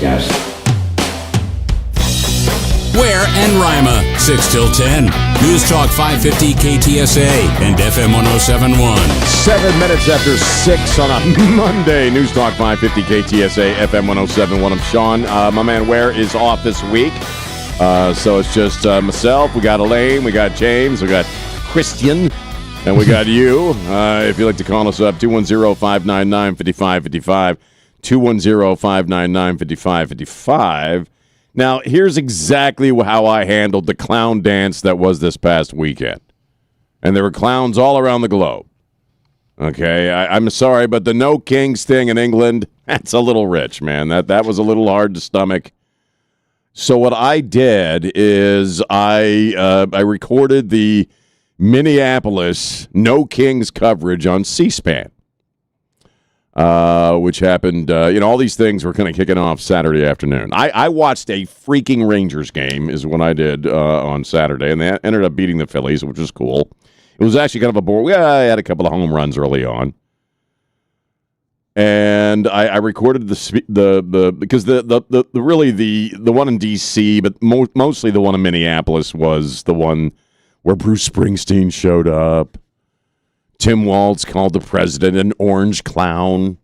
guest. Ware and Rima, 6 till 10. News Talk 550 KTSA and FM 1071. 7 minutes after 6 on a Monday. News Talk 550 KTSA, FM 1071. I'm Sean. My man Ware is off this week. So it's just myself. We got Elaine. We got James. We got Christian. And we got you. If you'd like to call us up, 210-599-5555. 210-599-5555. Now, here's exactly how I handled the clown dance that was this past weekend. And there were clowns all around the globe. Okay, I'm sorry, but the No Kings thing in England, that's a little rich, man. That was a little hard to stomach. So what I did is I recorded the Minneapolis No Kings coverage on C-SPAN. Which happened, all these things were kind of kicking off Saturday afternoon. I watched a freaking Rangers game is what I did on Saturday, and they ended up beating the Phillies, which was cool. It was actually kind of a bore. I had a couple of home runs early on. And I recorded the because the really the one in D.C., but mostly the one in Minneapolis was the one where Bruce Springsteen showed up. Tim Walz called the president an orange clown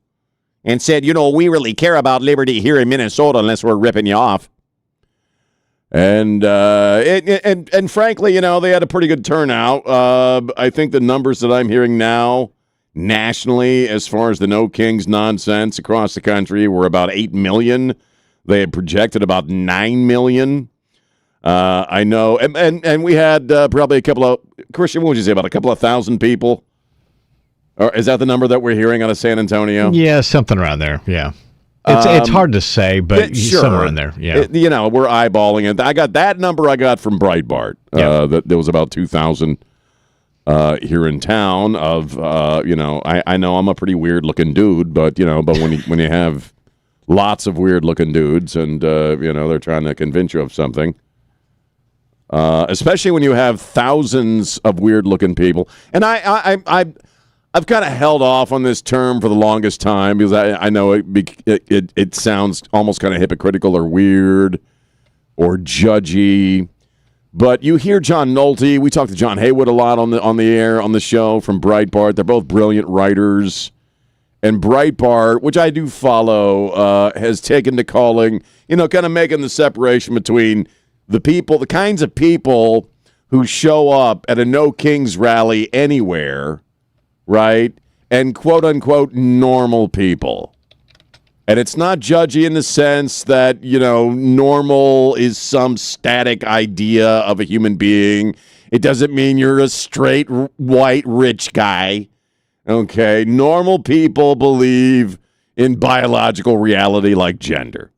and said, we really care about liberty here in Minnesota unless we're ripping you off. And and frankly, they had a pretty good turnout. I think the numbers that I'm hearing now nationally as far as the No Kings nonsense across the country were about 8 million. They had projected about 9 million. I know. And we had probably a couple of, Christian, what would you say, about a couple of thousand people? Or is that the number that we're hearing out of San Antonio? Yeah, something around there. Yeah, it's hard to say, but sure. Somewhere in there. Yeah, we're eyeballing it. I got that number. I got from Breitbart. That there was about 2,000 here in town. Of I know I'm a pretty weird looking dude, but but when you have lots of weird looking dudes, and they're trying to convince you of something. Especially when you have thousands of weird looking people, and I've kind of held off on this term for the longest time because I know it sounds almost kind of hypocritical or weird or judgy. But you hear John Nolte. We talk to John Haywood a lot on the air on the show from Breitbart. They're both brilliant writers. And Breitbart, which I do follow, has taken to calling, kind of making the separation between the kinds of people who show up at a No Kings rally anywhere, right? And quote-unquote normal people. And it's not judgy in the sense that, normal is some static idea of a human being. It doesn't mean you're a straight, white, rich guy. Okay? Normal people believe in biological reality like gender.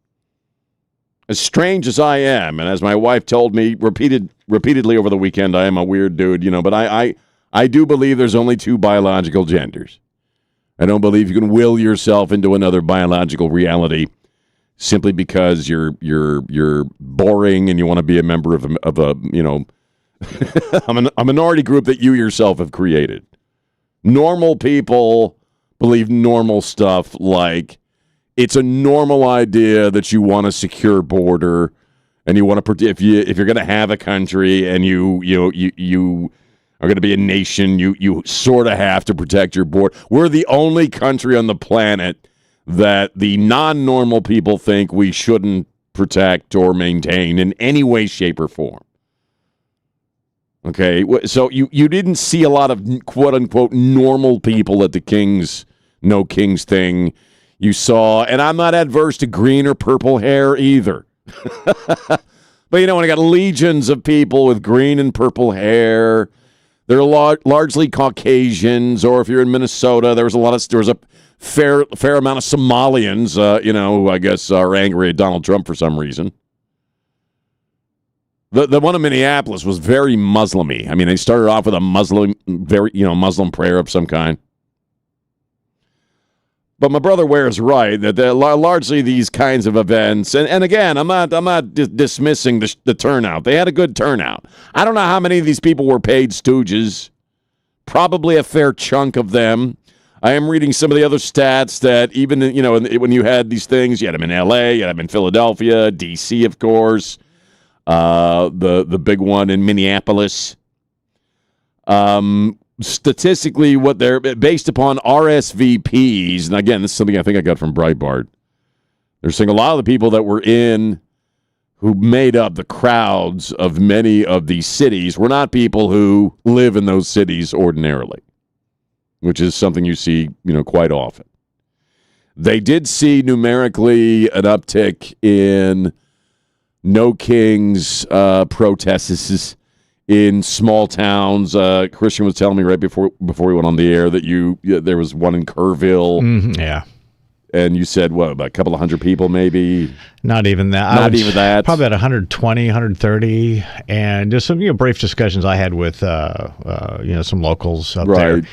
As strange as I am, and as my wife told me repeatedly over the weekend, I am a weird dude, but I do believe there's only two biological genders. I don't believe you can will yourself into another biological reality simply because you're boring and you want to be a member of a a minority group that you yourself have created. Normal people believe normal stuff, like it's a normal idea that you want a secure border and you want to if you're going to have a country and you are going to be a nation, you sort of have to protect your border. We're the only country on the planet that the non-normal people think we shouldn't protect or maintain in any way, shape, or form. Okay, so you didn't see a lot of quote-unquote normal people at the No Kings thing. You saw, and I'm not adverse to green or purple hair either. But when I got legions of people with green and purple hair, they're largely Caucasians, or if you're in Minnesota, there was a fair amount of Somalians, who I guess are angry at Donald Trump for some reason. The one in Minneapolis was very Muslim-y. I mean, they started off with a Muslim prayer of some kind. But my brother Ware is right that largely these kinds of events, and again, I'm not dismissing the turnout. They had a good turnout. I don't know how many of these people were paid stooges. Probably a fair chunk of them. I am reading some of the other stats that even, when you had these things, you had them in L.A., you had them in Philadelphia, D.C., of course, the big one in Minneapolis. Statistically, what they're based upon RSVPs, and again, this is something I think I got from Breitbart. They're saying a lot of the people that were who made up the crowds of many of these cities were not people who live in those cities ordinarily, which is something you see, quite often. They did see numerically an uptick in No Kings protests in small towns. Christian was telling me right before we went on the air that there was one in Kerrville. Yeah. And you said, what, about a couple of hundred people maybe? Not even that. Probably about 120, 130. And just some brief discussions I had with some locals up there.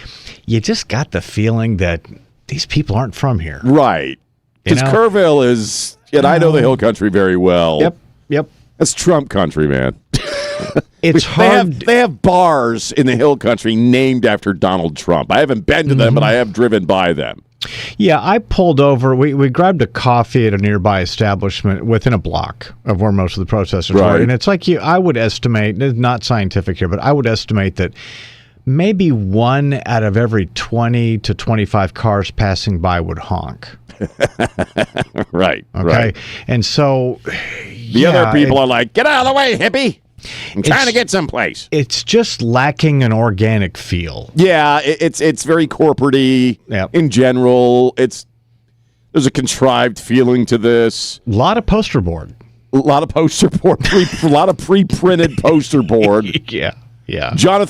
You just got the feeling that these people aren't from here. Right. Because Kerrville is, and I know the Hill Country very well. Yep. That's Trump country, man. It's hard. They have bars in the Hill Country named after Donald Trump. I haven't been to them, but I have driven by them. Yeah, I pulled over. We grabbed a coffee at a nearby establishment within a block of where most of the protesters were. And it's like I would estimate, it's not scientific here, but I would estimate that maybe 1 out of every 20 to 25 cars passing by would honk. Right. Okay. Right. And so the other people are like, get out of the way, hippie. I'm trying to get someplace. It's just lacking an organic feel. Yeah, it's very corporate-y in general. There's a contrived feeling to this. A lot of poster board. A lot of pre-printed poster board. Yeah. Jim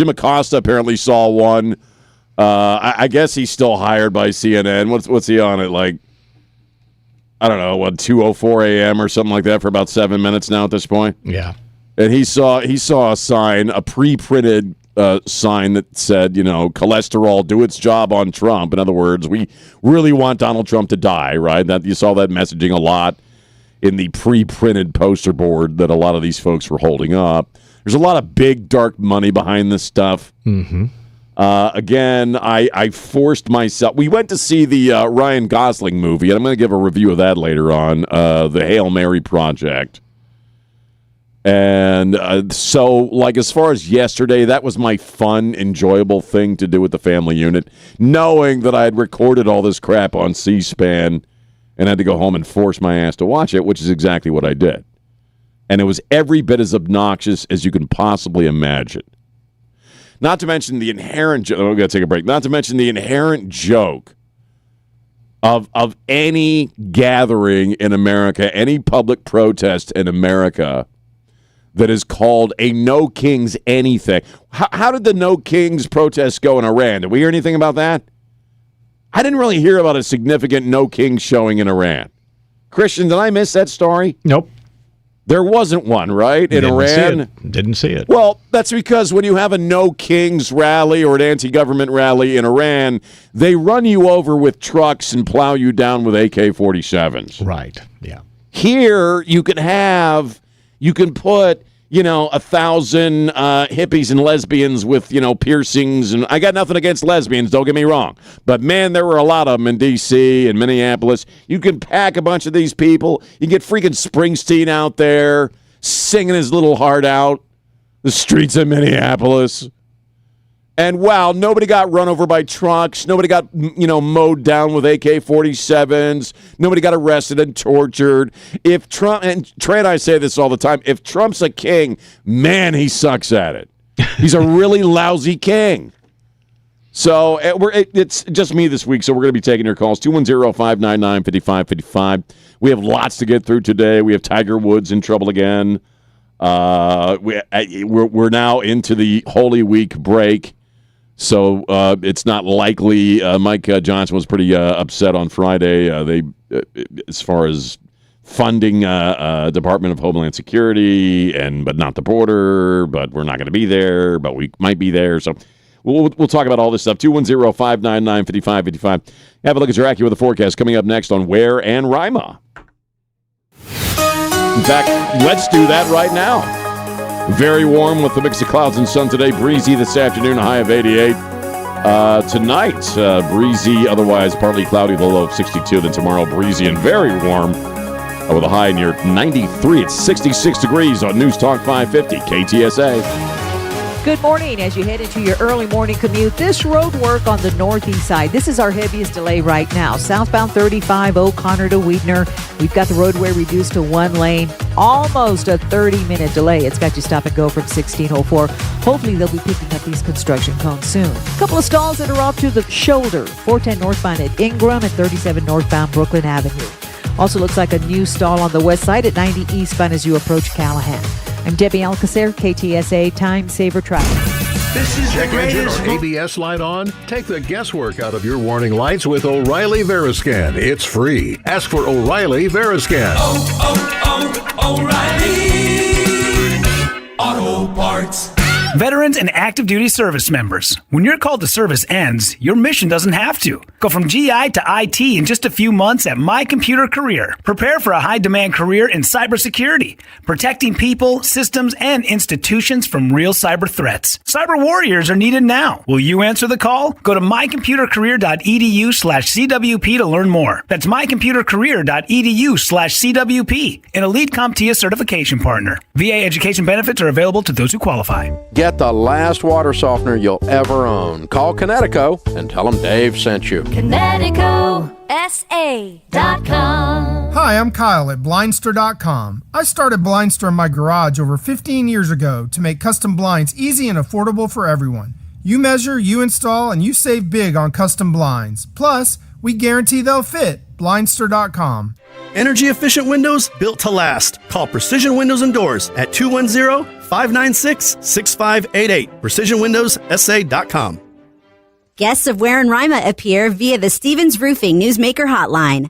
Acosta apparently saw one. I guess he's still hired by CNN. What's he on it, like? I don't know, 2:04 a.m. or something like that for about 7 minutes now at this point. Yeah. And he saw a sign, a pre-printed sign that said, cholesterol, do its job on Trump. In other words, we really want Donald Trump to die, right? That you saw that messaging a lot in the pre-printed poster board that a lot of these folks were holding up. There's a lot of big, dark money behind this stuff. Mm-hmm. Again, I forced myself. We went to see the Ryan Gosling movie, and I'm going to give a review of that later on, the Hail Mary Project. And so, as far as yesterday, that was my fun, enjoyable thing to do with the family unit, knowing that I had recorded all this crap on C-SPAN and had to go home and force my ass to watch it, which is exactly what I did. And it was every bit as obnoxious as you can possibly imagine. Not to mention the inherent we're going to take a break. Not to mention the inherent joke of any gathering in America, any public protest in America that is called a No Kings anything. How did the No Kings protest go in Iran? Did we hear anything about that? I didn't really hear about a significant No Kings showing in Iran. Christian, did I miss that story? Nope. There wasn't one, right, in Iran? Didn't see it. Well, that's because when you have a No Kings rally or an anti-government rally in Iran, they run you over with trucks and plow you down with AK-47s. Right, yeah. Here, you can put, 1,000 hippies and lesbians with, piercings. And I got nothing against lesbians, don't get me wrong. But, man, there were a lot of them in D.C. and Minneapolis. You can pack a bunch of these people. You can get freaking Springsteen out there singing his little heart out the streets of Minneapolis. And, wow, nobody got run over by trucks. Nobody got, mowed down with AK-47s. Nobody got arrested and tortured. If Trump, and Trey and I say this all the time, if Trump's a king, man, he sucks at it. He's a really lousy king. So it's just me this week, so we're going to be taking your calls. 210-599-5555. We have lots to get through today. We have Tiger Woods in trouble again. We're now into the Holy Week break. So it's not likely. Mike Johnson was pretty upset on Friday. As far as funding Department of Homeland Security, but not the border. But we're not going to be there. But we might be there. So we'll talk about all this stuff. 210-599-5555. Have a look at your AccuWeather forecast coming up next on Ware and Rima. In fact, let's do that right now. Very warm with the mix of clouds and sun today. Breezy this afternoon, a high of 88. Tonight, breezy, otherwise partly cloudy, the low of 62. Then tomorrow, breezy and very warm with a high near 93. It's 66 degrees on News Talk 550, KTSA. Good morning. As you head into your early morning commute, this road work on the northeast side. This is our heaviest delay right now. Southbound 35, O'Connor to Weidner. We've got the roadway reduced to one lane. Almost a 30-minute delay. It's got you stop and go from 1604. Hopefully they'll be picking up these construction cones soon. A couple of stalls that are off to the shoulder. 410 northbound at Ingram and 37 northbound Brooklyn Avenue. Also looks like a new stall on the west side at 90 eastbound as you approach Callahan. I'm Debbie Alcacer, KTSA Time Saver Traffic. This is check engine or ABS light on? Take the guesswork out of your warning lights with O'Reilly Veriscan. It's free. Ask for O'Reilly Veriscan. O'Reilly Auto Parts. Veterans and active duty service members, when your call to service ends, your mission doesn't have to. Go from GI to IT in just a few months at My Computer Career. Prepare for a high-demand career in cybersecurity, protecting people, systems, and institutions from real cyber threats. Cyber warriors are needed now. Will you answer the call? Go to mycomputercareer.edu/CWP to learn more. That's mycomputercareer.edu/CWP, an elite CompTIA certification partner. VA education benefits are available to those who qualify. Get the last water softener you'll ever own. Call Connecticut and tell them Dave sent you. ConnecticutSA.com. Hi, I'm Kyle at Blindster.com. I started Blindster in my garage over 15 years ago to make custom blinds easy and affordable for everyone. You measure, you install, and you save big on custom blinds. Plus, we guarantee they'll fit. Blindster.com. Energy-efficient windows built to last. Call Precision Windows and Doors at 210-596-6588. PrecisionWindowsSA.com. Guests of Ware and Rima appear via the Stevens Roofing Newsmaker Hotline.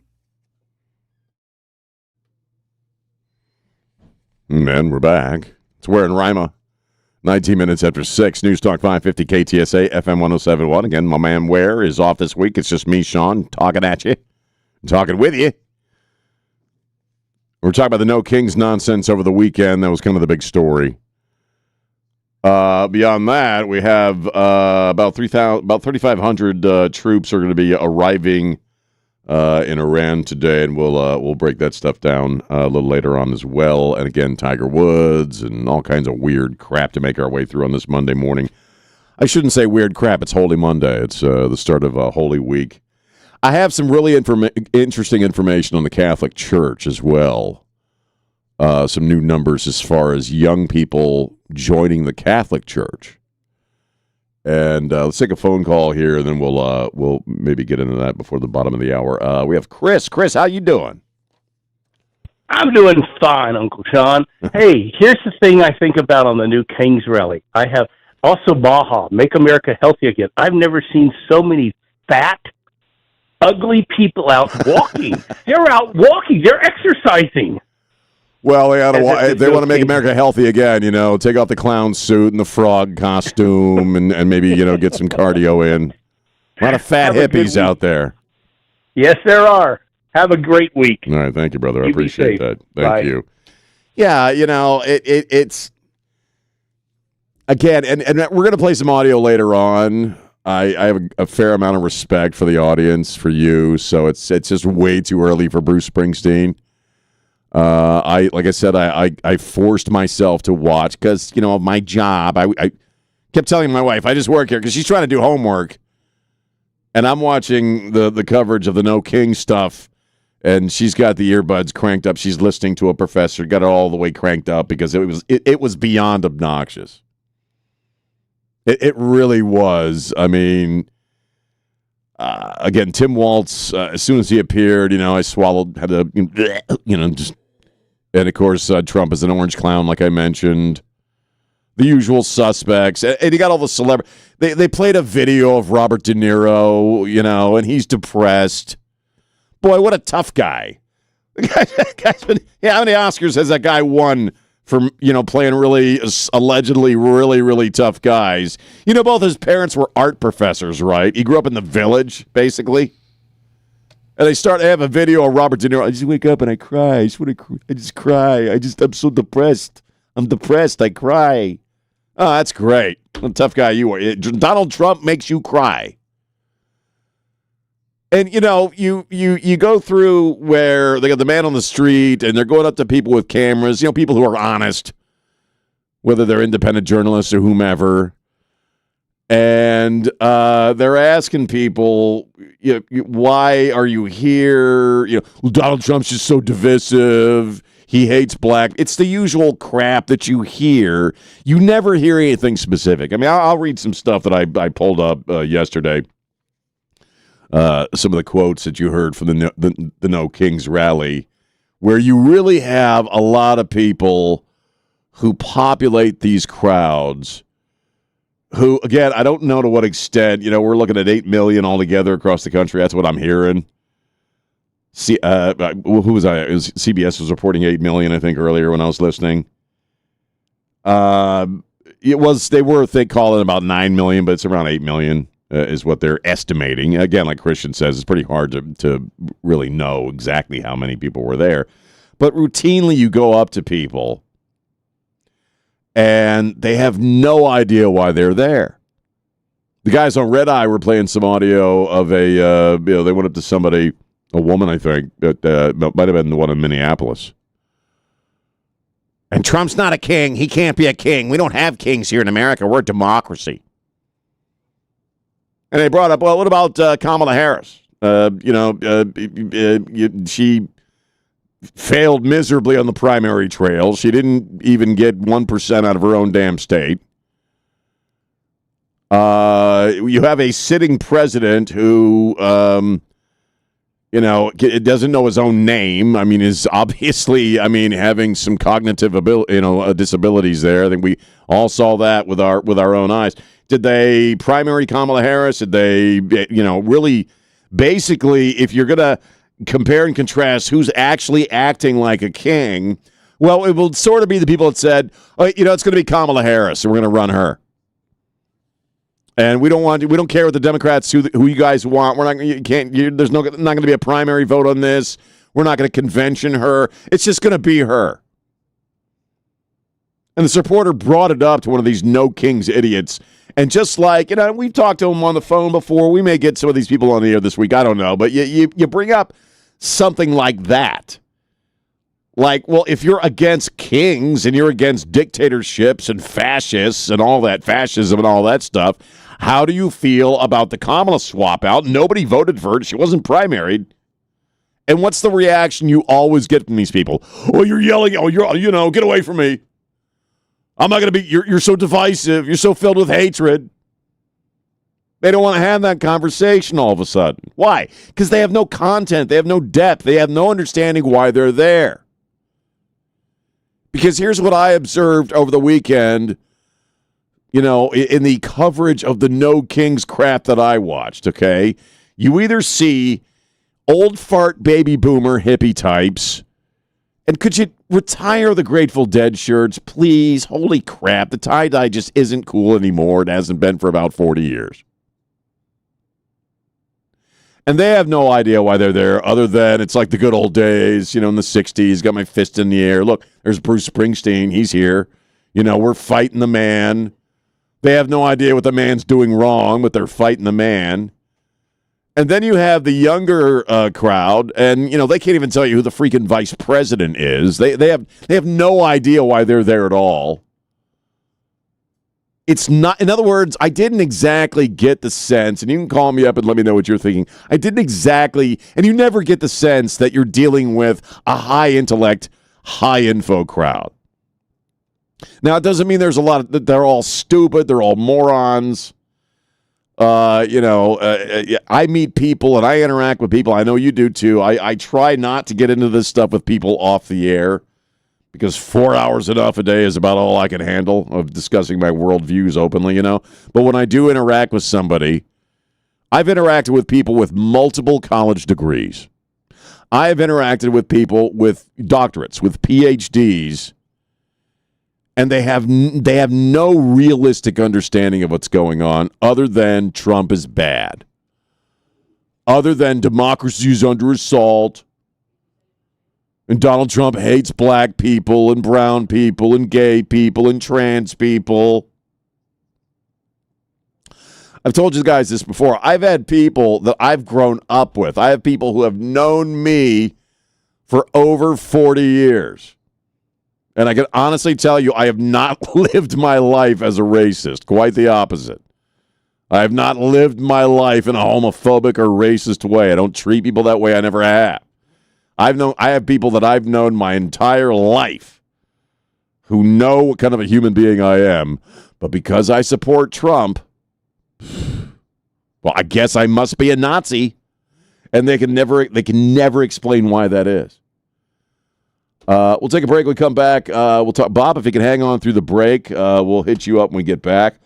And we're back. It's Ware and Rima. 19 minutes after 6. News Talk 550 KTSA, FM 1071. Again, my man Ware is off this week. It's just me, Sean, talking at you. Talking with you. We're talking about the No Kings nonsense over the weekend. That was kind of the big story. Beyond that, we have about 3,500 troops are going to be arriving in Iran today, and we'll break that stuff down a little later on as well. And again, Tiger Woods and all kinds of weird crap to make our way through on this Monday morning. I shouldn't say weird crap. It's Holy Monday. It's the start of Holy Week. I have some really interesting information on the Catholic Church as well. Some new numbers as far as young people joining the Catholic Church. And let's take a phone call here, and then we'll maybe get into that before the bottom of the hour. We have Chris. Chris, how you doing? I'm doing fine, Uncle Sean. Hey, here's the thing I think about on the new Kings rally. I have also Baja, Make America Healthy Again. I've never seen so many fat, ugly people out walking. They're out walking. They're exercising. Well, they want to make America healthy again, take off the clown suit and the frog costume and maybe, get some cardio in. A lot of fat hippies out there. Yes, there are. Have a great week. All right, thank you, brother. I appreciate that. Bye. Thank you. Yeah, it's again, and we're going to play some audio later on. I have a fair amount of respect for the audience, for you, so it's just way too early for Bruce Springsteen. Like I said, I forced myself to watch because, of my job. I kept telling my wife, I just work here because she's trying to do homework. And I'm watching the coverage of the No King stuff, and she's got the earbuds cranked up. She's listening to a professor, got it all the way cranked up because it was beyond obnoxious. It really was. I mean, again, Tim Waltz, as soon as he appeared, I swallowed, had to, just, and of course, Trump is an orange clown, like I mentioned. The usual suspects. And you got all the celebrities. They played a video of Robert De Niro, and he's depressed. Boy, what a tough guy. How many Oscars has that guy won for, playing really, allegedly really, really tough guys? Both his parents were art professors, right? He grew up in the Village, basically. And they have a video of Robert De Niro. I just wake up and I cry. I just cry. I'm so depressed. I'm depressed. I cry. Oh, that's great. What a tough guy you are. Donald Trump makes you cry. And, you know, you go through where they got the man on the street and they're going up to people with cameras, you know, people who are honest, whether they're independent journalists or whomever. And they're asking people, why are you here? You know, Donald Trump's just so divisive. He hates black. It's the usual crap that you hear. You never hear anything specific. I mean, I'll read some stuff that I pulled up yesterday. Some of the quotes that you heard from the No Kings rally, where you really have a lot of people who populate these crowds who, again, I don't know to what extent, you know, we're looking at 8 million altogether across the country. That's what I'm hearing. Who was I? It was CBS was reporting 8 million, I think, earlier when I was listening. They call it about 9 million, but it's around 8 million is what they're estimating. Again, like Christian says, it's pretty hard to really know exactly how many people were there. But routinely you go up to people and they have no idea why they're there. The guys on Red Eye were playing some audio of they went up to somebody, a woman, I think, that might have been the one in Minneapolis. And Trump's not a king. He can't be a king. We don't have kings here in America. We're a democracy. And they brought up, well, what about Kamala Harris? She failed miserably on the primary trail. She didn't even get 1% out of her own damn state. You have a sitting president who, doesn't know his own name. I mean, is obviously, having some cognitive disabilities there. I think we all saw that with our own eyes. Did they primary Kamala Harris? Did they, really, basically, if you're going to compare and contrast who's actually acting like a king, well, it will sort of be the people that said, it's going to be Kamala Harris, and we're going to run her. And we don't care what the Democrats who you guys want. There's not going to be a primary vote on this. We're not going to convention her. It's just going to be her. And the supporter brought it up to one of these No Kings idiots. And just like, we've talked to him on the phone before. We may get some of these people on the air this week. I don't know. But you bring up something like that. Like, well, if you're against kings and you're against dictatorships and fascists and all that, fascism and all that stuff, how do you feel about the Kamala swap out? Nobody voted for her. She wasn't primaried. And what's the reaction you always get from these people? Oh, you're yelling. Oh, get away from me. I'm not going to be, you're so divisive. You're so filled with hatred. They don't want to have that conversation all of a sudden. Why? Because they have no content. They have no depth. They have no understanding why they're there. Because here's what I observed over the weekend, in the coverage of the No Kings crap that I watched, okay? You either see old fart baby boomer hippie types, and could you retire the Grateful Dead shirts, please? Holy crap, the tie-dye just isn't cool anymore. It hasn't been for about 40 years. And they have no idea why they're there other than it's like the good old days, in the 60s, got my fist in the air. Look, there's Bruce Springsteen. He's here. We're fighting the man. They have no idea what the man's doing wrong, but they're fighting the man. And then you have the younger crowd, and, they can't even tell you who the freaking vice president is. They have no idea why they're there at all. It's not, in other words, I didn't exactly get the sense, and you can call me up and let me know what you're thinking. I didn't exactly, and you never get the sense that you're dealing with a high intellect, high info crowd. Now, it doesn't mean there's a lot of, they're all stupid, they're all morons. I meet people and I interact with people. I know you do too. I try not to get into this stuff with people off the air. Because 4 hours enough a day is about all I can handle of discussing my worldviews openly, But when I do interact with somebody, I've interacted with people with multiple college degrees. I have interacted with people with doctorates, with PhDs, and they have no realistic understanding of what's going on other than Trump is bad, other than democracy is under assault. And Donald Trump hates black people and brown people and gay people and trans people. I've told you guys this before. I've had people that I've grown up with. I have people who have known me for over 40 years. And I can honestly tell you, I have not lived my life as a racist. Quite the opposite. I have not lived my life in a homophobic or racist way. I don't treat people that way. I never have. I have people that I've known my entire life who know what kind of a human being I am. But because I support Trump, well, I guess I must be a Nazi, and they can never explain why that is. We'll take a break. When we come back, we'll talk. Bob, if you can hang on through the break, we'll hit you up when we get back.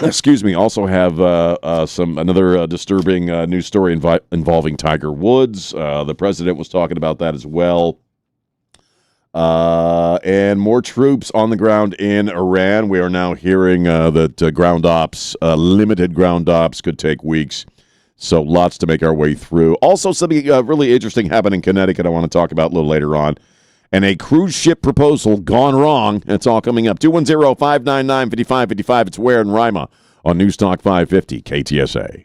Excuse me. Also have another disturbing news story involving Tiger Woods. The president was talking about that as well. And more troops on the ground in Iran. We are now hearing that ground ops, limited ground ops, could take weeks. So lots to make our way through. Also, something really interesting happened in Connecticut I want to talk about a little later on. And a cruise ship proposal gone wrong. It's all coming up. 210-599-5555. It's Ware and Rima on News Talk 550 KTSA.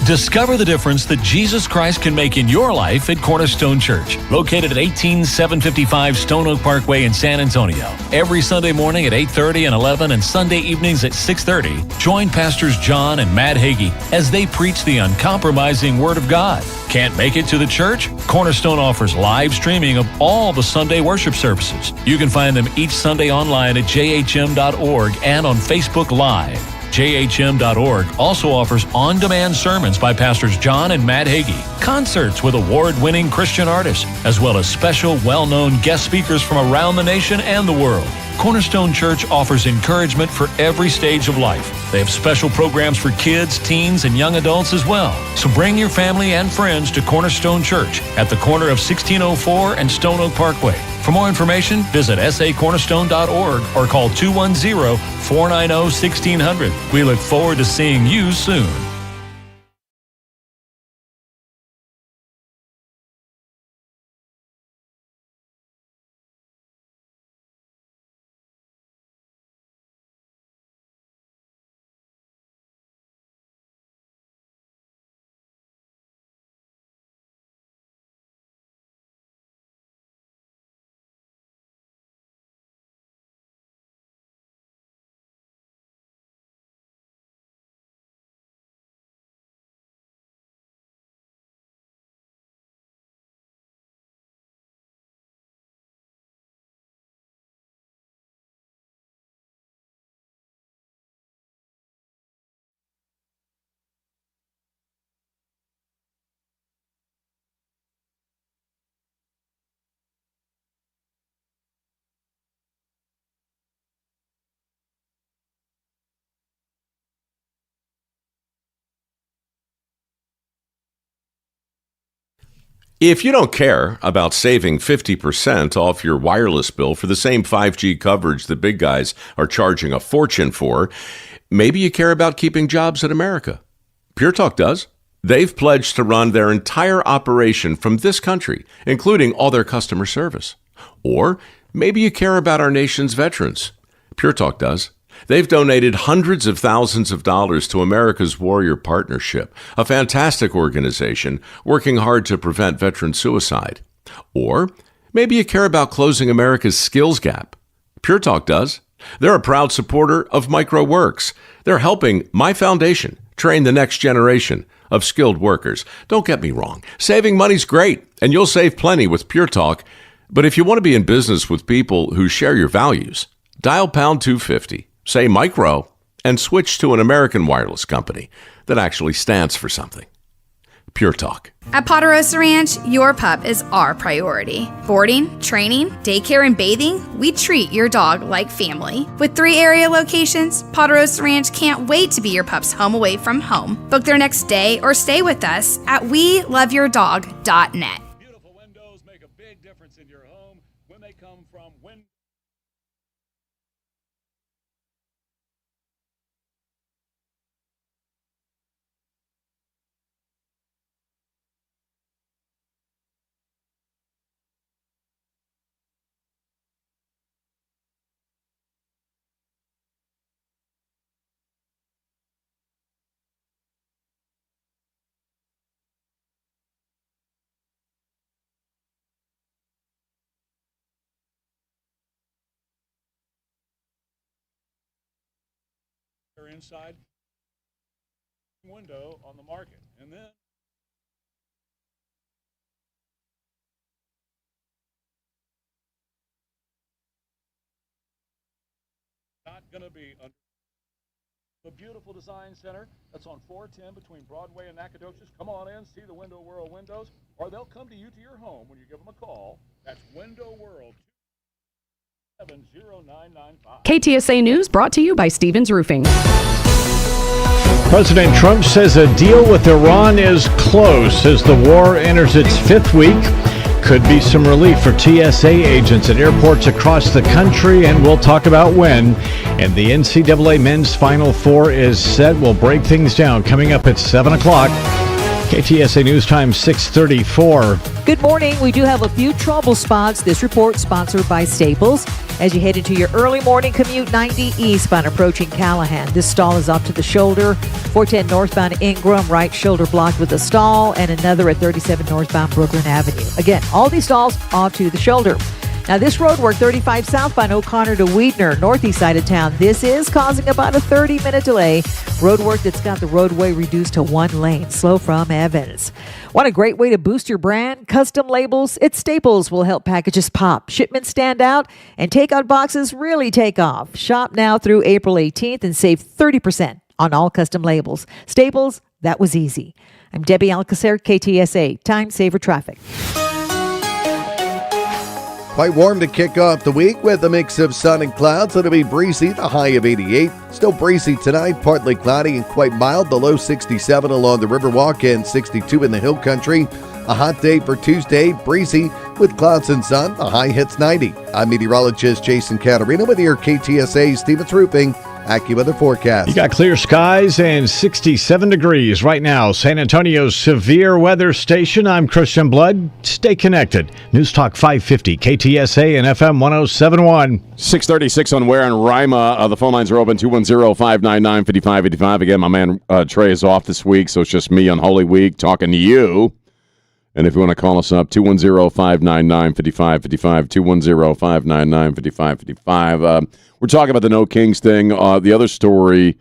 Discover the difference that Jesus Christ can make in your life at Cornerstone Church, located at 18755 Stone Oak Parkway in San Antonio. Every Sunday morning at 8:30 and 11 and Sunday evenings at 6:30, join Pastors John and Matt Hagee as they preach the uncompromising Word of God. Can't make it to the church? Cornerstone offers live streaming of all the Sunday worship services. You can find them each Sunday online at jhm.org and on Facebook Live. JHM.org also offers on-demand sermons by Pastors John and Matt Hagee, concerts with award-winning Christian artists, as well as special, well-known guest speakers from around the nation and the world. Cornerstone Church offers encouragement for every stage of life. They have special programs for kids, teens, and young adults as well. So bring your family and friends to Cornerstone Church at the corner of 1604 and Stone Oak Parkway. For more information, visit sacornerstone.org or call 210-490-1600. We look forward to seeing you soon. If you don't care about saving 50% off your wireless bill for the same 5G coverage the big guys are charging a fortune for, maybe you care about keeping jobs in America. Pure Talk does. They've pledged to run their entire operation from this country, including all their customer service. Or maybe you care about our nation's veterans. Pure Talk does. They've donated hundreds of thousands of dollars to America's Warrior Partnership, a fantastic organization working hard to prevent veteran suicide. Or maybe you care about closing America's skills gap. Pure Talk does. They're a proud supporter of MicroWorks. They're helping my foundation train the next generation of skilled workers. Don't get me wrong. Saving money's great, and you'll save plenty with Pure Talk. But if you want to be in business with people who share your values, dial pound 250, say micro, and switch to an American wireless company that actually stands for something. Pure Talk. At Ponderosa Ranch, your pup is our priority. Boarding, training, daycare, and bathing, we treat your dog like family. With 3 area locations, Ponderosa Ranch can't wait to be your pup's home away from home. Book their next day or stay with us at weloveyourdog.net. Beautiful windows make a big difference in your home when they come from windows. Inside window on the market, and then not going to be the beautiful design center that's on 410 between Broadway and Nacogdoches. Come on in, see the Window World windows, or they'll come to you to your home when you give them a call. That's Window World. 70995. KTSA News brought to you by Stevens Roofing. President Trump says a deal with Iran is close as the war enters its 5th week. Could be some relief for TSA agents at airports across the country, and we'll talk about when. And the NCAA Men's Final Four is set. We'll break things down coming up at 7 o'clock. KTSA News Time 6:34. Good morning. We do have a few trouble spots. This report sponsored by Staples. As you head into your early morning commute, 90 eastbound approaching Callahan. This stall is off to the shoulder. 410 northbound Ingram, right shoulder blocked with a stall, and another at 37 northbound Brooklyn Avenue. Again, all these stalls off to the shoulder. Now, this road work, 35 southbound O'Connor to Weidner, northeast side of town. This is causing about a 30-minute delay. Road work that's got the roadway reduced to 1 lane. Slow from Evans. What a great way to boost your brand. Custom labels at Staples will help packages pop, shipments stand out, and takeout boxes really take off. Shop now through April 18th and save 30% on all custom labels. Staples, that was easy. I'm Debbie Alcacer, KTSA. Time saver traffic. Quite warm to kick off the week with a mix of sun and clouds. It'll be breezy, the high of 88. Still breezy tonight, partly cloudy and quite mild. The low 67 along the Riverwalk and 62 in the Hill Country. A hot day for Tuesday, breezy with clouds and sun. The high hits 90. I'm meteorologist Jason Caterina with your KTSA Stevens Roofing AccuWeather forecast. You got clear skies and 67 degrees right now. San Antonio's severe weather station. I'm Christian Blood. Stay connected. News Talk 550, KTSA and FM 1071. 636 on Ware and Rima. The phone lines are open, 210-599-5555. Again, my man Trey is off this week, so it's just me on Holy Week talking to you. And if you want to call us up, 210-599-5555, 210-599-5555. We're talking about the No Kings thing. The other story,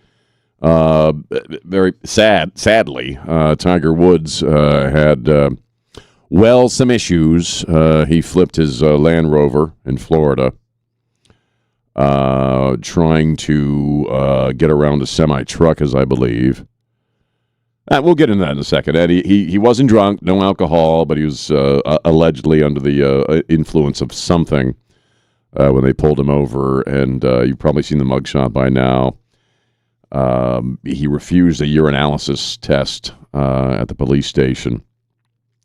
very sadly, Tiger Woods had, some issues. He flipped his Land Rover in Florida, trying to get around a semi-truck, as I believe. We'll get into that in a second. And he wasn't drunk, no alcohol, but he was allegedly under the influence of something when they pulled him over. And you've probably seen the mugshot by now. He refused a urinalysis test at the police station.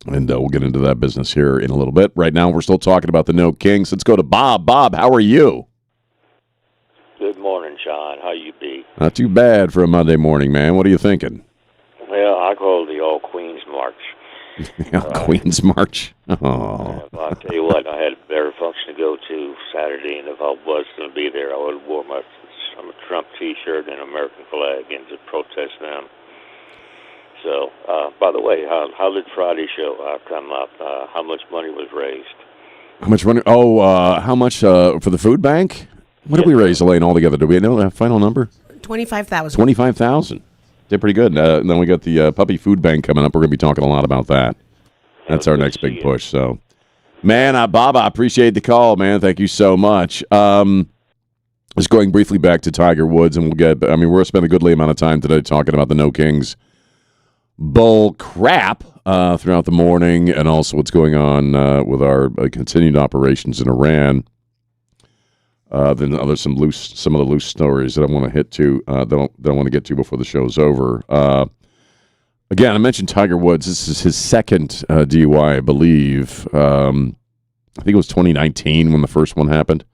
And we'll get into that business here in a little bit. Right now, we're still talking about the No Kings. Let's go to Bob. Bob, how are you? Good morning, Sean. How you be? Not too bad for a Monday morning, man. What are you thinking? Well, I call it the All Queens March. Queens March. Oh. I'll tell you what, I had a better function to go to Saturday, and if I was going to be there, I would have worn my Trump T-shirt and American flag and to protest them. So, by the way, how did Friday's show come up? How much money was raised? How much money? Oh, how much for the food bank? What did we raise, Elaine, altogether? Do we know that final number? 25,000. 25,000. Did pretty good. And then we got the puppy food bank coming up. We're going to be talking a lot about that. That's our next big push. So, man, Bob, I appreciate the call, man. Thank you so much. Just going briefly back to Tiger Woods, and we're going to spend a goodly amount of time today talking about the No Kings bull crap throughout the morning, and also what's going on with our continued operations in Iran. Then there's some of the loose stories that I want to hit to that I want to get to before the show's over. Again, I mentioned Tiger Woods. This is his second DUI, I believe. I think it was 2019 when the first one happened.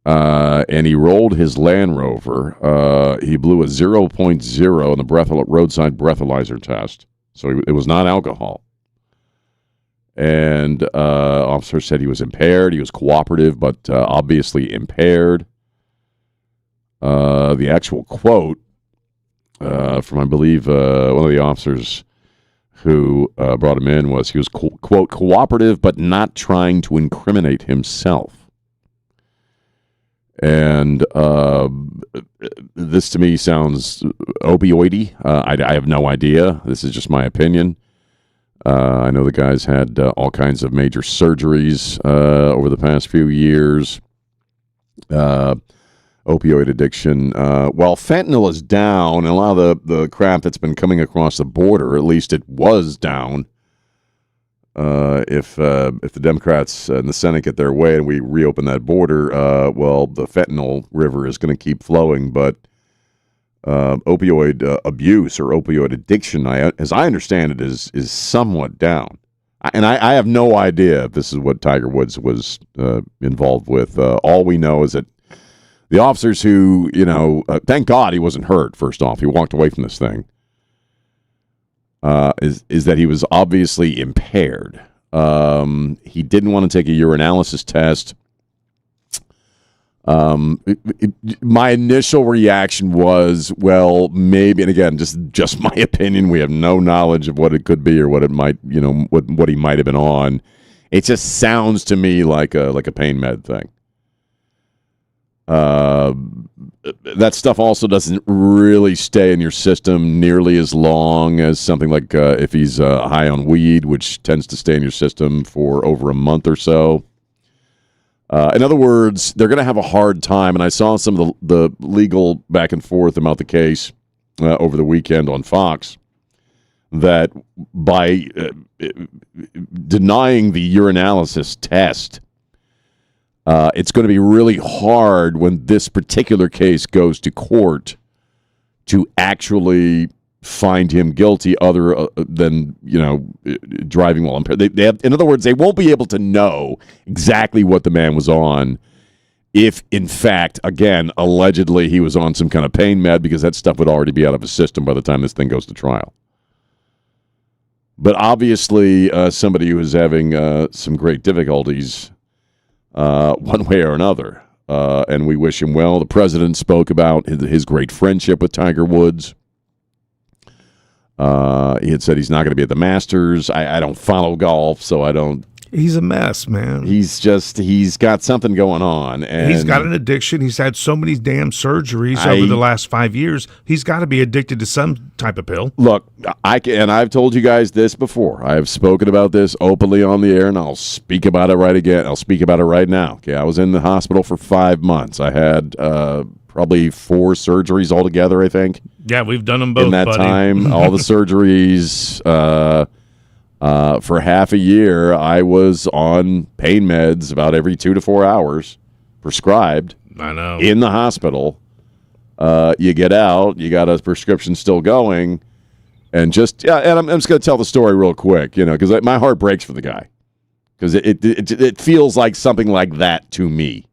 And he rolled his Land Rover. He blew a 0.0 in the roadside breathalyzer test. So it was not alcohol. And officer said he was impaired. He was cooperative, but obviously impaired. The actual quote from, I believe, one of the officers who brought him in was, he was, quote, cooperative, but not trying to incriminate himself. And this to me sounds opioidy. I have no idea. This is just my opinion. I know the guy's had all kinds of major surgeries over the past few years. Opioid addiction. While fentanyl is down, and a lot of the crap that's been coming across the border, at least it was down. If the Democrats in the Senate get their way and we reopen that border, the fentanyl river is going to keep flowing. But opioid abuse or opioid addiction, as I understand it, is somewhat down. And I have no idea if this is what Tiger Woods was involved with. All we know is that the officers who, thank God he wasn't hurt, first off. He walked away from this thing. Is that he was obviously impaired. He didn't want to take a urinalysis test. My initial reaction was, well, maybe, and again, just my opinion. We have no knowledge of what it could be or what it might, what he might have been on. It just sounds to me like a pain med thing. That stuff also doesn't really stay in your system nearly as long as something like if he's high on weed, which tends to stay in your system for over a month or so. In other words, they're going to have a hard time, and I saw some of the legal back and forth about the case over the weekend on Fox, that by denying the urinalysis test, it's going to be really hard when this particular case goes to court to actually find him guilty other than, driving while impaired. They have, in other words, they won't be able to know exactly what the man was on if, in fact, again, allegedly he was on some kind of pain med, because that stuff would already be out of his system by the time this thing goes to trial. But obviously, somebody who is having some great difficulties one way or another, and we wish him well. The president spoke about his great friendship with Tiger Woods. He had said he's not going to be at the Masters. I don't follow golf, so I don't. He's a mess, man. He's got something going on. And he's got an addiction. He's had so many damn surgeries over the last 5 years. He's got to be addicted to some type of pill. Look, I've told you guys this before. I have spoken about this openly on the air, and I'll speak about it right again. I'll speak about it right now. Okay, I was in the hospital for 5 months. I had probably 4 surgeries altogether, I think. Yeah, we've done them both, in that buddy. time. All the surgeries. For half a year, I was on pain meds about every 2 to 4 hours, prescribed. I know. In the hospital. You get out, you got a prescription still going, and I'm just going to tell the story real quick, because my heart breaks for the guy, because it feels like something like that to me.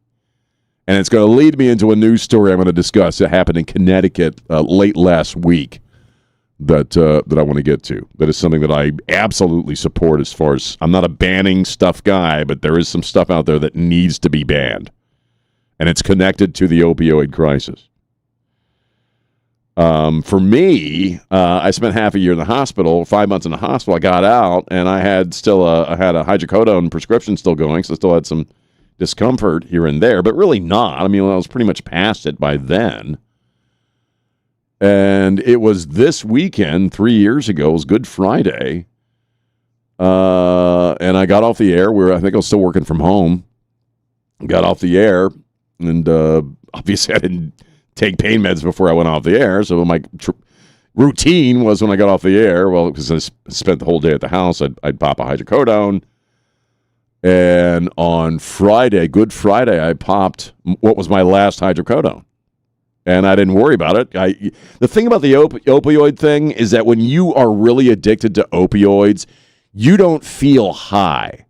And it's going to lead me into a news story I'm going to discuss. It happened in Connecticut late last week that I want to get to. That is something that I absolutely support, as far as I'm not a banning stuff guy, but there is some stuff out there that needs to be banned. And it's connected to the opioid crisis. For me, I spent half a year in the hospital, 5 months in the hospital. I got out, and I had a hydrocodone prescription still going, so I still had some discomfort here and there, but really not. I mean, I was pretty much past it by then. And it was this weekend, 3 years ago, it was Good Friday. And I got off the air where I think I was still working from home. Got off the air, and obviously I didn't take pain meds before I went off the air. So my routine was when I got off the air, well, because I spent the whole day at the house, I'd pop a hydrocodone. And on Friday, Good Friday, I popped what was my last hydrocodone. And I didn't worry about it. The thing about the opioid thing is that when you are really addicted to opioids, you don't feel high.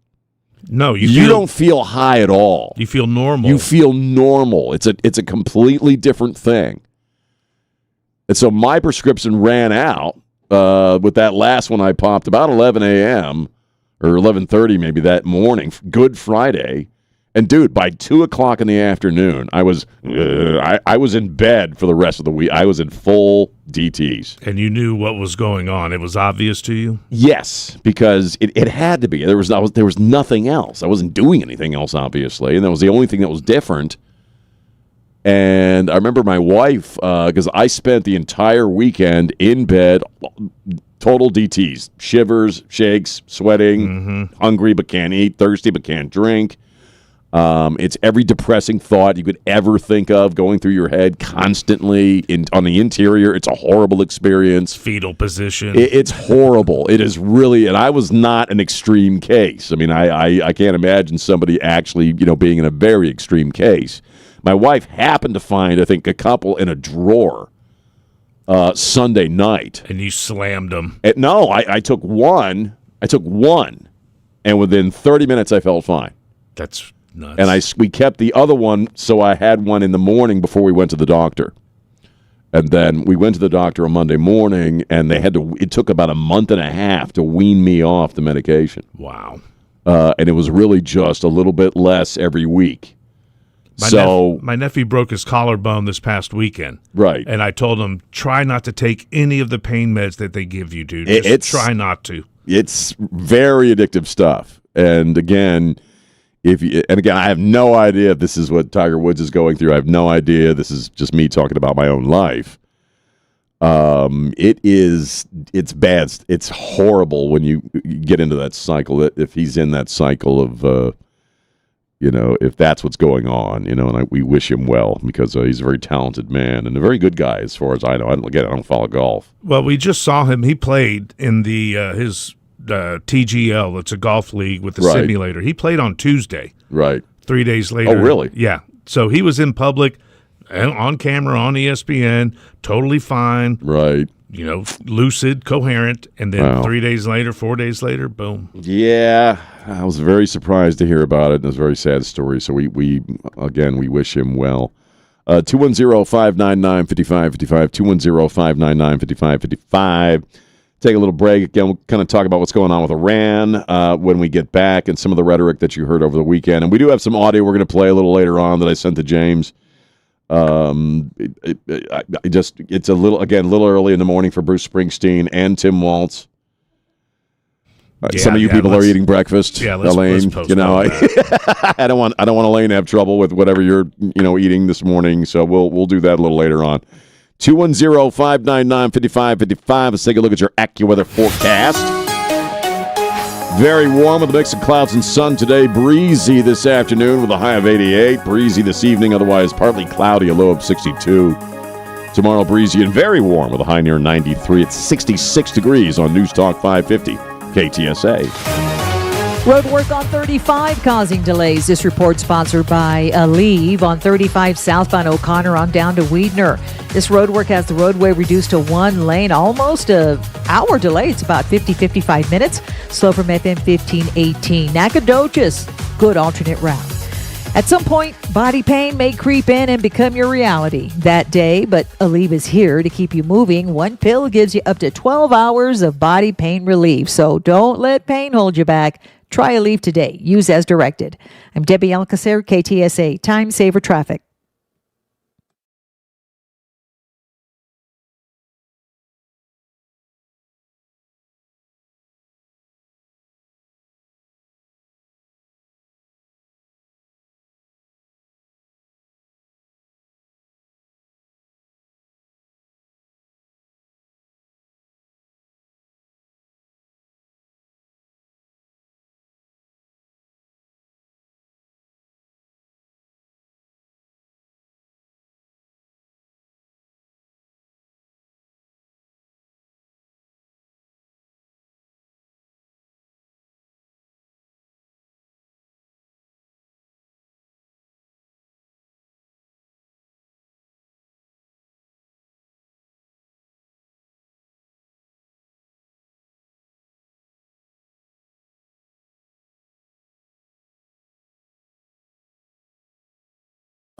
No, you don't feel high at all. You feel normal. You feel normal. It's a completely different thing. And so my prescription ran out with that last one I popped about 11 a.m. or 11:30 maybe that morning, Good Friday. And dude, by 2 o'clock in the afternoon, I was in bed for the rest of the week. I was in full DTs. And you knew what was going on. It was obvious to you? Yes, because it had to be. There was nothing else. I wasn't doing anything else, obviously, and that was the only thing that was different. And I remember my wife, because I spent the entire weekend in bed, total DTs, shivers, shakes, sweating, hungry but can't eat, thirsty but can't drink. It's every depressing thought you could ever think of going through your head constantly on the interior. It's a horrible experience. Fetal position. It's horrible. It is really, and I was not an extreme case. I mean, I can't imagine somebody actually, being in a very extreme case. My wife happened to find, I think, a couple in a drawer Sunday night. And you slammed them. No, I took one. And within 30 minutes, I felt fine. That's nuts. And we kept the other one, so I had one in the morning before we went to the doctor. And then we went to the doctor on Monday morning, and it took about a month and a half to wean me off the medication. Wow. And it was really just a little bit less every week. My nephew broke his collarbone this past weekend. Right. And I told him, try not to take any of the pain meds that they give you, dude. Try not to. It's very addictive stuff. And again, I have no idea if this is what Tiger Woods is going through. I have no idea. This is just me talking about my own life. It's bad. It's horrible when you get into that cycle. If he's in that cycle of, if that's what's going on, and we wish him well because he's a very talented man and a very good guy as far as I know. I don't follow golf. Well, we just saw him. He played in his TGL. It's a golf league with the simulator. He played on Tuesday. Right. 3 days later. Oh, really? Yeah. So he was in public and on camera on ESPN, totally fine. Right. Lucid, coherent, and then 3 days later, 4 days later, boom. Yeah, I was very surprised to hear about it. It was a very sad story. So we wish him well. 210-599-5555, 210-599-5555. Take a little break. Again, we'll kind of talk about what's going on with Iran when we get back and some of the rhetoric that you heard over the weekend. And we do have some audio we're going to play a little later on that I sent to James. It's a little early in the morning for Bruce Springsteen and Tim Waltz. Some of you people are eating breakfast. Yeah, Elaine, let's I don't want Elaine to have trouble with whatever you're eating this morning. So we'll do that a little later on. 210-599-5555. Let's take a look at your AccuWeather forecast. Very warm with a mix of clouds and sun today. Breezy this afternoon with a high of 88. Breezy this evening, otherwise partly cloudy, a low of 62. Tomorrow, breezy and very warm with a high near 93. It's 66 degrees on News Talk 550 KTSA. Road work on 35 causing delays. This report sponsored by Aleve on 35 southbound O'Connor on down to Weidner. This road work has the roadway reduced to one lane, almost an hour delay. It's about 55 minutes. Slow from FM 1518. Nacogdoches, good alternate route. At some point, body pain may creep in and become your reality that day, but Aleve is here to keep you moving. One pill gives you up to 12 hours of body pain relief, so don't let pain hold you back. Try Aleve today. Use as directed. I'm Debbie Alcacer, KTSA. Time Saver Traffic.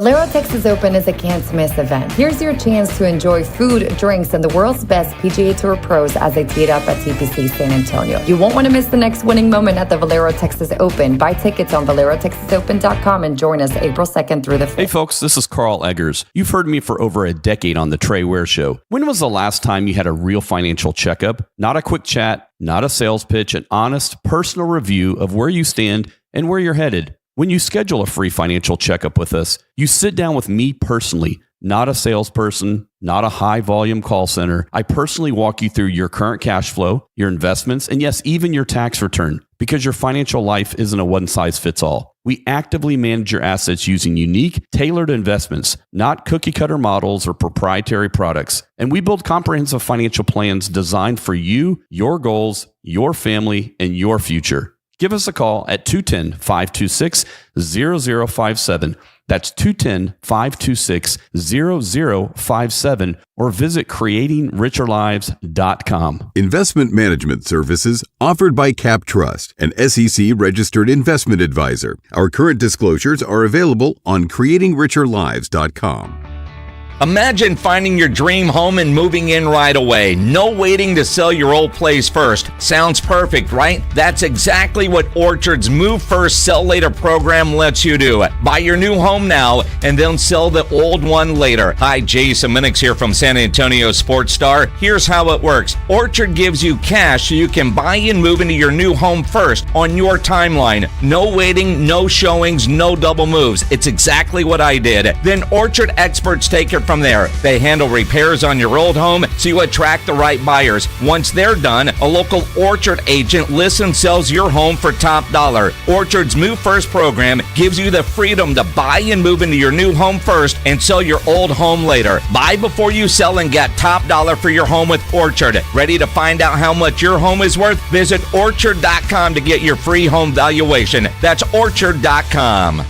Valero Texas Open is a can't-miss event. Here's your chance to enjoy food, drinks, and the world's best PGA Tour pros as they tee it up at TPC San Antonio. You won't want to miss the next winning moment at the Valero Texas Open. Buy tickets on ValeroTexasOpen.com and join us April 2nd through the 5th. Hey folks, this is Carl Eggers. You've heard me for over a decade on the Trey Ware Show. When was the last time you had a real financial checkup? Not a quick chat, not a sales pitch, an honest, personal review of where you stand and where you're headed. When you schedule a free financial checkup with us, you sit down with me personally, not a salesperson, not a high-volume call center. I personally walk you through your current cash flow, your investments, and yes, even your tax return, because your financial life isn't a one-size-fits-all. We actively manage your assets using unique, tailored investments, not cookie-cutter models or proprietary products. And we build comprehensive financial plans designed for you, your goals, your family, and your future. Give us a call at 210-526-0057. That's 210-526-0057 or visit creatingricherlives.com. Investment management services offered by Cap Trust, an SEC-registered investment advisor. Our current disclosures are available on creatingricherlives.com. Imagine finding your dream home and moving in right away. No waiting to sell your old place first. Sounds perfect, right? That's exactly what Orchard's Move First, Sell Later program lets you do. Buy your new home now and then sell the old one later. Hi, Jason Minix here from San Antonio Sports Star. Here's how it works. Orchard gives you cash so you can buy and move into your new home first on your timeline. No waiting, no showings, no double moves. It's exactly what I did. Then Orchard experts take it from there. They handle repairs on your old home so you attract the right buyers. Once they're done, a local Orchard agent lists and sells your home for top dollar. Orchard's Move First program gives you the freedom to buy and move into your new home first and sell your old home later. Buy before you sell and get top dollar for your home with Orchard. Ready to find out how much your home is worth? Visit Orchard.com to get your free home valuation. That's Orchard.com.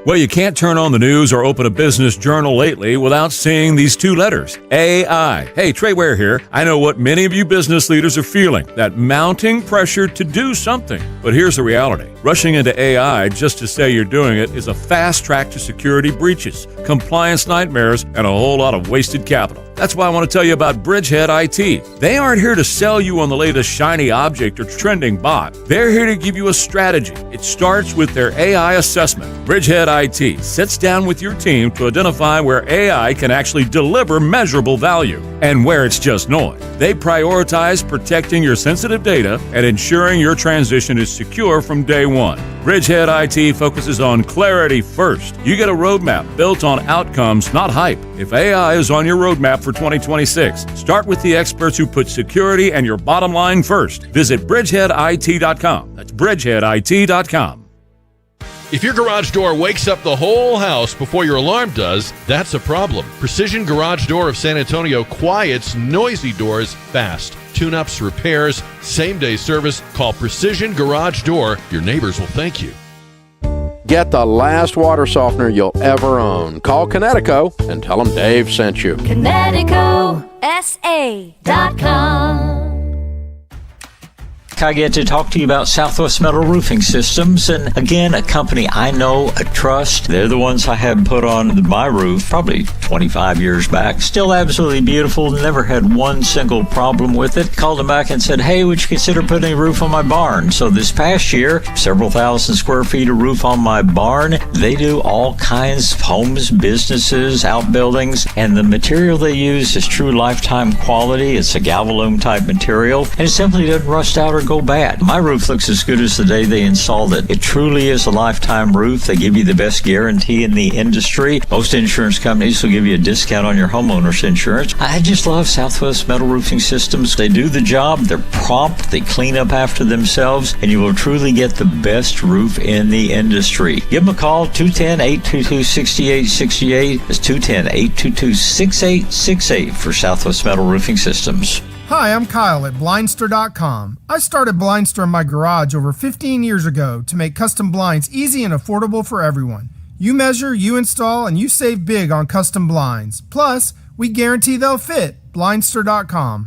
Well, you can't turn on the news or open a business journal lately without seeing these two letters, AI. Hey, Trey Ware here. I know what many of you business leaders are feeling, that mounting pressure to do something. But here's the reality. Rushing into AI just to say you're doing it is a fast track to security breaches, compliance nightmares, and a whole lot of wasted capital. That's why I want to tell you about Bridgehead IT. They aren't here to sell you on the latest shiny object or trending bot. They're here to give you a strategy. It starts with their AI assessment. Bridgehead IT sits down with your team to identify where AI can actually deliver measurable value and where it's just noise. They prioritize protecting your sensitive data and ensuring your transition is secure from day one. Bridgehead IT focuses on clarity first. You get a roadmap built on outcomes, not hype. If AI is on your roadmap for 2026, start with the experts who put security and your bottom line first. Visit bridgeheadit.com. That's bridgeheadit.com. If your garage door wakes up the whole house before your alarm does, that's a problem. Precision Garage Door of San Antonio quiets noisy doors fast. Tune-ups, repairs, same-day service. Call Precision Garage Door. Your neighbors will thank you. Get the last water softener you'll ever own. Call Connecticut and tell them Dave sent you. ConnecticutSA.com. I get to talk to you about Southwest Metal Roofing Systems, and again, a company I know, I trust. They're the ones I had put on my roof probably 25 years back. Still absolutely beautiful, never had one single problem with it. Called them back and said, hey, would you consider putting a roof on my barn? So this past year, several thousand square feet of roof on my barn. They do all kinds of homes, businesses, outbuildings, and the material they use is true lifetime quality. It's a Galvalume type material, and it simply doesn't rust out or go bad. My roof looks as good as the day they installed it. It truly is a lifetime roof. They give you the best guarantee in the industry. Most insurance companies will give you a discount on your homeowner's insurance. I just love Southwest Metal Roofing Systems. They do the job. They're prompt. They clean up after themselves, and you will truly get the best roof in the industry. Give them a call, 210-822-6868. That's 210-822-6868 for Southwest Metal Roofing Systems. Hi, I'm Kyle at Blindster.com. I started Blindster in my garage over 15 years ago to make custom blinds easy and affordable for everyone. You measure, you install, and you save big on custom blinds. Plus, we guarantee they'll fit. Blindster.com.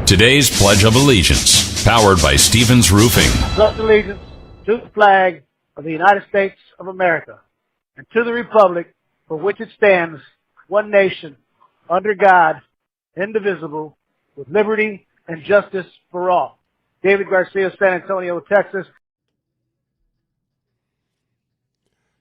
Today's Pledge of Allegiance, powered by Stevens Roofing. Pledge allegiance to the flag of the United States of America and to the republic for which it stands, one nation, under God, indivisible, with liberty and justice for all. David Garcia, San Antonio, Texas.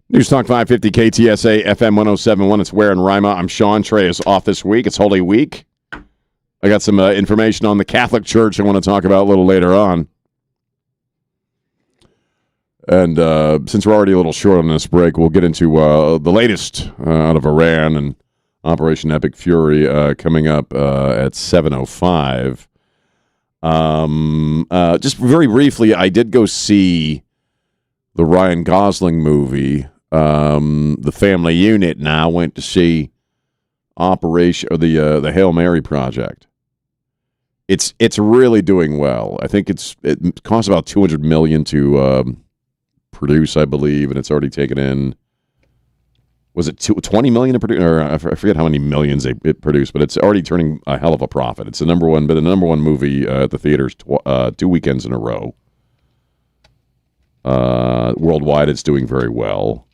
News Talk 550 KTSA FM 1071. It's Ware and Rima. I'm Sean. Trey is off this week. It's Holy Week. I got some information on the Catholic Church I want to talk about a little later on. And since we're already a little short on this break, we'll get into the latest out of Iran and Operation Epic Fury coming up at 7:05. Just very briefly, I did go see the Ryan Gosling movie, The Family Unit. Now went to see the Hail Mary Project. It's really doing well. I think it costs about $200 million to produce, I believe, and it's already taken in. Was it $20 million to produce? Or I forget how many millions it produced, but it's already turning a hell of a profit. It's the number one movie at the theaters 2 weekends in a row. Worldwide, it's doing very well.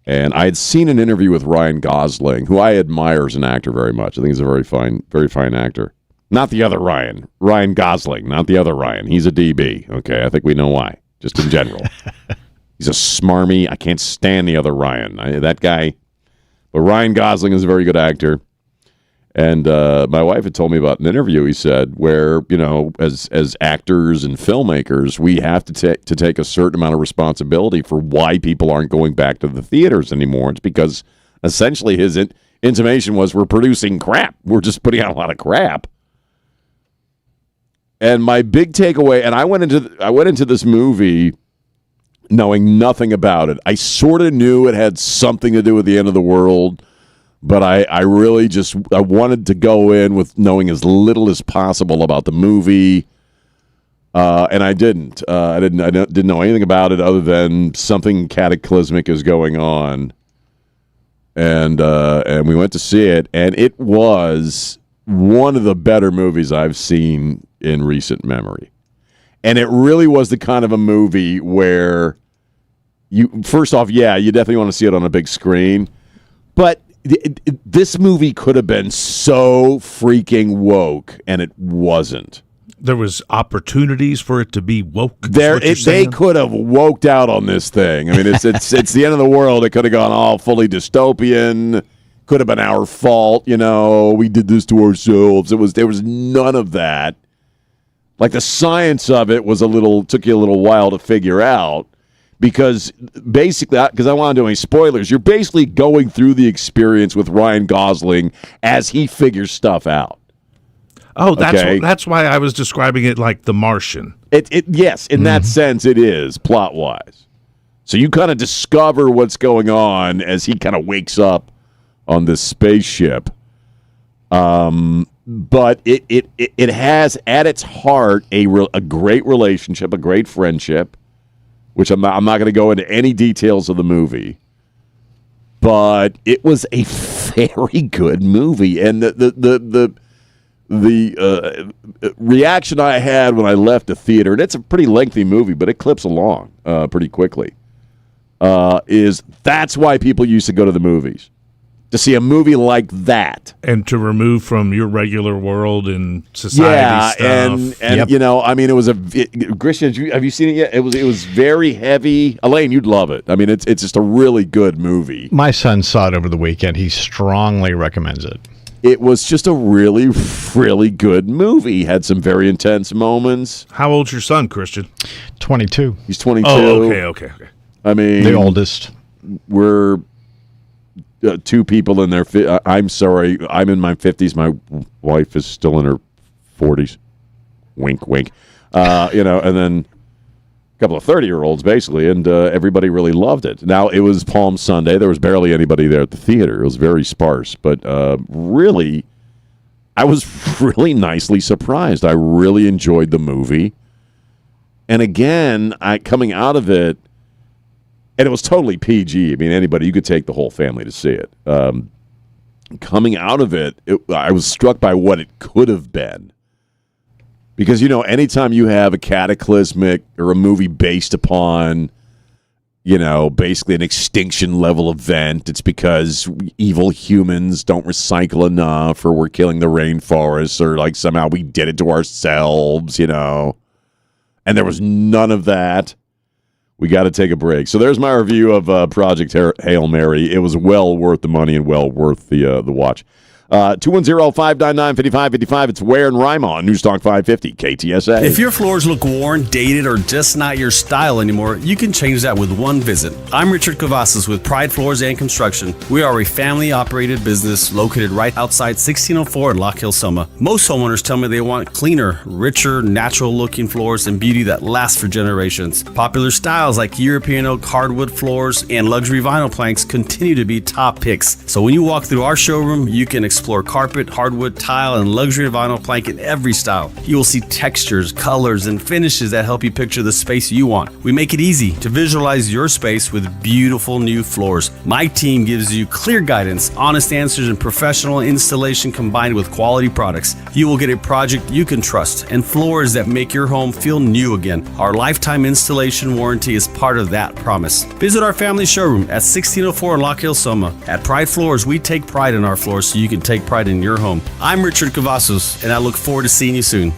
And I had seen an interview with Ryan Gosling, who I admire as an actor very much. I think he's a very fine actor. Not the other Ryan. Ryan Gosling, not the other Ryan. He's a DB. Okay, I think we know why, just in general. He's a smarmy. I can't stand the other Ryan. That guy. But Ryan Gosling is a very good actor. And my wife had told me about an interview, he said, where, as actors and filmmakers, we have to take a certain amount of responsibility for why people aren't going back to the theaters anymore. It's because essentially his intimation was, we're producing crap. We're just putting out a lot of crap. And my big takeaway, and I went into this movie knowing nothing about it. I sort of knew it had something to do with the end of the world, but I really I wanted to go in with knowing as little as possible about the movie, and I didn't. I didn't know anything about it other than something cataclysmic is going on, and we went to see it, and it was one of the better movies I've seen in recent memory. And it really was the kind of a movie where first off, you definitely want to see it on a big screen, but this movie could have been so freaking woke, and it wasn't. There was opportunities for it to be woke. They could have woked out on this thing. I mean, it's the end of the world. It could have gone all fully dystopian. Could have been our fault. We did this to ourselves. There was none of that. Like, the science of it took you a little while to figure out, because basically, because I don't want to do any spoilers, you're basically going through the experience with Ryan Gosling as he figures stuff out. Oh, that's why I was describing it like The Martian. Yes, in that sense it is, plot-wise. So you kind of discover what's going on as he kind of wakes up on this spaceship. But it has at its heart a great relationship, a great friendship, which I'm not going to go into any details of the movie. But it was a very good movie, and the reaction I had when I left the theater, and it's a pretty lengthy movie, but it clips along pretty quickly, is that's why people used to go to the movies. To see a movie like that. And to remove from your regular world and society stuff. And it was Christian, have you seen it yet? It was very heavy. Elaine, you'd love it. I mean, it's just a really good movie. My son saw it over the weekend. He strongly recommends it. It was just a really, really good movie. Had some very intense moments. How old's your son, Christian? 22. He's 22. Oh, okay. I mean, the oldest. We're two people in their. I'm sorry, I'm in my 50s. My wife is still in her 40s. Wink, wink. And then a couple of 30-year-olds basically, and everybody really loved it. Now it was Palm Sunday. There was barely anybody there at the theater. It was very sparse, but really, I was really nicely surprised. I really enjoyed the movie, and again, coming out of it. And it was totally PG. I mean, you could take the whole family to see it. Coming out of it, I was struck by what it could have been. Because, anytime you have a cataclysmic or a movie based upon, basically an extinction level event, it's because evil humans don't recycle enough, or we're killing the rainforests, or like somehow we did it to ourselves, And there was none of that. We got to take a break. So there's my review of Project Hail Mary. It was well worth the money and well worth the watch. 210-599-5555. It's Ware and Rima on News Talk 550 KTSA. If your floors look worn, dated, or just not your style anymore, you can change that with one visit. I'm Richard Cavazos with Pride Floors and Construction. We are a family-operated business located right outside 1604 in Lock Hill, Soma. Most homeowners tell me they want cleaner, richer, natural-looking floors and beauty that lasts for generations. Popular styles like European oak hardwood floors and luxury vinyl planks continue to be top picks. So when you walk through our showroom, you can explore carpet, hardwood, tile, and luxury vinyl plank in every style. You will see textures, colors, and finishes that help you picture the space you want. We make it easy to visualize your space with beautiful new floors. My team gives you clear guidance, honest answers, and professional installation combined with quality products. You will get a project you can trust and floors that make your home feel new again. Our lifetime installation warranty is part of that promise. Visit our family showroom at 1604 Lock Hill, Soma. At Pride Floors, we take pride in our floors so you can take pride in your home. I'm Richard Cavazos, and I look forward to seeing you soon.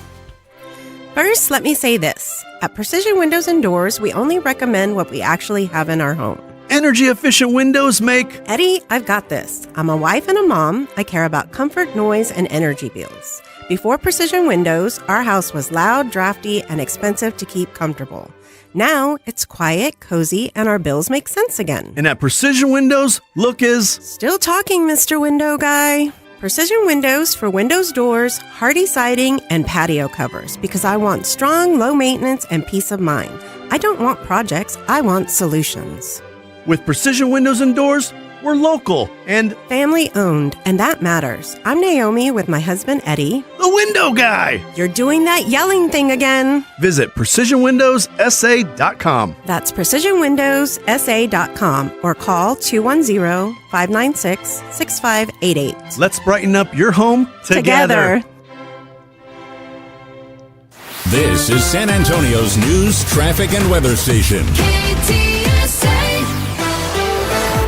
First, let me say this. At Precision Windows and Doors, we only recommend what we actually have in our home. Energy-efficient windows make... Eddie, I've got this. I'm a wife and a mom. I care about comfort, noise, and energy bills. Before Precision Windows, our house was loud, drafty, and expensive to keep comfortable. Now, it's quiet, cozy, and our bills make sense again. And at Precision Windows, look is... Still talking, Mr. Window Guy. Precision Windows for windows, doors, hardy siding, and patio covers, because I want strong, low maintenance, and peace of mind. I don't want projects, I want solutions. With Precision Windows and Doors, we're local and family owned, and that matters. I'm Naomi with my husband Eddie, the window guy. You're doing that yelling thing again. Visit PrecisionWindowsSA.com. That's PrecisionWindowsSA.com or call 210-596-6588. Let's brighten up your home together. This is San Antonio's news, traffic, and weather station.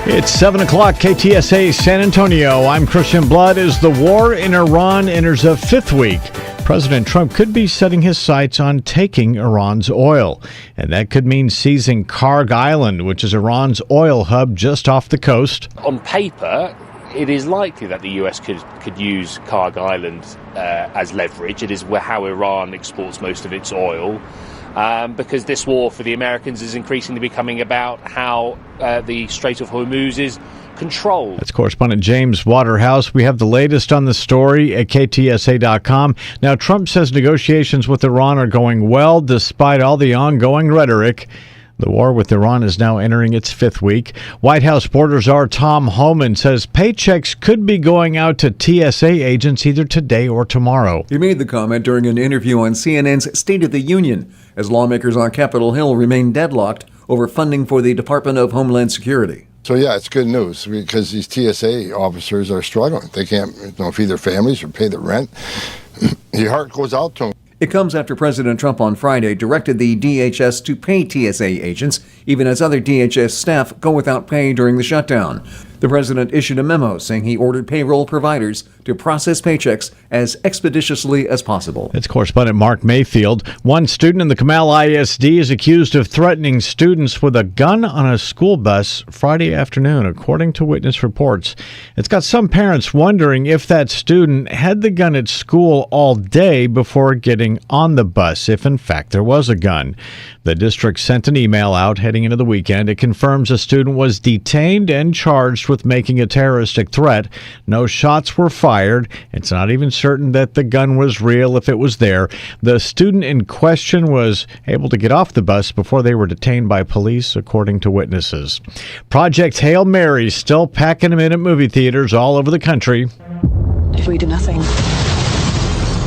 It's 7 o'clock, KTSA San Antonio. I'm Christian Blood. As the war in Iran enters a fifth week, President Trump could be setting his sights on taking Iran's oil. And that could mean seizing Karg Island, which is Iran's oil hub just off the coast. On paper, it is likely that the U.S. could use Karg Island as leverage. It is how Iran exports most of its oil. Because this war for the Americans is increasingly becoming about how the Strait of Hormuz is controlled. That's correspondent James Waterhouse. We have the latest on the story at KTSA.com. Now, Trump says negotiations with Iran are going well despite all the ongoing rhetoric. The war with Iran is now entering its fifth week. White House border czar Tom Homan says paychecks could be going out to TSA agents either today or tomorrow. He made the comment during an interview on CNN's State of the Union as lawmakers on Capitol Hill remain deadlocked over funding for the Department of Homeland Security. So, yeah, it's good news because these TSA officers are struggling. They can't feed their families or pay the rent. Your heart goes out to them. It comes after President Trump on Friday directed the DHS to pay TSA agents, even as other DHS staff go without pay during the shutdown. The president issued a memo saying he ordered payroll providers to process paychecks as expeditiously as possible. That's correspondent Mark Mayfield. One student in the Comal ISD is accused of threatening students with a gun on a school bus Friday afternoon, according to witness reports. It's got some parents wondering if that student had the gun at school all day before getting on the bus, if in fact there was a gun. The district sent an email out heading into the weekend. It confirms a student was detained and charged with making a terroristic threat. No shots were fired. It's not even certain that the gun was real if it was there. The student in question was able to get off the bus before they were detained by police, according to witnesses. Project Hail Mary still packing them in at movie theaters all over the country. If we do nothing,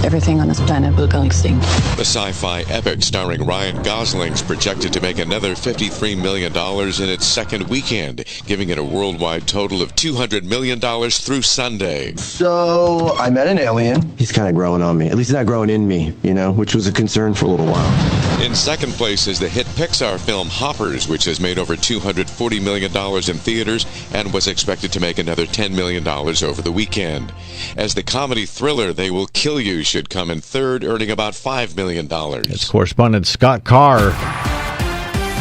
everything on this planet will go extinct. The sci-fi epic starring Ryan Gosling is projected to make another $53 million in its second weekend, giving it a worldwide total of $200 million through Sunday. So I met an alien. He's kind of growing on me. At least he's not growing in me, which was a concern for a little while. In second place is the hit Pixar film Hoppers, which has made over $240 million in theaters and was expected to make another $10 million over the weekend. As the comedy thriller They Will Kill You should come in third, earning about $5 million. It's correspondent Scott Carr.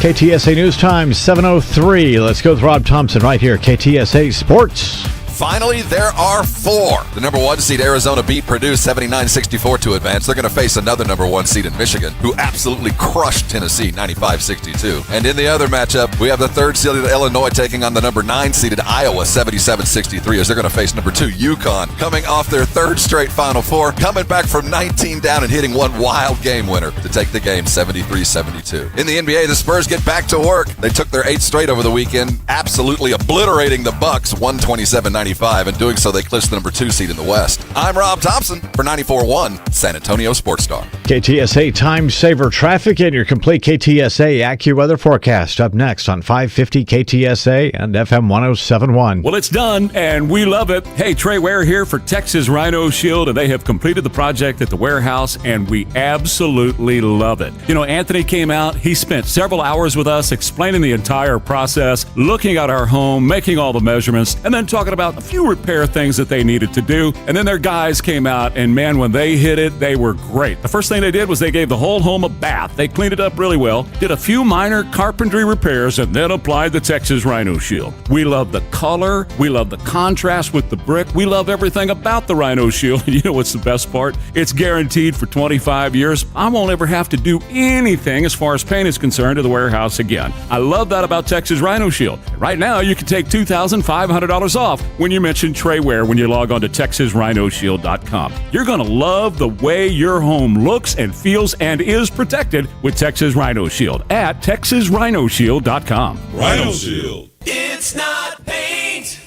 KTSA News Time, 7:03. Let's go with Rob Thompson right here, KTSA Sports. Finally, there are four. The number one seed Arizona beat Purdue 79-64 to advance. They're going to face another number one seed in Michigan, who absolutely crushed Tennessee 95-62. And in the other matchup, we have the third seeded Illinois taking on the number 9 seeded Iowa 77-63 as they're going to face number 2 UConn, coming off their third straight Final Four, coming back from 19 down and hitting one wild game winner to take the game 73-72. In the NBA, the Spurs get back to work. They took their 8th straight over the weekend, absolutely obliterating the Bucks 127-95. And doing so, they clinched the number 2 seed in the West. I'm Rob Thompson for 94.1 San Antonio Sports Star. KTSA Time Saver Traffic and your complete KTSA AccuWeather forecast up next on 550 KTSA and FM 107.1. Well, it's done, and we love it. Hey, Trey Ware here for Texas Rhino Shield, and they have completed the project at the warehouse, and we absolutely love it. Anthony came out. He spent several hours with us explaining the entire process, looking at our home, making all the measurements, and then talking about a few repair things that they needed to do. And then their guys came out, and man, when they hit it, they were great. The first thing they did was they gave the whole home a bath. They cleaned it up really well, did a few minor carpentry repairs, and then applied the Texas Rhino Shield. We love the color. We love the contrast with the brick. We love everything about the Rhino Shield. You know what's the best part? It's guaranteed for 25 years. I won't ever have to do anything as far as paint is concerned to the warehouse again. I love that about Texas Rhino Shield. Right now, you can take $2,500 off when you mention Trey Ware when you log on to TexasRhinoShield.com. You're going to love the way your home looks and feels and is protected with Texas Rhino Shield at TexasRhinoShield.com. Rhino Shield. It's not paint.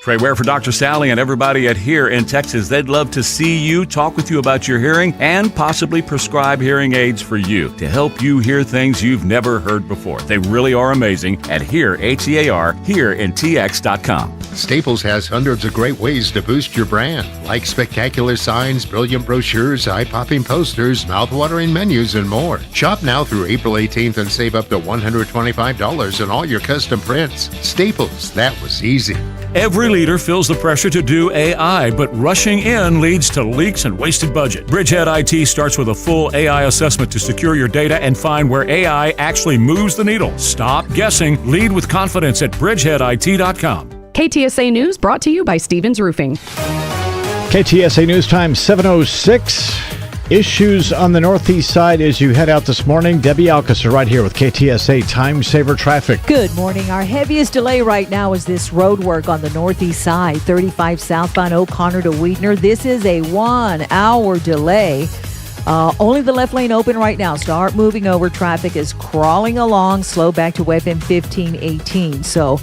Trey Ware for Dr. Sally and everybody at Here in Texas. They'd love to see you, talk with you about your hearing, and possibly prescribe hearing aids for you to help you hear things you've never heard before. They really are amazing at Here, H-E-A-R, HereInTX.com. Staples has hundreds of great ways to boost your brand, like spectacular signs, brilliant brochures, eye-popping posters, mouth-watering menus, and more. Shop now through April 18th and save up to $125 on all your custom prints. Staples, that was easy. Every leader feels the pressure to do AI, but rushing in leads to leaks and wasted budget. Bridgehead IT starts with a full AI assessment to secure your data and find where AI actually moves the needle. Stop guessing. Lead with confidence at bridgeheadit.com. KTSA News brought to you by Stevens Roofing. KTSA News Time, 7:06. Issues on the northeast side as you head out this morning. Debbie Alcacer right here with KTSA Time Saver Traffic. Good morning. Our heaviest delay right now is this road work on the northeast side, 35 southbound O'Connor to Weidner. This is a 1-hour delay. Only the left lane open right now. Start moving over. Traffic is crawling along. Slow back to FM 1518. So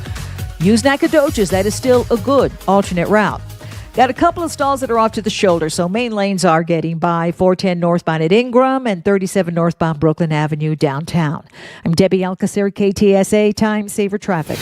use Nacogdoches. That is still a good alternate route. Got a couple of stalls that are off to the shoulder, so main lanes are getting by. 410 northbound at Ingram and 37 northbound Brooklyn Avenue downtown. I'm Debbie Alcacer, KTSA Time Saver Traffic.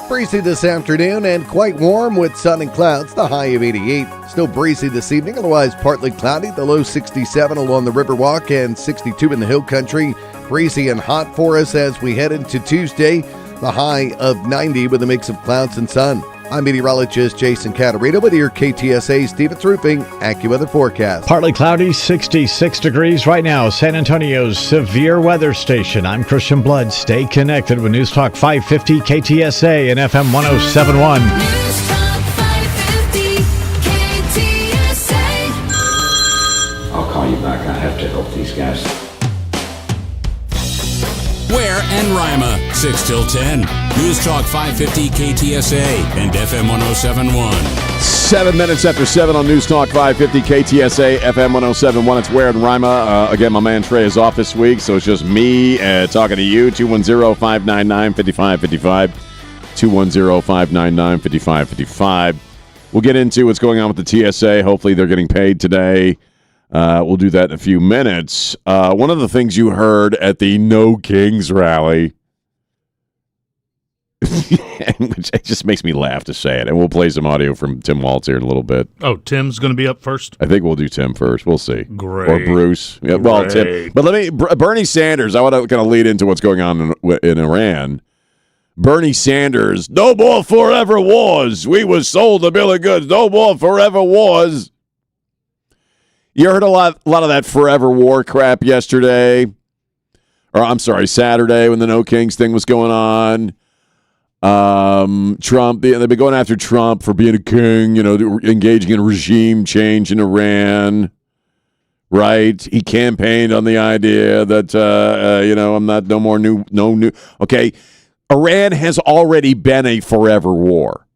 Breezy this afternoon and quite warm with sun and clouds, the high of 88. Still breezy this evening, otherwise partly cloudy, the low 67 along the Riverwalk and 62 in the Hill Country. Breezy and hot for us as we head into Tuesday, the high of 90 with a mix of clouds and sun. I'm meteorologist Jason Caterino with your KTSA Stevens Roofing AccuWeather forecast. Partly cloudy, 66 degrees right now. San Antonio's severe weather station. I'm Christian Blood. Stay connected with News Talk 550 KTSA and FM 107.1. News Talk 550 KTSA. I'll call you back. I have to help these guys. Ware and Rima, 6 till 10. News Talk 550 KTSA and FM 107.1. 7 minutes after 7 on News Talk 550 KTSA, FM 107.1. It's Ware and Rima. Again, my man Trey is off this week, so it's just me talking to you. 210-599-5555. 210-599-5555. We'll get into what's going on with the TSA. Hopefully they're getting paid today. We'll do that in a few minutes. One of the things you heard at the No Kings rally, which it just makes me laugh to say it, and we'll play some audio from Tim Waltz here in a little bit. Oh, Tim's going to be up first? I think we'll do Tim first. We'll see. Great. Or Bruce. Yeah, well, Tim. But Bernie Sanders, I want to kind of lead into what's going on in Iran. Bernie Sanders, no more forever wars. We was sold a bill of goods. No more forever wars. You heard a lot of that forever war crap yesterday. Or I'm sorry, Saturday when the No Kings thing was going on. Trump, they've been going after Trump for being a king, engaging in regime change in Iran. Right? He campaigned on the idea that, I'm not no new. Okay. Iran has already been a forever war.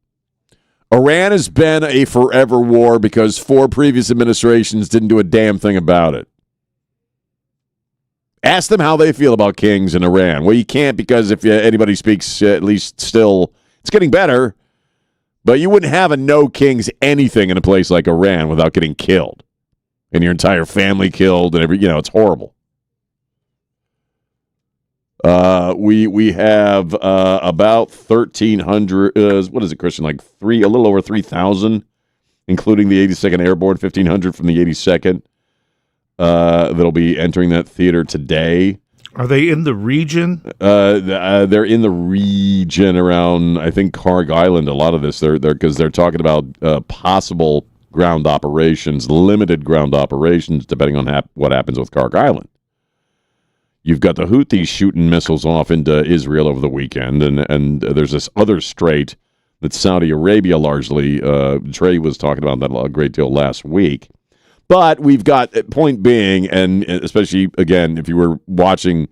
Iran has been a forever war because 4 previous administrations didn't do a damn thing about it. Ask them how they feel about kings in Iran. Well, you can't because if anybody speaks, at least still, it's getting better. But you wouldn't have a no kings anything in a place like Iran without getting killed. And your entire family killed and it's horrible. We have about 1,300, what is it, Christian? Like a little over 3,000, including the 82nd Airborne, 1,500 from the 82nd. That'll be entering that theater today. Are they in the region? They're in the region around, I think, Karg Island. A lot of this, because they're talking about possible ground operations, limited ground operations, depending on what happens with Karg Island. You've got the Houthis shooting missiles off into Israel over the weekend, and there's this other strait that Saudi Arabia largely, Trey was talking about that a great deal last week. But we've got, point being, and especially, again, if you were watching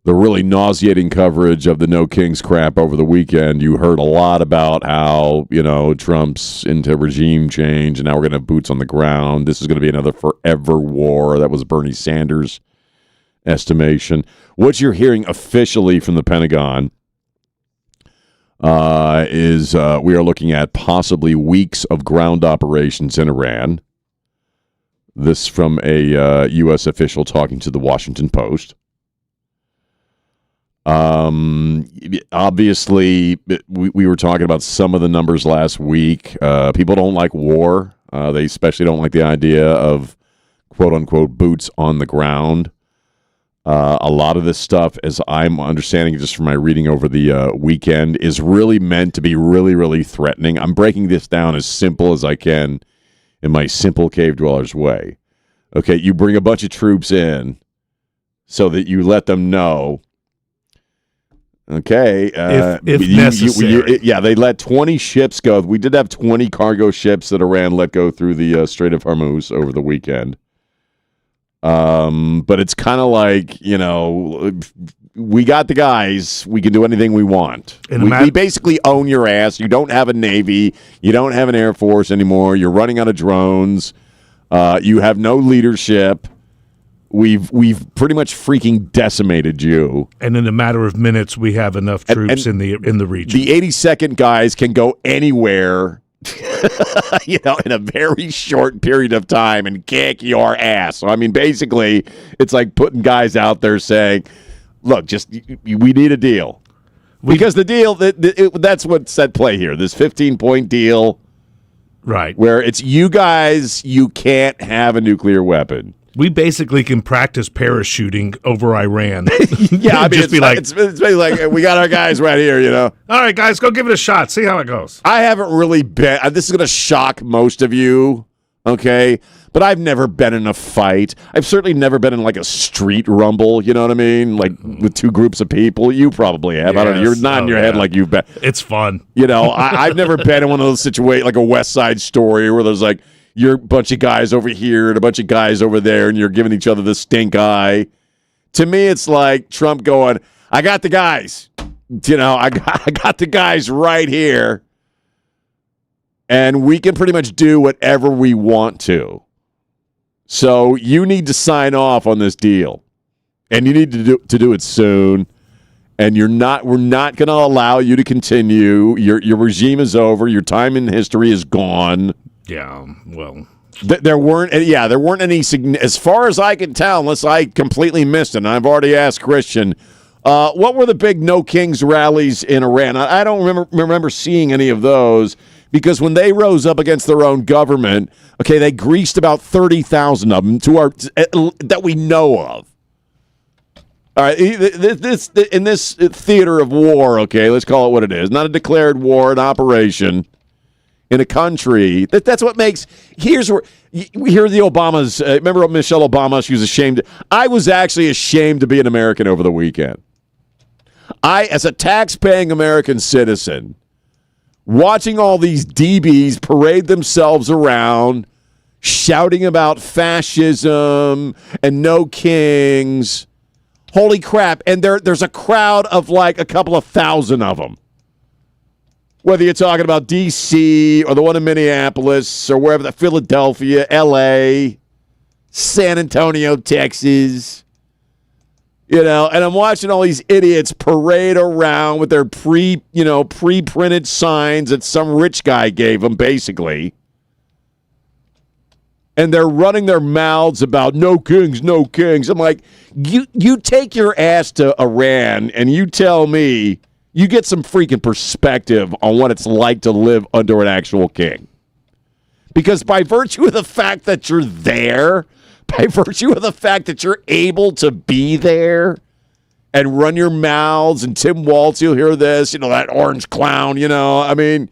the really nauseating coverage of the No Kings crap over the weekend, you heard a lot about how, Trump's into regime change, and now we're going to have boots on the ground. This is going to be another forever war. That was Bernie Sanders' estimation. What you're hearing officially from the Pentagon is we are looking at possibly weeks of ground operations in Iran. This from a U.S. official talking to the Washington Post. Obviously, we were talking about some of the numbers last week. People don't like war. They especially don't like the idea of quote-unquote boots on the ground. A lot of this stuff, as I'm understanding just from my reading over the weekend, is really meant to be really, really threatening. I'm breaking this down as simple as I can in my simple cave dweller's way. Okay, you bring a bunch of troops in so that you let them know. Okay, if necessary. They let 20 ships go. We did have 20 cargo ships that Iran let go through the Strait of Hormuz over the weekend. But it's kind of like, we got the guys. We can do anything we want. We basically own your ass. You don't have a Navy. You don't have an Air Force anymore. You're running out of drones. You have no leadership. We've pretty much freaking decimated you. And in a matter of minutes, we have enough troops in the region. The 82nd guys can go anywhere, in a very short period of time and kick your ass. So, basically, it's like putting guys out there saying, look, we need a deal. Because the deal, that's what's at play here, this 15-point deal. Right. Where it's you guys, you can't have a nuclear weapon. We basically can practice parachuting over Iran. Yeah, it's basically like, we got our guys right here, All right, guys, go give it a shot. See how it goes. I haven't really been, this is going to shock most of you, okay? But I've never been in a fight. I've certainly never been in like a street rumble, you know what I mean? Like with 2 groups of people. You probably have. Yes. I don't know. You're nodding your head like you've been. It's fun. I've never been in one of those situations, like a West Side Story, where there's like, you're a bunch of guys over here and a bunch of guys over there, and you're giving each other the stink eye. To me, it's like Trump going, I got the guys. I got the guys right here. And we can pretty much do whatever we want to. So you need to sign off on this deal. And you need to do it soon. And we're not going to allow you to continue. Your regime is over. Your time in history is gone. Yeah, well. There weren't any, as far as I can tell, unless I completely missed it, and I've already asked Christian, what were the big No Kings rallies in Iran? I don't remember seeing any of those, because when they rose up against their own government, okay, they greased about 30,000 of them that we know of. All right, in this theater of war, okay, let's call it what it is, not a declared war, an operation in a country. That's what makes. Here's where we hear the Obamas. Remember Michelle Obama? She was ashamed. I was actually ashamed to be an American over the weekend. As a tax-paying American citizen, watching all these DBs parade themselves around, shouting about fascism and no kings. Holy crap. And there's a crowd of like a couple of thousand of them. Whether you're talking about D.C. or the one in Minneapolis or wherever, Philadelphia, L.A., San Antonio, Texas. And I'm watching all these idiots parade around with their pre-printed signs that some rich guy gave them, basically. And they're running their mouths about no kings, no kings. I'm like, you take your ass to Iran and you tell me you get some freaking perspective on what it's like to live under an actual king. Because by virtue of the fact that you're there, by virtue of the fact that you're able to be there and run your mouths, and Tim Waltz, you'll hear this, that orange clown, I mean,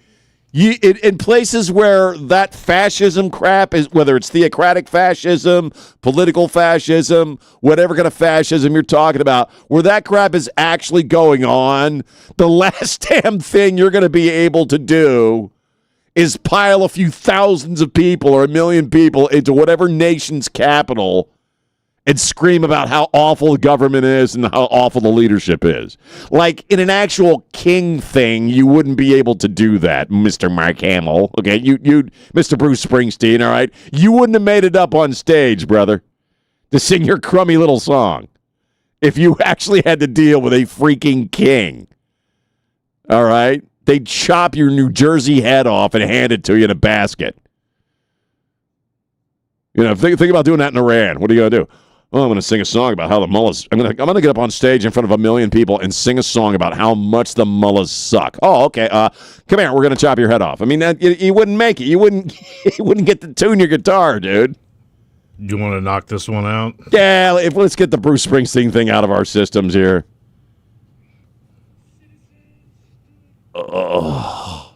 in places where that fascism crap is, whether it's theocratic fascism, political fascism, whatever kind of fascism you're talking about, where that crap is actually going on, the last damn thing you're going to be able to do is pile a few thousands of people or 1 million people into whatever nation's capital and scream about how awful the government is and how awful the leadership is. Like, in an actual king thing, you wouldn't be able to do that, Mr. Mark Hamill. Okay, you, Mr. Bruce Springsteen, all right? You wouldn't have made it up on stage, brother, to sing your crummy little song if you actually had to deal with a freaking king. All right? They'd chop your New Jersey head off and hand it to you in a basket. Think about doing that in Iran. What are you going to do? Oh, I'm going to sing a song about how the mullahs. I'm going to get up on stage in front of 1 million people and sing a song about how much the mullahs suck. Oh, okay. Come here. We're going to chop your head off. I mean, you wouldn't make it. You wouldn't get to tune your guitar, dude. You want to knock this one out? Yeah. Let's get the Bruce Springsteen thing out of our systems here. Oh.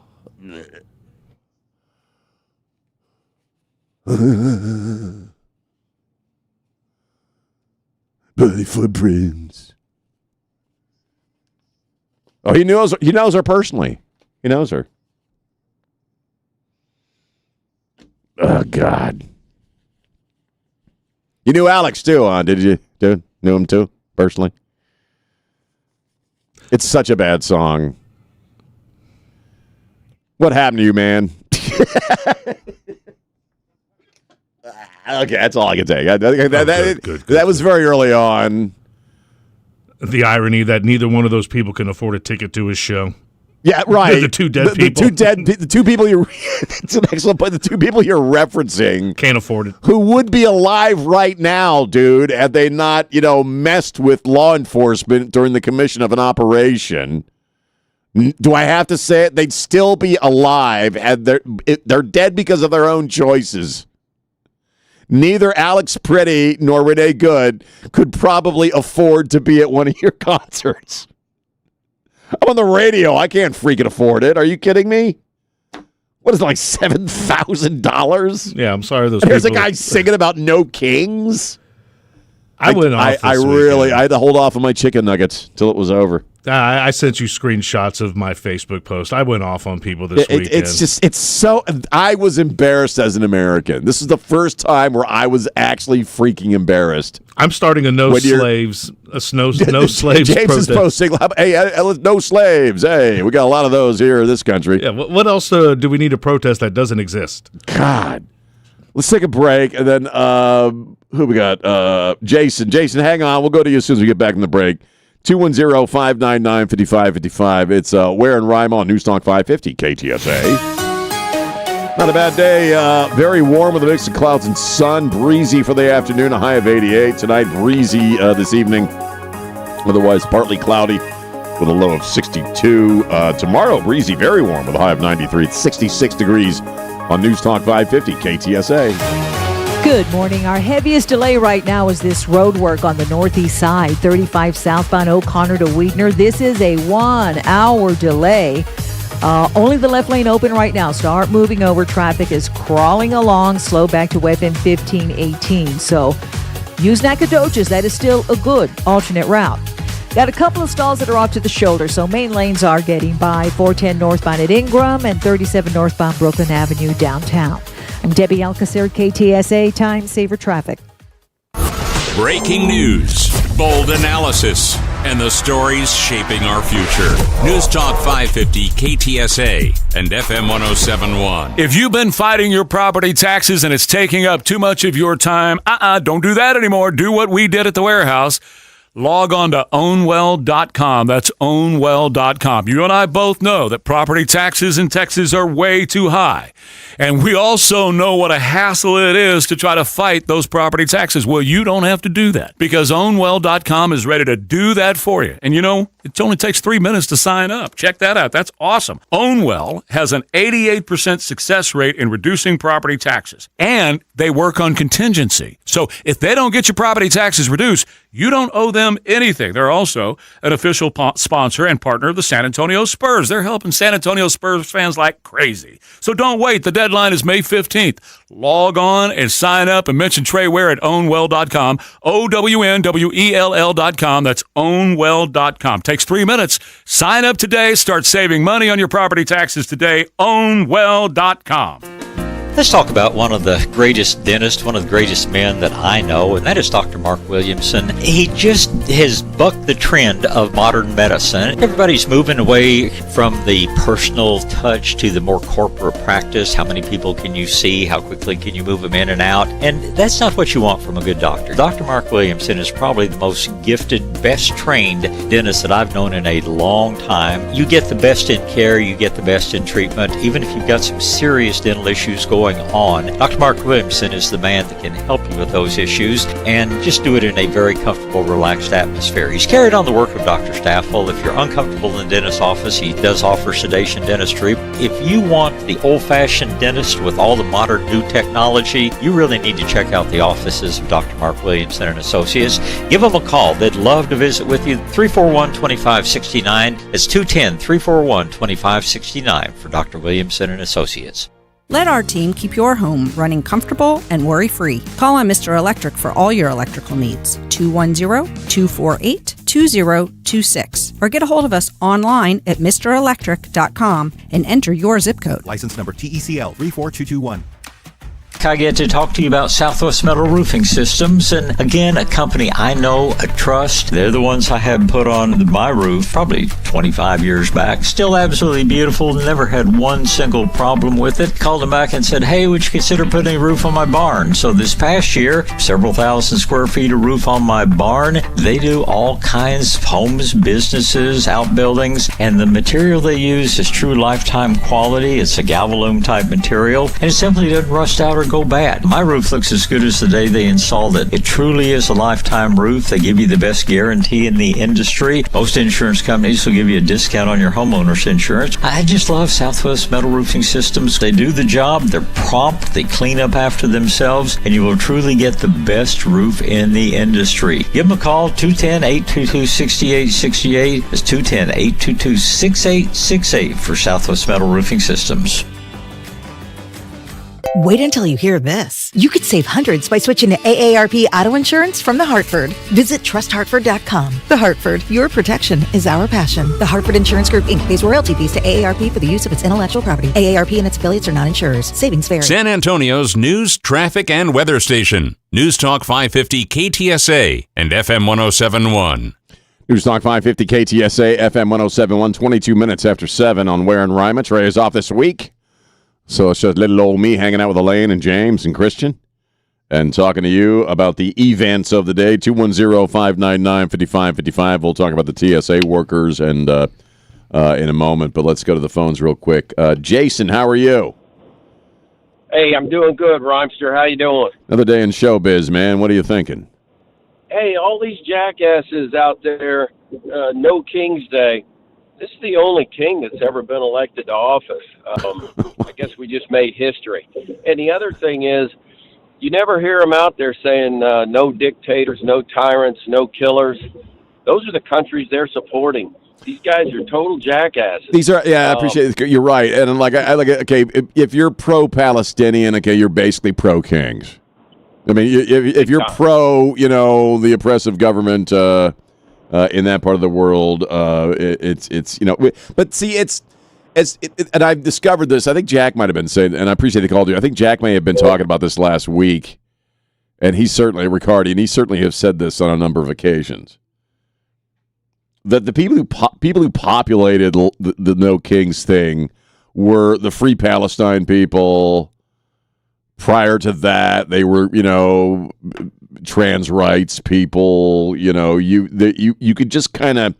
Bloody footprints. Oh, he knows her personally. He knows her. Oh, God. You knew Alex, too, huh? Did you, dude? Knew him, too, personally? It's such a bad song. What happened to you, man? Okay, that's all I can say. That was very early on. The irony that neither one of those people can afford a ticket to his show. Yeah, right. The two dead people. The two people you're. It's an excellent point. The two people you're referencing can't afford it. Who would be alive right now, dude, had they not, messed with law enforcement during the commission of an operation. Do I have to say it? They'd still be alive. They're dead because of their own choices. Neither Alex Pretty nor Renee Good could probably afford to be at one of your concerts. I'm on the radio. I can't freaking afford it. Are you kidding me? What is it, like $7,000? Yeah, I'm sorry. There's a guy singing about no kings. I went off. I had to hold off on my chicken nuggets till it was over. I sent you screenshots of my Facebook post. I went off on people this weekend. It's so. I was embarrassed as an American. This is the first time where I was actually freaking embarrassed. I'm starting a no slaves James protest. is posting, hey, no slaves. Hey, we got a lot of those here in this country. Yeah. What else do we need to protest that doesn't exist? God. Let's take a break, and then who we got? Jason. Jason, hang on. We'll go to you as soon as we get back from the break. 210-599-5555. It's Ware and Rima on News Talk 550 KTSA. Not a bad day. Very warm with a mix of clouds and sun. Breezy for the afternoon, a high of 88. Tonight, breezy this evening. Otherwise, partly cloudy with a low of 62. Tomorrow, breezy, very warm with a high of 93. It's 66 degrees on News Talk 550 KTSA. Good morning. Our heaviest delay right now is this road work on the northeast side, 35 southbound O'Connor to Weidner. This is a 1-hour delay. Only the left lane open right now. Start moving over. Traffic is crawling along. Slow back to FM 1518. So use Nacogdoches. That is still a good alternate route. Got a couple of stalls that are off to the shoulder, so main lanes are getting by. 410 northbound at Ingram and 37 northbound Brooklyn Avenue downtown. I'm Debbie Alcacer, KTSA Time Saver Traffic. Breaking news, bold analysis, and the stories shaping our future. News Talk 550 KTSA and FM 1071. If you've been fighting your property taxes and it's taking up too much of your time, don't do that anymore. Do what we did at the warehouse. Log on to ownwell.com. That's ownwell.com. You and I both know that property taxes in Texas are way too high. And we also know what a hassle it is to try to fight those property taxes. Well, you don't have to do that because ownwell.com is ready to do that for you. And you know, it only takes 3 minutes to sign up. Check that out. That's awesome. Ownwell has an 88% success rate in reducing property taxes. And they work on contingency. So if they don't get your property taxes reduced, you don't owe them anything. They're also an official sponsor and partner of the San Antonio Spurs. They're helping San Antonio Spurs fans like crazy. So don't wait. The deadline is May 15th. Log on and sign up and mention Trey Ware at ownwell.com. OWNWELL.com. That's ownwell.com. Takes 3 minutes. Sign up today. Start saving money on your property taxes today. Ownwell.com. Let's talk about one of the greatest dentists, one of the greatest men that I know, and that is Dr. Mark Williamson. He just has bucked the trend of modern medicine. Everybody's moving away from the personal touch to the more corporate practice. How many people can you see? How quickly can you move them in and out? And that's not what you want from a good doctor. Dr. Mark Williamson is probably the most gifted, best trained dentist that I've known in a long time. You get the best in care, you get the best in treatment, even if you've got some serious dental issues going on. Dr. Mark Williamson is the man that can help you with those issues and just do it in a very comfortable, relaxed atmosphere. He's carried on the work of Dr. Staffel. If you're uncomfortable in the dentist's office, he does offer sedation dentistry. If you want the old-fashioned dentist with all the modern new technology, you really need to check out the offices of Dr. Mark Williamson and Associates. Give them a call. They'd love to visit with you. 341-2569. It's 210-341-2569 for Dr. Williamson and Associates. Let our team keep your home running comfortable and worry-free. Call on Mr. Electric for all your electrical needs. 210-248-2026. Or get a hold of us online at mrelectric.com and enter your zip code. License number TECL 34221. I get to talk to you about Southwest Metal Roofing Systems, and again, a company I know, I trust. They're the ones I had put on my roof probably 25 years back. Still absolutely beautiful, never had one single problem with it. Called them back and said, hey, would you consider putting a roof on my barn? So this past year, several thousand square feet of roof on my barn. They do all kinds of homes, businesses, outbuildings, and the material they use is true lifetime quality. It's a Galvalume type material, and it simply doesn't rust out or go bad. My roof looks as good as the day they installed it. It truly is a lifetime roof. They give you the best guarantee in the industry. Most insurance companies will give you a discount on your homeowner's insurance. I just love Southwest Metal Roofing Systems. They do the job. They're prompt. They clean up after themselves, and you will truly get the best roof in the industry. Give them a call, 210-822-6868. It's 210-822-6868 for Southwest Metal Roofing Systems. Wait until you hear this. You could save hundreds by switching to AARP Auto Insurance from The Hartford. Visit trusthartford.com. The Hartford, your protection is our passion. The Hartford Insurance Group, Inc. pays royalty fees to AARP for the use of its intellectual property. AARP and its affiliates are not insurers. Savings vary. San Antonio's news, traffic, and weather station. News Talk 550 KTSA and FM 1071. News Talk 550 KTSA, FM 1071, 22 minutes after 7 on Ware and Rima. Trey is off this week. So it's just little old me hanging out with Elaine and James and Christian. and talking to you about the events of the day. 210-599-5555. We'll talk about the TSA workers and in a moment, but let's go to the phones real quick. Jason, how are you? Hey, I'm doing good, Rhymester. How you doing? Another day in showbiz, man. What are you thinking? Hey, all these jackasses out there, no King's Day. This is the only king that's ever been elected to office. I guess we just made history. And the other thing is, you never hear them out there saying no dictators, no tyrants, no killers. Those are the countries they're supporting. These guys are total jackasses. These are, I appreciate it. You're right. And okay, if you're pro-Palestinian, okay, you're basically pro-kings. I mean, if you're pro, the oppressive government in that part of the world, it's but see, and I've discovered this. I think Jack might have been saying, and I appreciate the call to you. I think Jack may have been talking about this last week, and he certainly have said this on a number of occasions. That the people who populated the No Kings thing were the Free Palestine people. Prior to that, they were trans rights people. You could just kind of.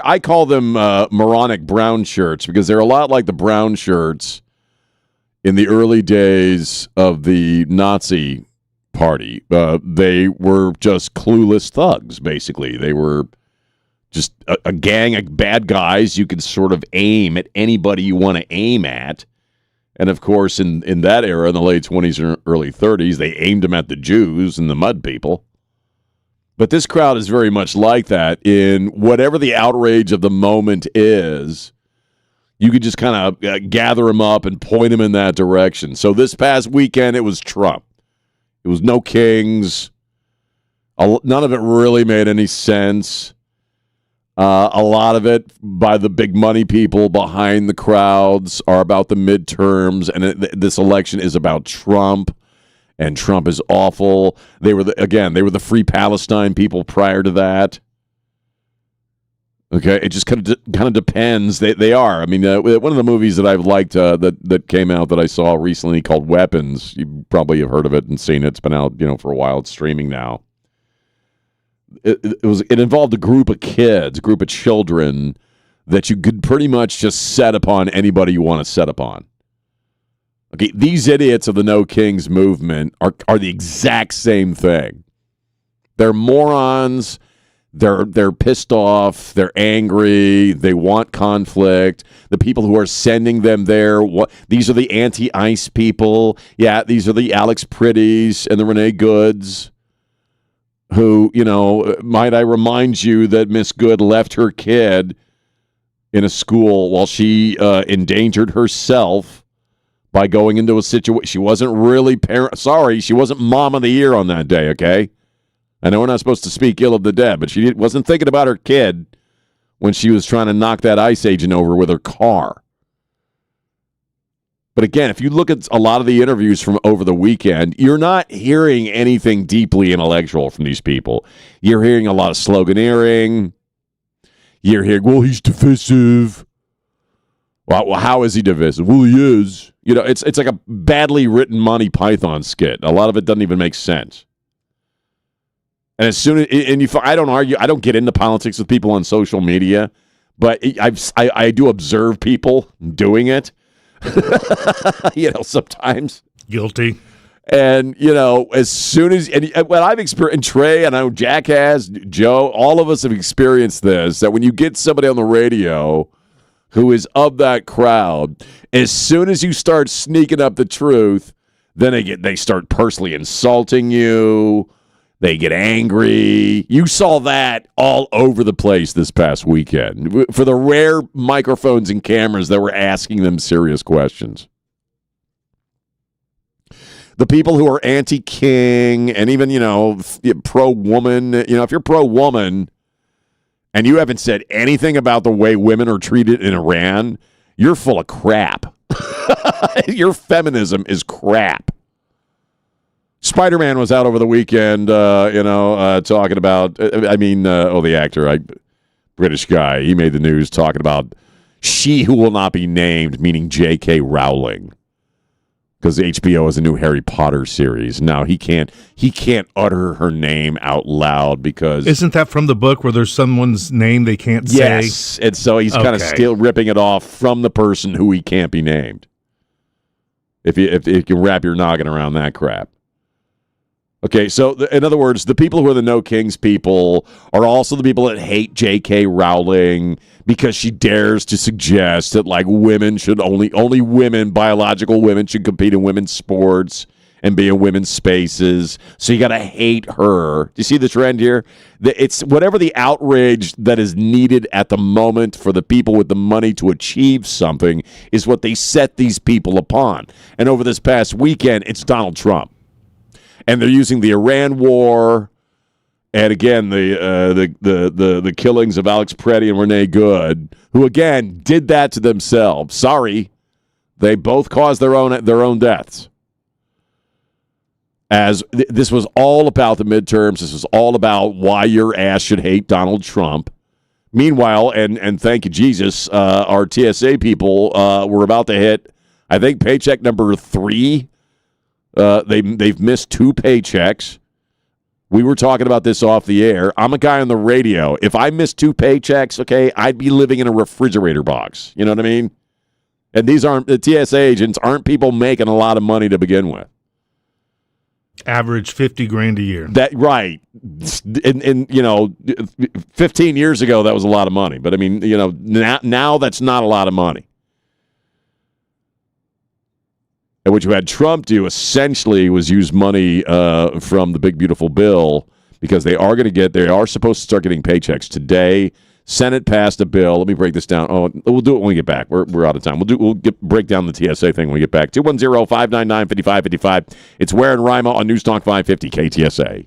I call them moronic brown shirts because they're a lot like the brown shirts in the early days of the Nazi party. They were just clueless thugs, basically. They were just a gang of bad guys. You could sort of aim at anybody you want to aim at. And, of course, in that era, in the late 20s and early 30s, they aimed them at the Jews and the mud people. But this crowd is very much like that. In whatever the outrage of the moment is, you could just kind of gather them up and point them in that direction. So this past weekend, it was Trump. It was no kings. None of it really made any sense. A lot of it by the big money people behind the crowds are about the midterms, and this election is about Trump. And Trump is awful. They were the Free Palestine people prior to that. Okay, it just kind of depends. They are. I mean, one of the movies that I've liked that came out that I saw recently called Weapons. You probably have heard of it and seen it. It's been out for a while. It's streaming now. It involved a group of children that you could pretty much just set upon anybody you want to set upon. Okay, these idiots of the No Kings movement are the exact same thing. They're morons. They're pissed off. They're angry. They want conflict. The people who are sending them there, these are the anti-ICE people. Yeah, these are the Alex Pretties and the Renee Goods, who, might I remind you that Miss Good left her kid in a school while she endangered herself by going into a situation. She wasn't really she wasn't mom of the year on that day, okay? I know we're not supposed to speak ill of the dead, but she wasn't thinking about her kid when she was trying to knock that ICE agent over with her car. But again, if you look at a lot of the interviews from over the weekend, you're not hearing anything deeply intellectual from these people. You're hearing a lot of sloganeering. You're hearing, well, he's divisive. Well, how is he divisive? Well, he is. It's like a badly written Monty Python skit. A lot of it doesn't even make sense. And I don't argue. I don't get into politics with people on social media, but I do observe people doing it. Sometimes guilty. And as soon as what I've experienced, and Trey, and I know Jack has, Joe, all of us have experienced this. That when you get somebody on the radio who is of that crowd, as soon as you start sneaking up the truth, then they start personally insulting you. They get angry. You saw that all over the place this past weekend for the rare microphones and cameras that were asking them serious questions. The people who are anti-king and even, pro-woman, if you're pro-woman and you haven't said anything about the way women are treated in Iran, you're full of crap. Your feminism is crap. Spider-Man was out over the weekend, talking about, the actor, British guy, he made the news talking about she who will not be named, meaning J.K. Rowling. because HBO has a new Harry Potter series. Now he can't utter her name out loud because isn't that from the book where there's someone's name they can't say? Yes, and so he's kind of still ripping it off from the person who he can't be named. If you can wrap your noggin around that crap. Okay, so in other words, the people who are the No Kings people are also the people that hate J.K. Rowling because she dares to suggest that like women should only women, biological women, should compete in women's sports and be in women's spaces. So you got to hate her. Do you see the trend here? It's whatever the outrage that is needed at the moment for the people with the money to achieve something is what they set these people upon. And over this past weekend, it's Donald Trump. And they're using the Iran war, and again the killings of Alex Preddy and Renee Good, who again did that to themselves. Sorry, they both caused their own deaths. As this was all about the midterms, this was all about why your ass should hate Donald Trump. Meanwhile, and thank you Jesus, our TSA people were about to hit, I think, paycheck number 3. They've missed 2 paychecks. We were talking about this off the air. I'm a guy on the radio. If I missed 2 paychecks, okay, I'd be living in a refrigerator box. You know what I mean? And these aren't the TSA agents aren't people making a lot of money to begin with. Average $50,000 a year. That right. And 15 years ago that was a lot of money. But I mean, now that's not a lot of money. And what you had Trump do essentially was use money from the big beautiful bill because they are supposed to start getting paychecks today. Senate passed a bill. Let me break this down. Oh, we'll do it when we get back. We're out of time. We'll break down the TSA thing when we get back. 210-599-5555. It's Ware and Rima on News Talk 550 KTSA.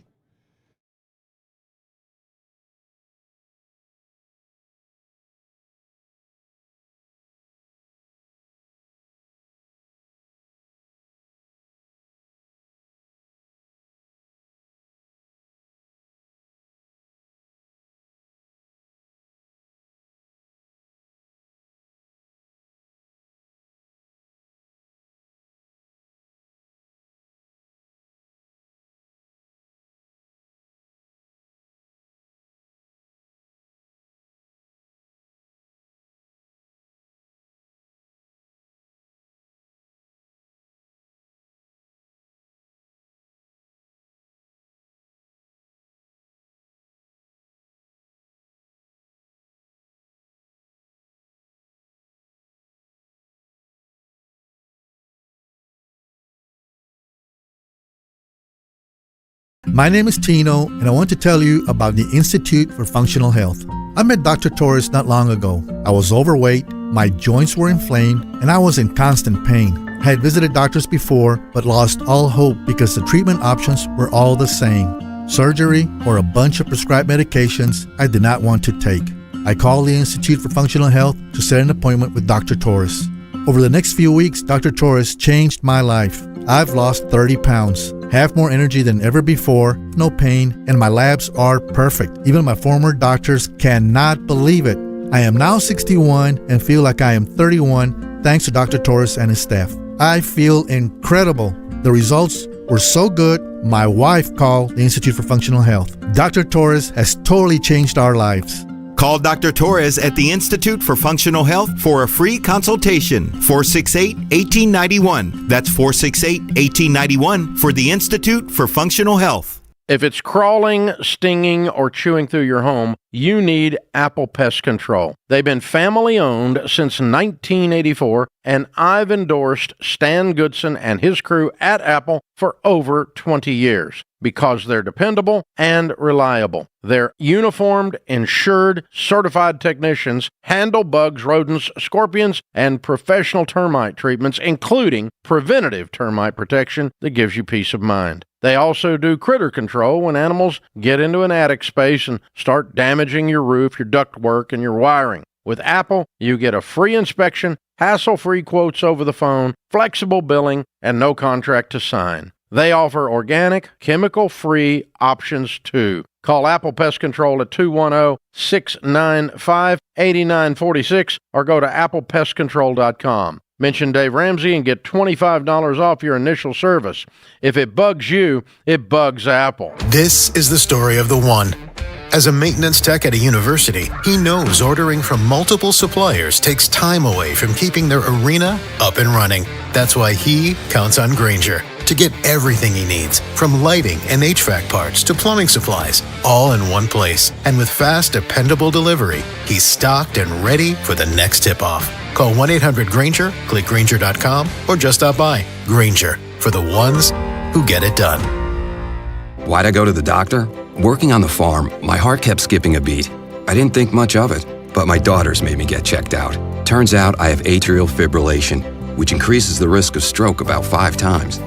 My name is Tino, and I want to tell you about the Institute for Functional Health. I met Dr. Torres not long ago. I was overweight, my joints were inflamed, and I was in constant pain. I had visited doctors before, but lost all hope because the treatment options were all the same. Surgery or a bunch of prescribed medications I did not want to take. I called the Institute for Functional Health to set an appointment with Dr. Torres. Over the next few weeks, Dr. Torres changed my life. I've lost 30 pounds, have more energy than ever before, no pain, and my labs are perfect. Even my former doctors cannot believe it. I am now 61 and feel like I am 31 thanks to Dr. Torres and his staff. I feel incredible. The results were so good, my wife called the Institute for Functional Health. Dr. Torres has totally changed our lives. Call Dr. Torres at the Institute for Functional Health for a free consultation. 468-1891. That's 468-1891 for the Institute for Functional Health. If it's crawling, stinging, or chewing through your home, you need Apple Pest Control. They've been family-owned since 1984, and I've endorsed Stan Goodson and his crew at Apple for over 20 years because they're dependable and reliable. Their uniformed, insured, certified technicians handle bugs, rodents, scorpions, and professional termite treatments, including preventative termite protection that gives you peace of mind. They also do critter control when animals get into an attic space and start damaging your roof, your ductwork, and your wiring. With Apple, you get a free inspection, hassle-free quotes over the phone, flexible billing, and no contract to sign. They offer organic, chemical-free options too. Call Apple Pest Control at 210-695-8946 or go to applepestcontrol.com. Mention Dave Ramsey and get $25 off your initial service. If it bugs you, it bugs Apple. This is the story of the one. As a maintenance tech at a university, he knows ordering from multiple suppliers takes time away from keeping their arena up and running. That's why he counts on Grainger to get everything he needs, from lighting and HVAC parts to plumbing supplies, all in one place. And with fast, dependable delivery, he's stocked and ready for the next tip-off. Call 1-800-GRAINGER, click Grainger.com, or just stop by. Grainger, for the ones who get it done. Why'd I go to the doctor? Working on the farm, my heart kept skipping a beat. I didn't think much of it, but my daughters made me get checked out. Turns out I have atrial fibrillation, which increases the risk of stroke about 5 times.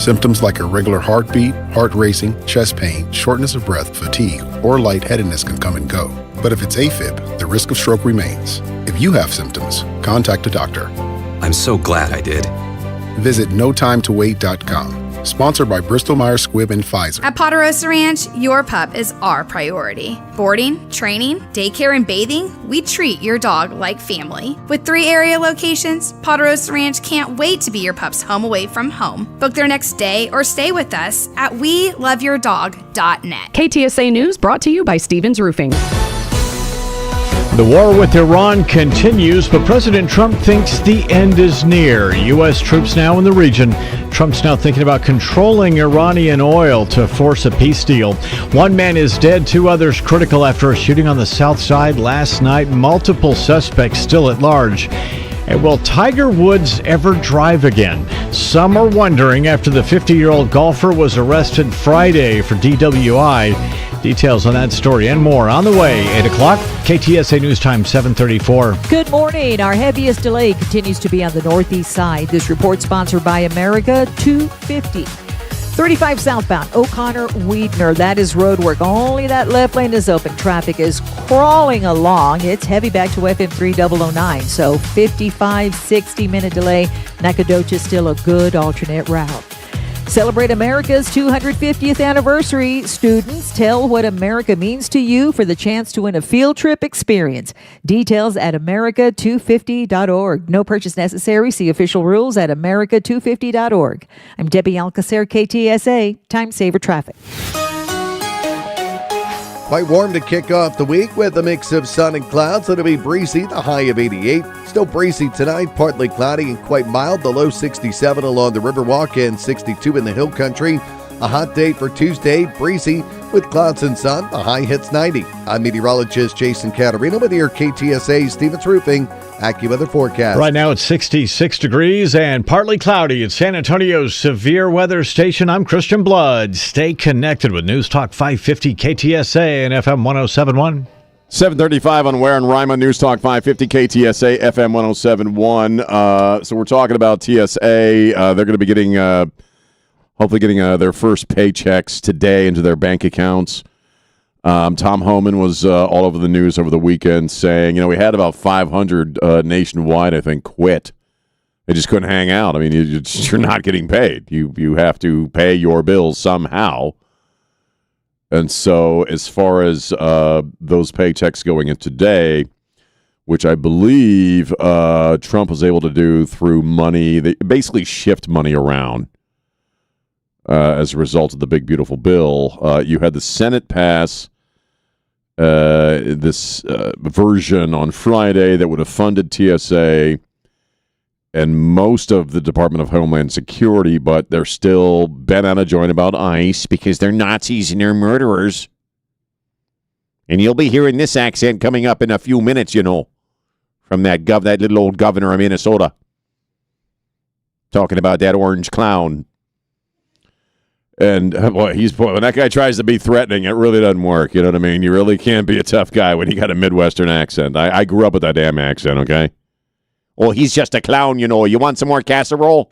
Symptoms like irregular heartbeat, heart racing, chest pain, shortness of breath, fatigue, or lightheadedness can come and go. But if it's AFib, the risk of stroke remains. If you have symptoms, contact a doctor. I'm so glad I did. Visit notimetowait.com. Sponsored by Bristol-Myers Squibb and Pfizer. At Ponderosa Ranch, your pup is our priority. Boarding, training, daycare, and bathing, we treat your dog like family. With 3 area locations, Ponderosa Ranch can't wait to be your pup's home away from home. Book their next day or stay with us at weloveyourdog.net. KTSA News brought to you by Stevens Roofing. The war with Iran continues, but President Trump thinks the end is near. U.S. troops now in the region. Trump's now thinking about controlling Iranian oil to force a peace deal. 1 man is dead, 2 others critical after a shooting on the south side last night. Multiple suspects still at large. And will Tiger Woods ever drive again? Some are wondering after the 50-year-old golfer was arrested Friday for DWI. Details on that story and more on the way. 8 o'clock, KTSA News Time 7:34. Good morning. Our heaviest delay continues to be on the northeast side. This report sponsored by America 250. 35 southbound, O'Connor-Weidner. That is road work. Only that left lane is open. Traffic is crawling along. It's heavy back to FM 3009. So 55, 60-minute delay. Nacogdoches still a good alternate route. Celebrate America's 250th anniversary. Students, tell what America means to you for the chance to win a field trip experience. Details at america250.org. No purchase necessary. See official rules at america250.org. I'm Debbie Alcacer, KTSA, Time Saver Traffic. Quite warm to kick off the week with a mix of sun and clouds. It'll be breezy, the high of 88. Still breezy tonight, partly cloudy and quite mild. The low 67 along the Riverwalk and 62 in the Hill Country. A hot day for Tuesday, breezy with clouds and sun. The high hits 90. I'm meteorologist Jason Caterino with your KTSA Stevens Roofing AccuWeather forecast. Right now it's 66 degrees and partly cloudy at San Antonio's severe weather station. I'm Christian Blood. Stay connected with News Talk 550 KTSA and FM 107.1. 7:35 on Ware and Rima, News Talk 550 KTSA FM 107.1. So we're talking about TSA. They're going to be getting, hopefully getting their first paychecks today into their bank accounts. Tom Homan was all over the news over the weekend saying, we had about 500 nationwide, I think, quit. They just couldn't hang out. I mean, you're not getting paid. You have to pay your bills somehow. And so as far as those paychecks going in today, which I believe Trump was able to do through money, they basically shift money around as a result of the big, beautiful bill. You had the Senate pass this version on Friday that would have funded TSA and most of the Department of Homeland Security, but they're still bent on a joint about ICE because they're Nazis and they're murderers. And you'll be hearing this accent coming up in a few minutes, from that little old governor of Minnesota. Talking about that orange clown. And boy, when that guy tries to be threatening, it really doesn't work. You know what I mean? You really can't be a tough guy when you got a Midwestern accent. I grew up with that damn accent, okay? Well, he's just a clown, You want some more casserole?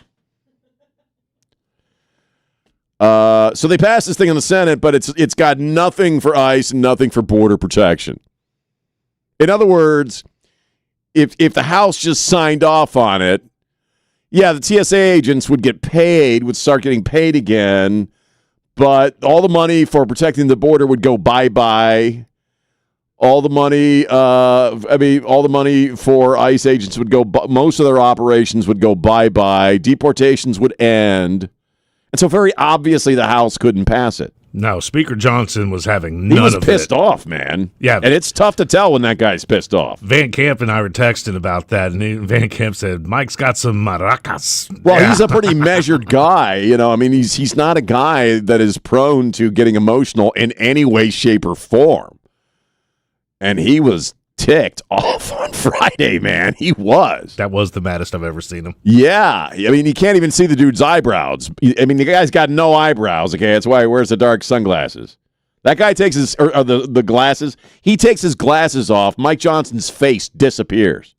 So they passed this thing in the Senate, but it's got nothing for ICE and nothing for border protection. In other words, if the House just signed off on it, yeah, the TSA agents would would start getting paid again, but all the money for protecting the border would go bye-bye. All the money, all the money for ICE agents would go, most of their operations would go bye-bye. Deportations would end. And so very obviously the House couldn't pass it. No, Speaker Johnson was having none of it. He was pissed off, man. Yeah. And it's tough to tell when that guy's pissed off. Van Camp and I were texting about that, and Van Camp said, Mike's got some maracas. Well, he's a pretty measured guy. He's not a guy that is prone to getting emotional in any way, shape, or form. And he was ticked off on Friday, man. He was. That was the maddest I've ever seen him. Yeah. I mean, you can't even see the dude's eyebrows. I mean, the guy's got no eyebrows, okay? That's why he wears the dark sunglasses. That guy takes his, or the glasses, he takes his glasses off. Mike Johnson's face disappears.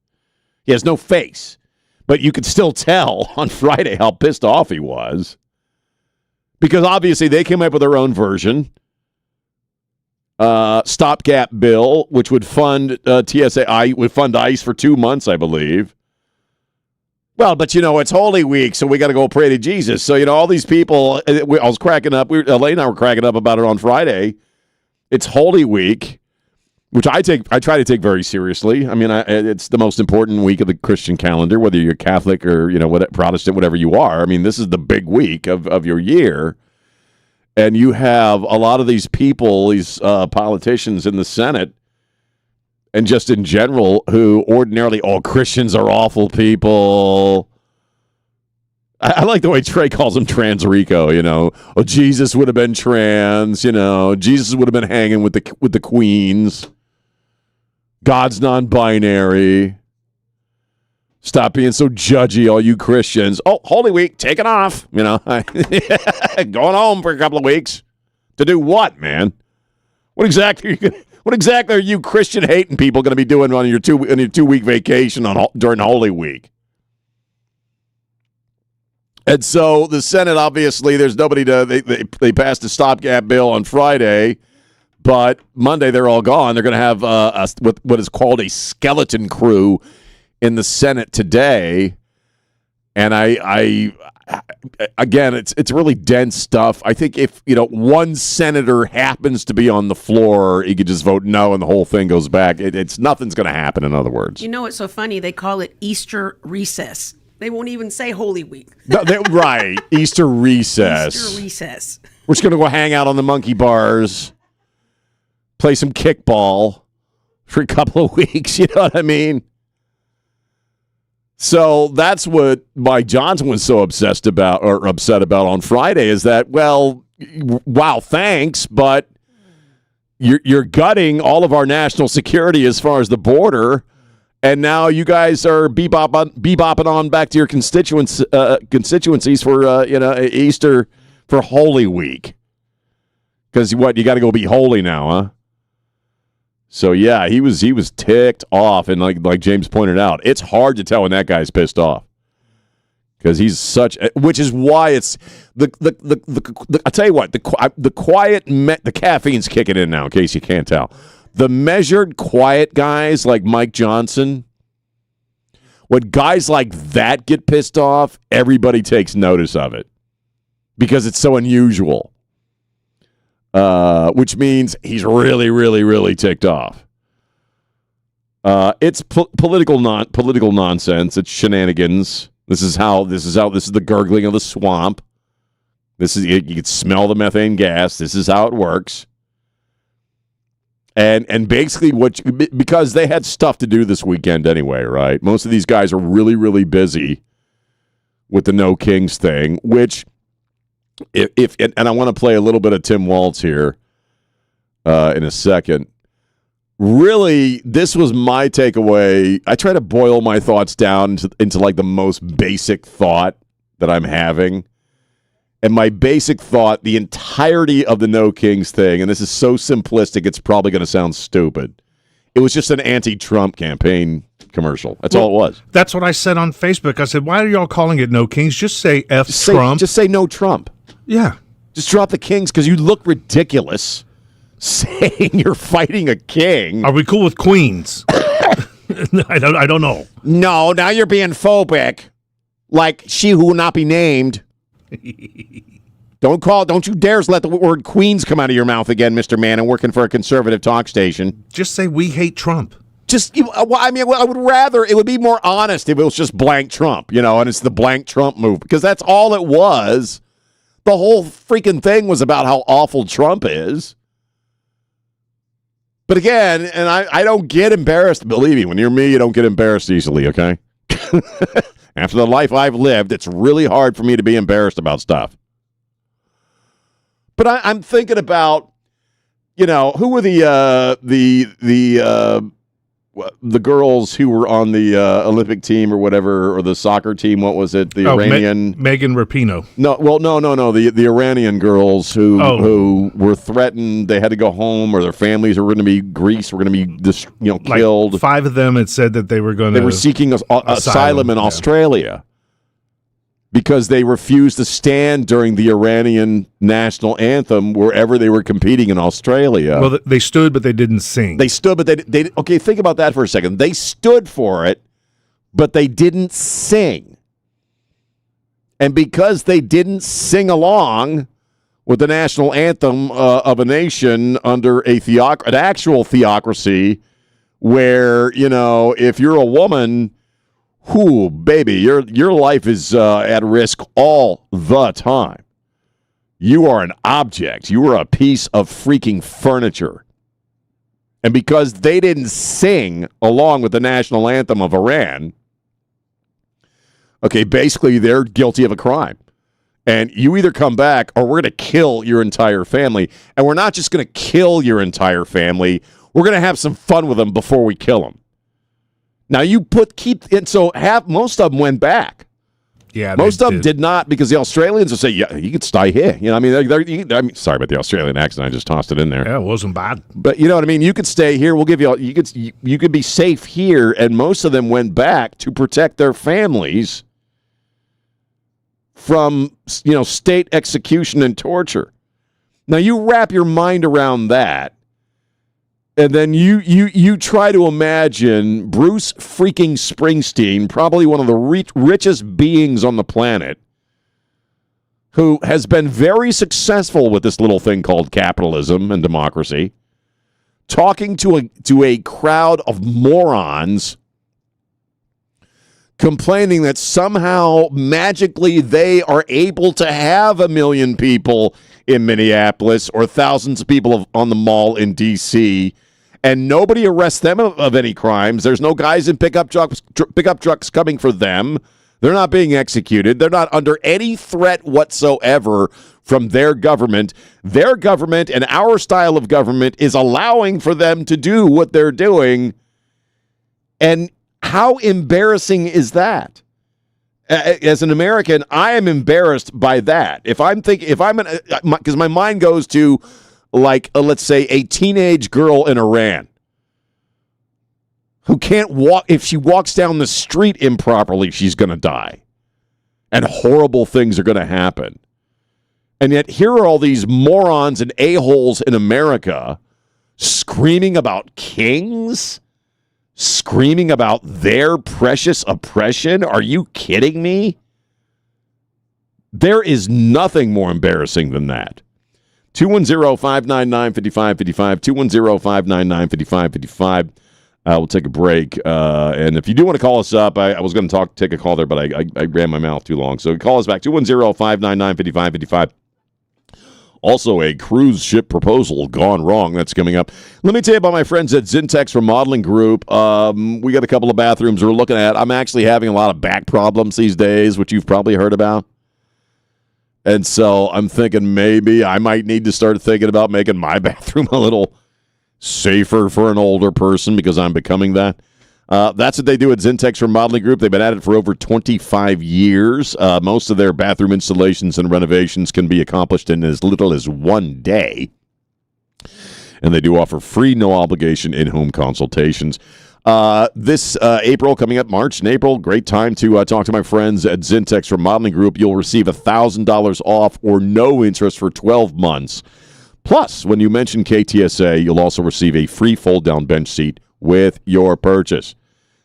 He has no face. But you could still tell on Friday how pissed off he was. Because obviously they came up with their own version. Stopgap bill, which would fund TSA, would fund ICE for 2 months, I believe. Well, but it's Holy Week, so we got to go pray to Jesus. So all these people, I was cracking up. Elaine and I were cracking up about it on Friday. It's Holy Week, which I try to take very seriously. I mean, it's the most important week of the Christian calendar, whether you're Catholic or Protestant, whatever you are. I mean, this is the big week of your year. And you have a lot of these people, these politicians in the Senate, and just in general, who ordinarily, Christians are awful people. I like the way Trey calls him Trans Rico, Jesus would have been trans, Jesus would have been hanging with the queens. God's non-binary. Stop being so judgy, all you Christians. Oh, Holy Week, take it off. Going home for a couple of weeks. To do what, man? What exactly are you Christian hating people going to be doing on your 2-week vacation during Holy Week? And so the Senate, obviously, there's nobody they passed a stopgap bill on Friday, but Monday they're all gone. They're going to have what is called a skeleton crew in the Senate today, and I again, it's really dense stuff. I think if one senator happens to be on the floor, he could just vote no, and the whole thing goes back. It's nothing's going to happen. In other words, it's so funny. They call it Easter recess. They won't even say Holy Week. No, right, Easter recess. Easter recess. We're just going to go hang out on the monkey bars, play some kickball for a couple of weeks. You know what I mean? So that's what Mike Johnson was so upset about on Friday is that, well, wow, thanks, but you're gutting all of our national security as far as the border, and now you guys are bebopping on back to your constituencies for Easter for Holy Week. Because you got to go be holy now, huh? So yeah, he was ticked off, and like James pointed out, it's hard to tell when that guy's pissed off because he's which is why it's the I tell you what, the caffeine's kicking in now. In case you can't tell, the measured, quiet guys like Mike Johnson, when guys like that get pissed off, everybody takes notice of it because it's so unusual. Which means he's really, really, really ticked off. It's political nonsense. It's shenanigans. This is the gurgling of the swamp. You can smell the methane gas. This is how it works. And basically because they had stuff to do this weekend anyway, right? Most of these guys are really, really busy with the No Kings thing, which and I want to play a little bit of Tim Waltz here in a second. Really, this was my takeaway. I try to boil my thoughts down into like the most basic thought that I'm having. And my basic thought, the entirety of the No Kings thing, and this is so simplistic, it's probably going to sound stupid. It was just an anti-Trump campaign commercial. That's all it was. That's what I said on Facebook. I said, why are y'all calling it No Kings? Just say Trump. Just say no Trump. Yeah. Just drop the Kings because you look ridiculous saying you're fighting a king. Are we cool with queens? I don't know. No, now you're being phobic. Like she who will not be named. Don't you dare let the word Queens come out of your mouth again, Mr. Manning, working for a conservative talk station. Just say we hate Trump. I would rather, it would be more honest if it was just blank Trump, and it's the blank Trump move, because that's all it was. The whole freaking thing was about how awful Trump is. But again, and I don't get embarrassed. Believe me, when you're me, you don't get embarrassed easily, okay? After the life I've lived, it's really hard for me to be embarrassed about stuff. But I'm thinking about, who were the girls who were on the Olympic team or whatever, or the soccer team. What was it? The Iranian Megan Rapinoe. No. The Iranian girls who were threatened. They had to go home, or their families were going to be Greece. Were going to be killed. Like 5 of them had said that they were going to. They were seeking asylum in Australia because they refused to stand during the Iranian national anthem wherever they were competing in Australia. Well, they stood, but they didn't sing. They stood, but they okay, think about that for a second. They stood for it, but they didn't sing. And because they didn't sing along with the national anthem of a nation under an actual theocracy where, if you're a woman, whoo, baby, your life is at risk all the time. You are an object. You are a piece of freaking furniture. And because they didn't sing along with the national anthem of Iran, okay, basically they're guilty of a crime. And you either come back or we're going to kill your entire family. And we're not just going to kill your entire family. We're going to have some fun with them before we kill them. Now most of them went back. Yeah, most of them did not, because the Australians will say, "Yeah, you could stay here." Sorry about the Australian accent. I just tossed it in there. Yeah, it wasn't bad. But you know what I mean. You could stay here. We'll give you. You could be safe here. And most of them went back to protect their families from state execution and torture. Now you wrap your mind around that. And then you try to imagine Bruce freaking Springsteen, probably one of the richest beings on the planet, who has been very successful with this little thing called capitalism and democracy, talking to a crowd of morons, complaining that somehow magically they are able to have 1 million people in Minneapolis or thousands of people on the mall in D.C., and nobody arrests them of any crimes. There's no guys in pickup trucks coming for them. They're not being executed. They're not under any threat whatsoever from their government. Their government and our style of government is allowing for them to do what they're doing. And how embarrassing is that? As an American, I am embarrassed by that. Because my mind goes to, let's say, a teenage girl in Iran who can't walk. If she walks down the street improperly, she's going to die. And horrible things are going to happen. And yet here are all these morons and a-holes in America screaming about kings, screaming about their precious oppression. Are you kidding me? There is nothing more embarrassing than that. 210-599-5555, 210-599-5555. We'll take a break. And if you do want to call us up, I was going to take a call there, but I ran my mouth too long. So call us back, 210-599-5555. Also, a cruise ship proposal gone wrong. That's coming up. Let me tell you about my friends at Zintex Remodeling Group. We got a couple of bathrooms we're looking at. I'm actually having a lot of back problems these days, which you've probably heard about. And so I'm thinking maybe I might need to start thinking about making my bathroom a little safer for an older person, because I'm becoming that. That's what they do at Zintex Remodeling Group. They've been at it for over 25 years. Most of their bathroom installations and renovations can be accomplished in as little as 1 day. And they do offer free, no-obligation in-home consultations. This April, coming up, March and April, great time to talk to my friends at Zintex Remodeling Group. You'll receive $1,000 off or no interest for 12 months. Plus, when you mention KTSA, you'll also receive a free fold-down bench seat with your purchase.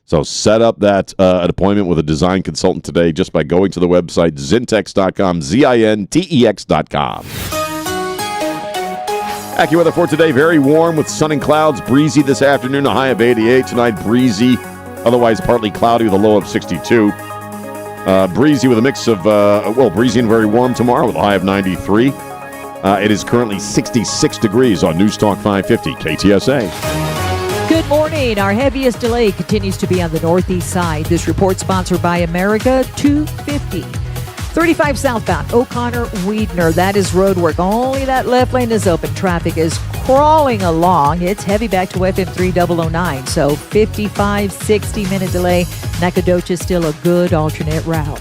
So set up that an appointment with a design consultant today just by going to the website zintex.com, ZINTEX.com. AccuWeather for today, very warm with sun and clouds, breezy this afternoon, a high of 88. Tonight, breezy, otherwise partly cloudy with a low of 62. Breezy with a mix of, breezy and very warm tomorrow with a high of 93. It is currently 66 degrees on News Talk 550 KTSA. Good morning. Our heaviest delay continues to be on the northeast side. This report sponsored by America 250. 35 southbound, O'Connor-Weidner. That is road work. Only that left lane is open. Traffic is crawling along. It's heavy back to FM 3009. So 55, 60-minute delay. Nacogdoches still a good alternate route.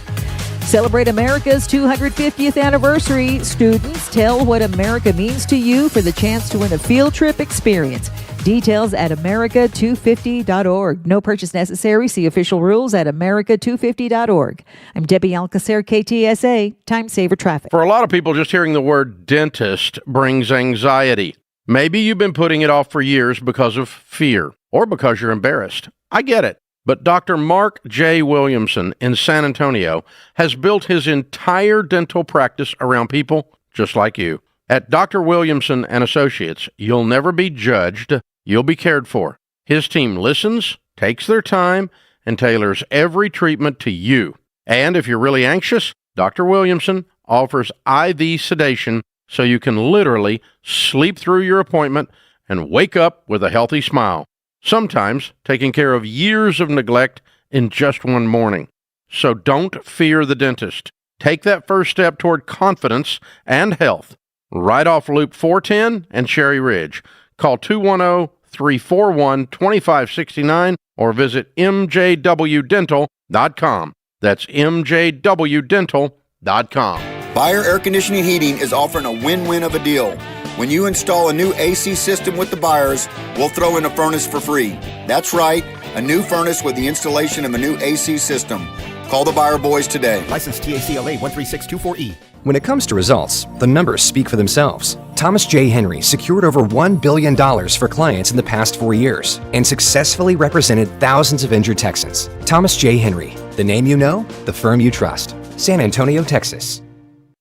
Celebrate America's 250th anniversary. Students, tell what America means to you for the chance to win a field trip experience. Details at america250.org. No purchase necessary. See official rules at america250.org. I'm Debbie Alcacer, KTSA, Time Saver Traffic. For a lot of people, just hearing the word dentist brings anxiety. Maybe you've been putting it off for years because of fear or because you're embarrassed. I get it. But Dr. Mark J. Williamson in San Antonio has built his entire dental practice around people just like you. At Dr. Williamson and Associates, you'll never be judged. You'll be cared for. His team listens, takes their time, and tailors every treatment to you. And if you're really anxious, Dr. Williamson offers IV sedation so you can literally sleep through your appointment and wake up with a healthy smile. Sometimes taking care of years of neglect in just one morning. So don't fear the dentist. Take that first step toward confidence and health. Right off Loop 410 and Cherry Ridge. Call 210-341-2569 or visit mjwdental.com. That's mjwdental.com. Buyer Air Conditioning Heating is offering a win-win of a deal. When you install a new AC system with the buyers, we'll throw in a furnace for free. That's right, a new furnace with the installation of a new AC system. Call the Buyer Boys today. License TACLA 13624E. When it comes to results, the numbers speak for themselves. Thomas J. Henry secured over $1 billion for clients in the past 4 years and successfully represented thousands of injured Texans. Thomas J. Henry, the name you know, the firm you trust. San Antonio, Texas.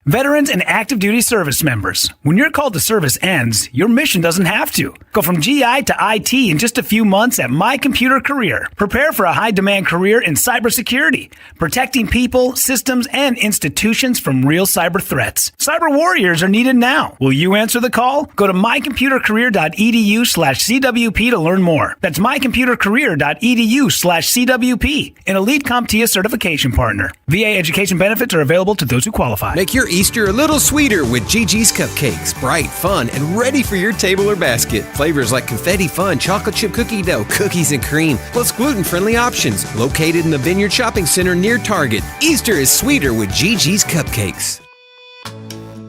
Veterans and active duty service members, when your call to service ends, your mission doesn't have to. Go from GI to IT in just a few months at My Computer Career. Prepare for a high-demand career in cybersecurity, protecting people, systems, and institutions from real cyber threats. Cyber warriors are needed now. Will you answer the call? Go to mycomputercareer.edu/CWP to learn more. That's mycomputercareer.edu/CWP, an elite CompTIA certification partner. VA education benefits are available to those who qualify. Make your Easter a little sweeter with Gigi's Cupcakes. Bright, fun, and ready for your table or basket. Flavors like confetti fun, chocolate chip cookie dough, cookies and cream, plus gluten-friendly options. Located in the Vineyard Shopping Center near Target. Easter is sweeter with Gigi's Cupcakes.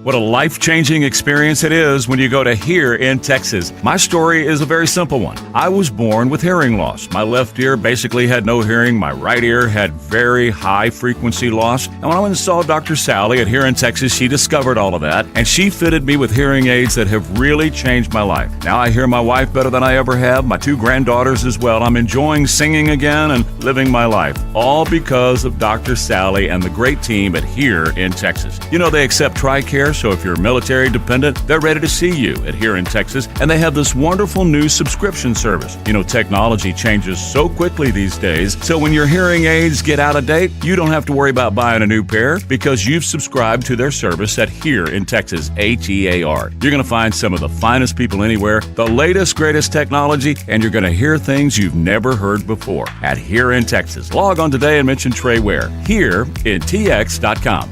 What a life-changing experience it is when you go to Here in Texas. My story is a very simple one. I was born with hearing loss. My left ear basically had no hearing. My right ear had very high frequency loss. And when I went and saw Dr. Sally at Here in Texas, she discovered all of that. And she fitted me with hearing aids that have really changed my life. Now I hear my wife better than I ever have, my 2 granddaughters as well. I'm enjoying singing again and living my life. All because of Dr. Sally and the great team at Here in Texas. You know, they accept TRICARE, so if you're military dependent, they're ready to see you at Here in Texas. And they have this wonderful new subscription service. You know, technology changes so quickly these days, so when your hearing aids get out of date, you don't have to worry about buying a new pair because you've subscribed to their service at Here in Texas, HEAR. You're going to find some of the finest people anywhere, the latest, greatest technology, and you're going to hear things you've never heard before at Here in Texas. Log on today and mention Trey Ware. HereInTX.com.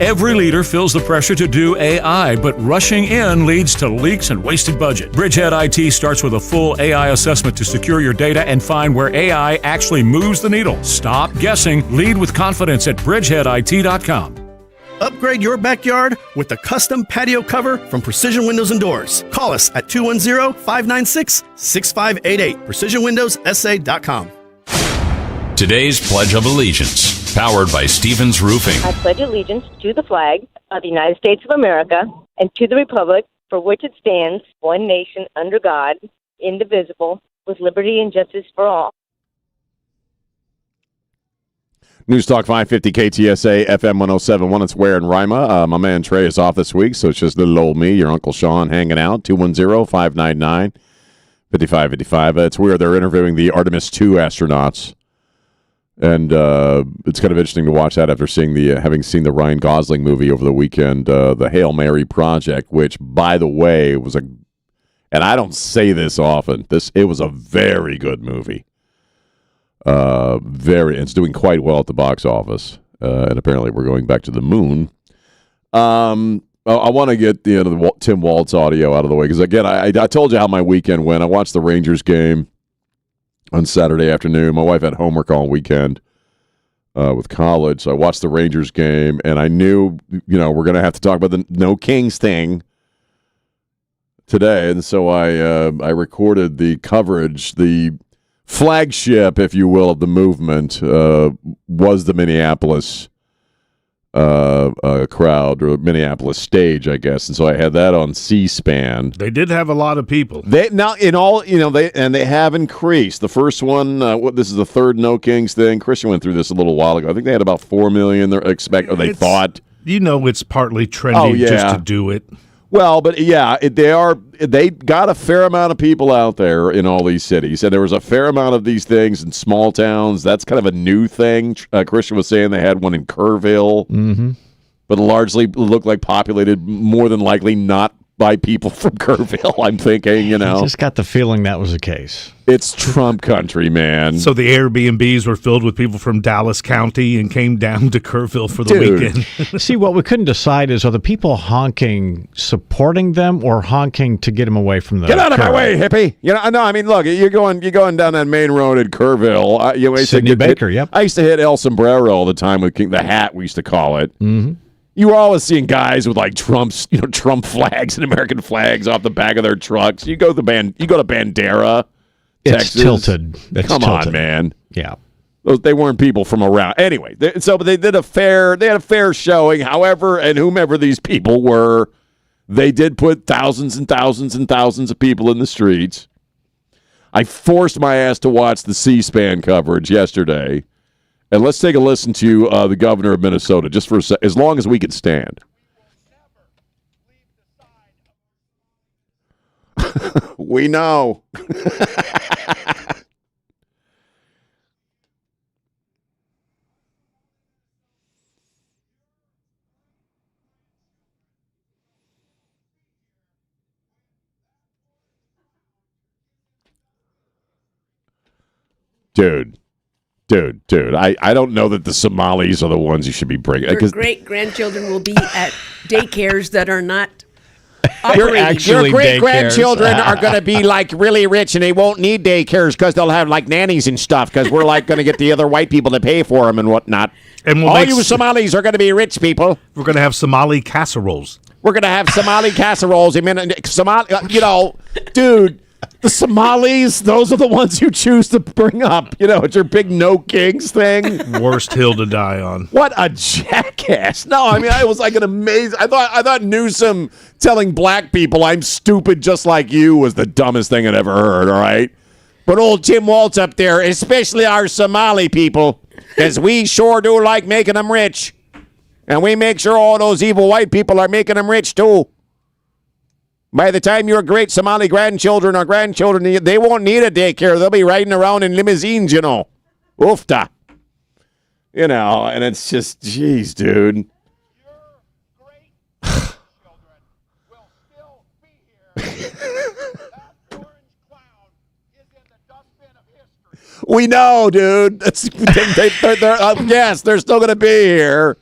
Every leader feels the pressure to do AI, but rushing in leads to leaks and wasted budget. Bridgehead IT starts with a full AI assessment to secure your data and find where AI actually moves the needle. Stop guessing. Lead with confidence at bridgeheadit.com. Upgrade your backyard with a custom patio cover from Precision Windows and Doors. Call us at 210-596-6588. PrecisionWindowsSA.com. Today's Pledge of Allegiance, powered by Stevens Roofing. I pledge allegiance to the flag of the United States of America and to the republic for which it stands, one nation under God, indivisible, with liberty and justice for all. News Talk 550 KTSA FM 107.1. It's Ware and Rima. My man Trey is off this week, so it's just little old me, your Uncle Sean, hanging out. 210-599-5555. It's where they're interviewing the Artemis II astronauts. And it's kind of interesting to watch that after seeing having seen the Ryan Gosling movie over the weekend, the Hail Mary Project, which, by the way, was and I don't say this often, it was a very good movie. It's doing quite well at the box office, and apparently we're going back to the moon. I want to get the Tim Waltz audio out of the way because again, I told you how my weekend went. I watched the Rangers game on Saturday afternoon. My wife had homework all weekend with college, so I watched the Rangers game, and I knew we're going to have to talk about the No Kings thing today, and so I recorded the coverage. The flagship, if you will, of the movement was the Minneapolis crowd, or Minneapolis stage, I guess, and so I had that on C-SPAN. They did have a lot of people. They have increased. The first one, this is the third No Kings thing. Christian went through this a little while ago. I think they had about 4 million. They thought. It's partly trendy just to do it. Well, but yeah, they got a fair amount of people out there in all these cities, and there was a fair amount of these things in small towns. That's kind of a new thing. Christian was saying they had one in Kerrville, but largely looked like populated, more than likely not by people from Kerrville, I'm thinking, I just got the feeling that was the case. It's Trump country, man. So the Airbnbs were filled with people from Dallas County and came down to Kerrville for the weekend. See, what we couldn't decide is, are the people honking supporting them or honking to get them away from the Get out of my way, hippie! Look, you're going down that main road in Kerrville. Sidney Baker, yep. I used to hit El Sombrero all the time with the hat, we used to call it. Mm-hmm. You were always seeing guys with like Trump flags and American flags off the back of their trucks. You go to Bandera, Texas. It's tilted. Come on, man. Yeah. They weren't people from around. Anyway, they had a fair showing. However, and whomever these people were, they did put thousands and thousands and thousands of people in the streets. I forced my ass to watch the C-SPAN coverage yesterday. And let's take a listen to the governor of Minnesota, just for a second, as long as we can stand. We know. Dude, I don't know that the Somalis are the ones you should be bringing. Your great-grandchildren will be at daycares that are not Your great-grandchildren are going to be like really rich, and they won't need daycares because they'll have like nannies and stuff because we're like going to get the other white people to pay for them and whatnot. And all you Somalis are going to be rich people. We're going to have Somali casseroles. We're going to have Somali casseroles. Dude, the Somalis, those are the ones you choose to bring up. It's your big No Kings thing. Worst hill to die on. What a jackass. No, I was like an amazing. I thought Newsom telling black people I'm stupid just like you was the dumbest thing I'd ever heard, all right? But old Tim Waltz up there, especially our Somali people, because we sure do like making them rich. And we make sure all those evil white people are making them rich, too. By the time your great Somali grandchildren or grandchildren, they won't need a daycare. They'll be riding around in limousines, Oofta. And it's just, geez, dude. We know, dude. Yes, they're still going to be here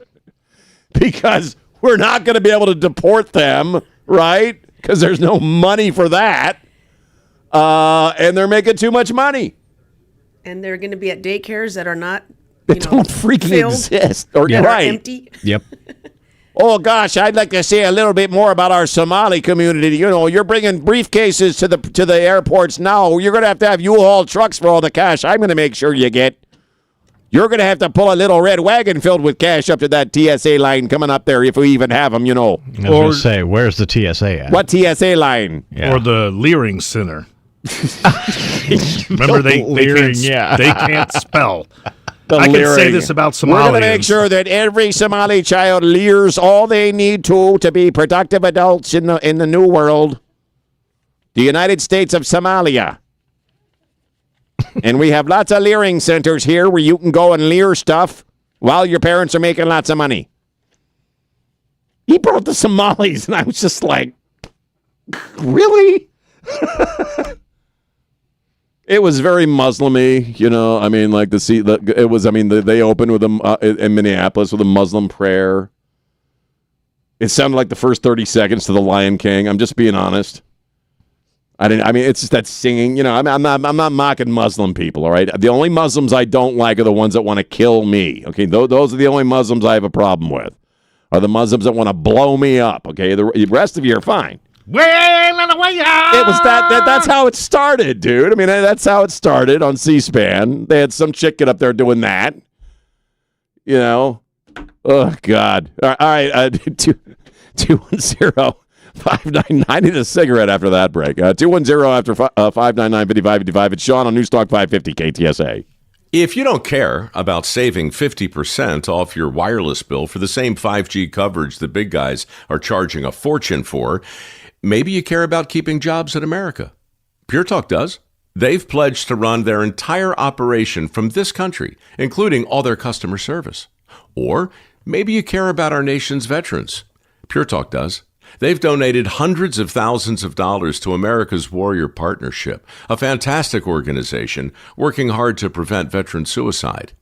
because we're not going to be able to deport them, right? Because there's no money for that. And they're making too much money. And they're going to be at daycares that are not, don't freaking filled, exist. Or empty. Yep. Oh, gosh, I'd like to say a little bit more about our Somali community. You're bringing briefcases to the airports now. You're going to have U-Haul trucks for all the cash I'm going to make sure you get. You're going to have to pull a little red wagon filled with cash up to that TSA line coming up there if we even have them, I was going to say, where's the TSA at? What TSA line? Yeah. Or the Leering Center. Remember, they can't spell. I can say this about Somalians. We're going to make sure that every Somali child lears all they need to be productive adults in the new world, the United States of Somalia. And we have lots of leering centers here where you can go and leer stuff while your parents are making lots of money. He brought the Somalis, and I was just like, really? It was very Muslim-y, you know. I mean, like they opened with in Minneapolis with a Muslim prayer. It sounded like the first 30 seconds to The Lion King. I'm just being honest. It's just that singing. You know, I'm not mocking Muslim people. All right, the only Muslims I don't like are the ones that want to kill me. Okay, those are the only Muslims I have a problem with. Are the Muslims that want to blow me up? Okay, the rest of you are fine. It was that's how it started, dude. I mean, that's how it started on C-SPAN. They had some chick get up there doing that. You know? Oh, God. All right, 210-599. I need a cigarette after that break. 210 after 599-5555. It's Sean on Newstalk 550 KTSA. If you don't care about saving 50% off your wireless bill for the same 5G coverage the big guys are charging a fortune for, maybe you care about keeping jobs in America. Pure Talk does. They've pledged to run their entire operation from this country, including all their customer service. Or maybe you care about our nation's veterans. Pure Talk does. They've donated hundreds of thousands of dollars to America's Warrior Partnership, a fantastic organization working hard to prevent veteran suicide.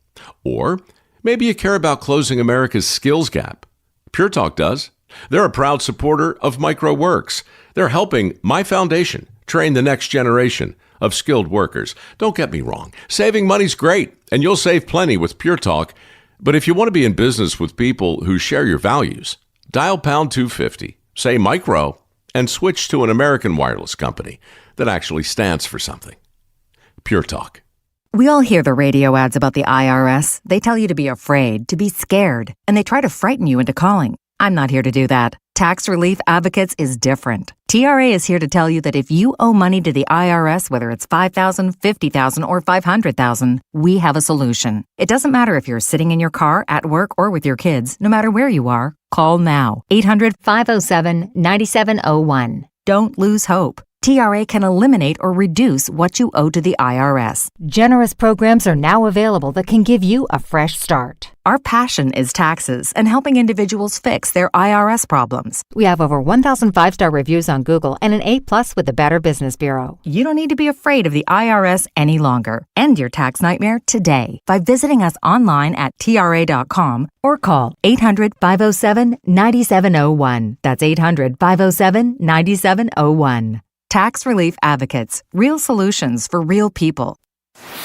Or maybe you care about closing America's skills gap. Pure Talk does. They're a proud supporter of MicroWorks. They're helping my foundation train the next generation of skilled workers. Don't get me wrong. Saving money's great, and you'll save plenty with Pure Talk. But if you want to be in business with people who share your values, dial pound 250. Say micro, and switch to an American wireless company that actually stands for something. Pure Talk. We all hear the radio ads about the IRS. They tell you to be afraid, to be scared, and they try to frighten you into calling. I'm not here to do that. Tax Relief Advocates is different. TRA is here to tell you that if you owe money to the IRS, whether it's $5,000, $50,000, or $500,000, we have a solution. It doesn't matter if you're sitting in your car, at work, or with your kids. No matter where you are, call now. 800-507-9701. Don't lose hope. TRA can eliminate or reduce what you owe to the IRS. Generous programs are now available that can give you a fresh start. Our passion is taxes and helping individuals fix their IRS problems. We have over 1,000 5-star reviews on Google and an A+ with the Better Business Bureau. You don't need to be afraid of the IRS any longer. End your tax nightmare today by visiting us online at TRA.com or call 800-507-9701. That's 800-507-9701. Tax Relief Advocates. Real solutions for real people.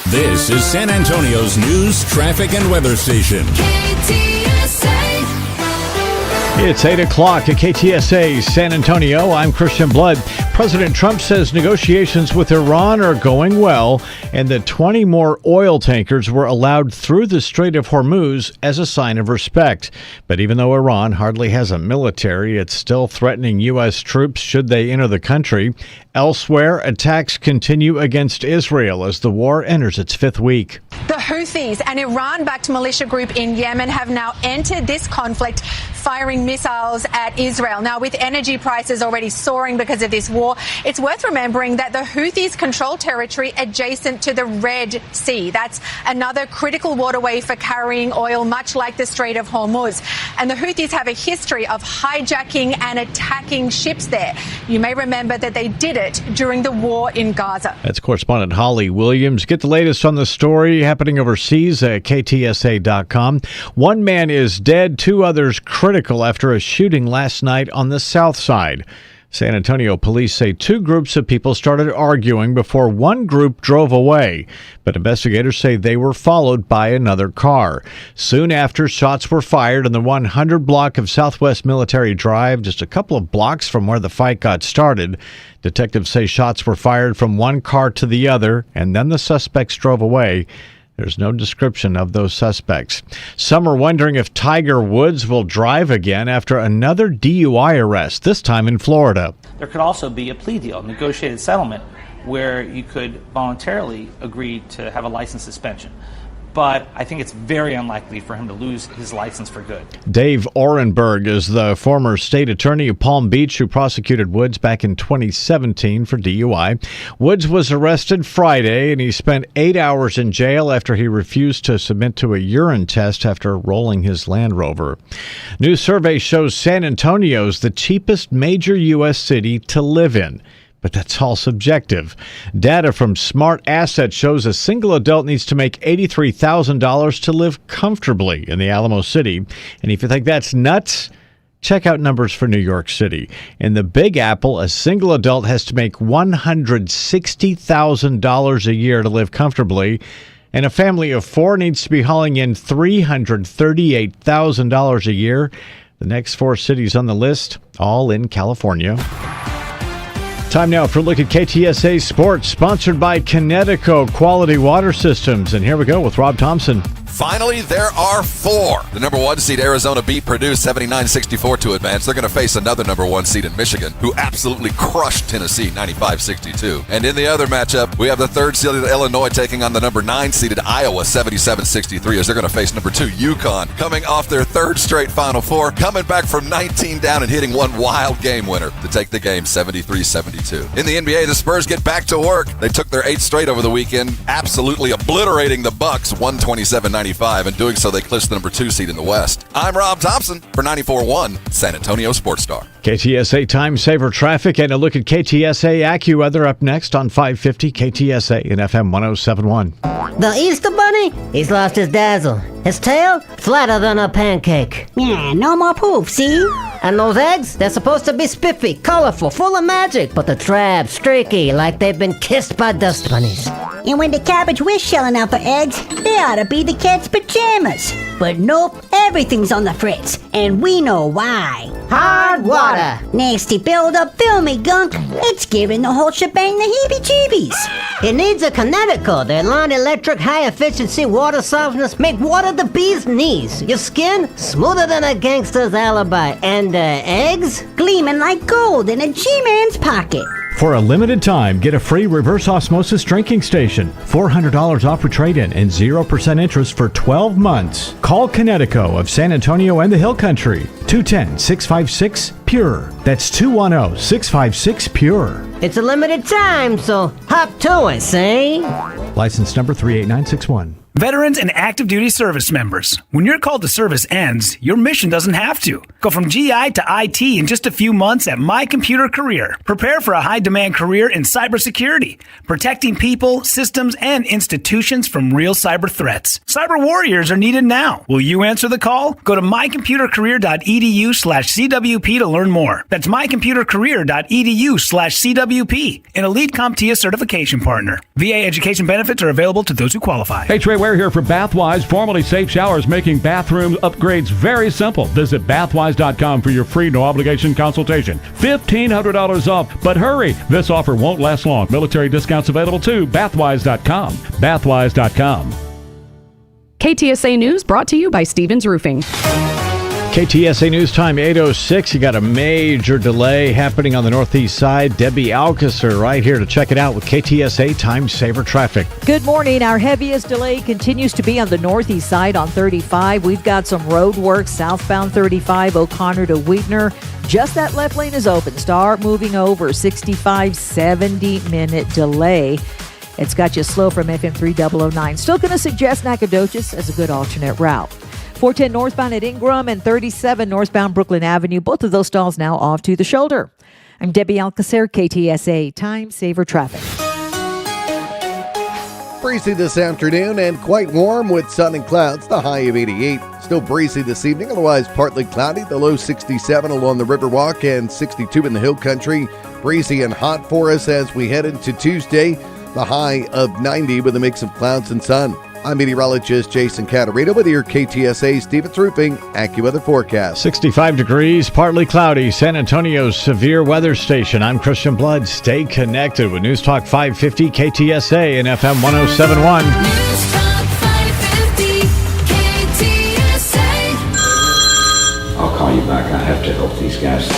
This is San Antonio's news, traffic, and weather station. It's 8 o'clock at KTSA San Antonio. I'm Christian Blood. President Trump says negotiations with Iran are going well and that 20 more oil tankers were allowed through the Strait of Hormuz as a sign of respect. But even though Iran hardly has a military, it's still threatening U.S. troops should they enter the country. Elsewhere, attacks continue against Israel as the war enters its 5th week. The Houthis, an Iran-backed militia group in Yemen, have now entered this conflict, firing missiles at Israel. Now, with energy prices already soaring because of this war, it's worth remembering that the Houthis control territory adjacent to the Red Sea. That's another critical waterway for carrying oil, much like the Strait of Hormuz. And the Houthis have a history of hijacking and attacking ships there. You may remember that they did it during the war in Gaza. That's correspondent Holly Williams. Get the latest on the story happening overseas at KTSA.com. One man is dead, 2 others critical after a shooting last night on the south side. San Antonio police say 2 groups of people started arguing before one group drove away, but investigators say they were followed by another car. Soon after, shots were fired on the 100 block of Southwest Military Drive, just a couple of blocks from where the fight got started. Detectives say shots were fired from one car to the other, and then the suspects drove away. There's no description of those suspects. Some are wondering if Tiger Woods will drive again after another DUI arrest, this time in Florida. There could also be a plea deal, negotiated settlement, where you could voluntarily agree to have a license suspension. but I think it's very unlikely for him to lose his license for good. Dave Orenberg is the former state attorney of Palm Beach who prosecuted Woods back in 2017 for DUI. Woods was arrested Friday, and he spent 8 hours in jail after he refused to submit to a urine test after rolling his Land Rover. New survey shows San Antonio's the cheapest major U.S. city to live in. But that's all subjective. Data from Smart Asset shows a single adult needs to make $83,000 to live comfortably in the Alamo City. And if you think that's nuts, check out numbers for New York City. In the Big Apple, a single adult has to make $160,000 a year to live comfortably. And a family of four needs to be hauling in $338,000 a year. The next four cities on the list, all in California. Time now for a look at KTSA Sports, sponsored by Connecticut Quality Water Systems. And here we go with Rob Thompson. Finally, there are four. The number one seed Arizona beat Purdue 79-64 to advance. They're going to face another number one seed in Michigan, who absolutely crushed Tennessee 95-62. And in the other matchup, we have the third seeded Illinois taking on the number 9 seeded Iowa 77-63 as they're going to face number 2 UConn, coming off their third straight Final Four, coming back from 19 down and hitting one wild game winner to take the game 73-72. In the NBA, the Spurs get back to work. They took their 8th straight over the weekend, absolutely obliterating the Bucks 127-95. And doing so, they clinched the number 2 seed in the West. I'm Rob Thompson for 94.1 San Antonio Sports Star. KTSA Time Saver Traffic and a look at KTSA AccuWeather up next on 550 KTSA and FM 107.1. The Easter Bunny? He's lost his dazzle. His tail? Flatter than a pancake. Yeah, no more poof, see? And those eggs? They're supposed to be spiffy, colorful, full of magic, but the trap, streaky, like they've been kissed by dust bunnies. And when the cabbage we're shelling out for eggs, they ought to be the cat's pajamas. But nope, everything's on the fritz, and we know why. Hard water. Nasty build-up, filmy gunk. It's giving the whole shebang the heebie-jeebies. It needs a Connecticut. Their non-electric, high-efficiency water softness make water the bee's knees. Your skin, smoother than a gangster's alibi. And eggs? Gleaming like gold in a G-Man's pocket. For a limited time, get a free reverse osmosis drinking station, $400 off for trade-in, and 0% interest for 12 months. Call Connecticut of San Antonio and the Hill Country, 210-656-PURE. That's 210-656-PURE. It's a limited time, so hop to it, see? License number 38961. Veterans and active duty service members, when your call to service ends, your mission doesn't have to. Go from GI to IT in just a few months at My Computer Career. Prepare for a high-demand career in cybersecurity, protecting people, systems, and institutions from real cyber threats. Cyber warriors are needed now. Will you answer the call? Go to mycomputercareer.edu/CWP to learn more. That's mycomputercareer.edu/CWP, an elite CompTIA certification partner. VA education benefits are available to those who qualify. Hey, Trey Ware here for Bathwise, formerly Safe Showers, making bathroom upgrades very simple. Visit bathwise.com for your free no-obligation consultation. $1,500 off, but hurry, this offer won't last long. Military discounts available too. Bathwise.com. Bathwise.com. KTSA News brought to you by Stevens Roofing. KTSA News Time 8:06. You got a major delay happening on the northeast side. Debbie Alcacer right here to check it out with KTSA Time Saver Traffic. Good morning. Our heaviest delay continues to be on the northeast side on 35. We've got some road work southbound 35, O'Connor to Weidner. Just that left lane is open. Start moving over. 65, 70-minute delay. It's got you slow from FM 3009. Still going to suggest Nacogdoches as a good alternate route. 410 northbound at Ingram and 37 northbound Brooklyn Avenue. Both of those stalls now off to the shoulder. I'm Debbie Alcacer, KTSA Time Saver Traffic. Breezy this afternoon and quite warm with sun and clouds, the high of 88. Still breezy this evening, otherwise partly cloudy, the low 67 along the Riverwalk and 62 in the Hill Country. Breezy and hot for us as we head into Tuesday, the high of 90 with a mix of clouds and sun. I'm meteorologist Jason Caterino with your KTSA Stevens Roofing AccuWeather forecast. 65 degrees, partly cloudy, San Antonio's severe weather station. I'm Christian Blood. Stay connected with News Talk 550 KTSA and FM 107.1. News Talk 550 KTSA. I'll call you back. I have to help these guys.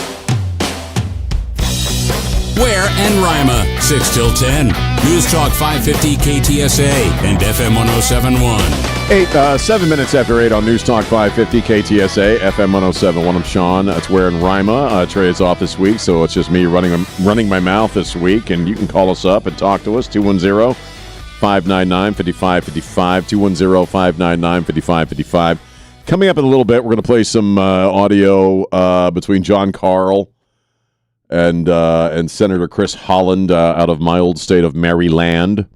Ware and Rima, 6 till 10. News Talk 550 KTSA and FM 107.1. 7 minutes after 8 on News Talk 550 KTSA FM 107.1. I'm Sean. It's Ware and Rima. Trey is off this week, so it's just me running my mouth this week. And you can call us up and talk to us 210-599-5555. 210-599-5555. Coming up in a little bit, we're going to play some audio between John Carl and Senator Chris Holland out of my old state of Maryland.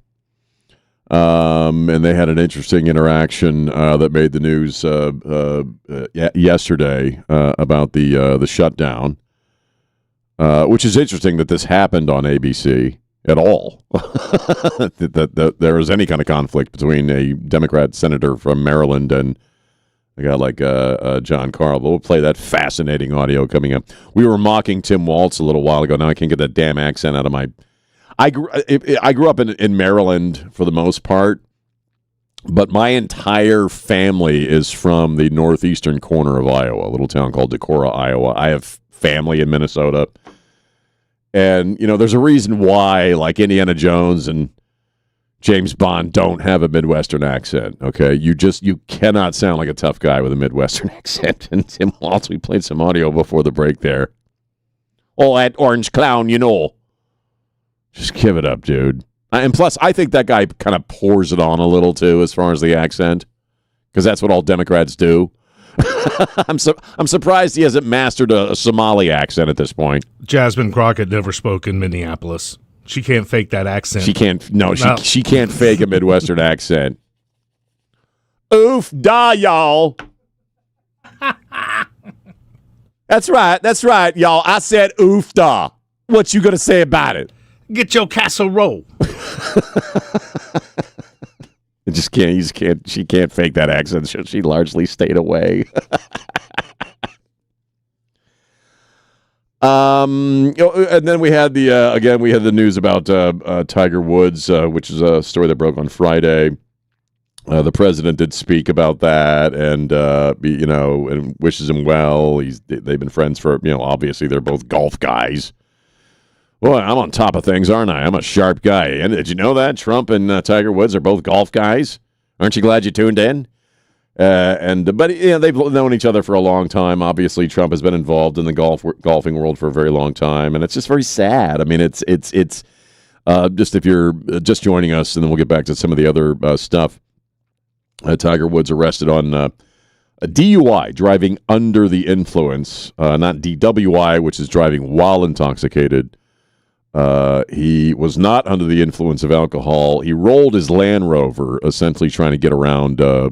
And they had an interesting interaction that made the news yesterday about the shutdown, which is interesting that this happened on ABC at all. that there is any kind of conflict between a Democrat senator from Maryland and a guy like John Carl. But we'll play that fascinating audio coming up. We were mocking Tim Waltz a little while ago. Now I can't get that damn accent out of my... I grew up in Maryland for the most part, but my entire family is from the northeastern corner of Iowa, a little town called Decorah, Iowa. I have family in Minnesota. And, there's a reason why, like Indiana Jones and James Bond don't have a Midwestern accent, okay? You cannot sound like a tough guy with a Midwestern accent. And Tim Waltz, we played some audio before the break there. Oh, that orange clown, Just give it up, dude. And plus, I think that guy kind of pours it on a little, too, as far as the accent, because that's what all Democrats do. I'm surprised he hasn't mastered a Somali accent at this point. Jasmine Crockett never spoke in Minneapolis. She can't fake that accent. She can't. No, she can't fake a Midwestern accent. Oof da, y'all. That's right, y'all. I said oof da. What you gonna say about it? Get your casserole. She can't fake that accent. She largely stayed away. And then we had the news about Tiger Woods, which is a story that broke on Friday. The president did speak about that, and and wishes him well. They've been friends for obviously they're both golf guys. Boy, I'm on top of things, aren't I? I'm a sharp guy. And did you know that Trump and Tiger Woods are both golf guys? Aren't you glad you tuned in? But they've known each other for a long time. Obviously, Trump has been involved in the golfing world for a very long time, and it's just very sad. I mean, it's just if you're just joining us, and then we'll get back to some of the other stuff. Tiger Woods arrested on a DUI, driving under the influence, not DWI, which is driving while intoxicated. He was not under the influence of alcohol. He rolled his Land Rover, essentially trying to get around a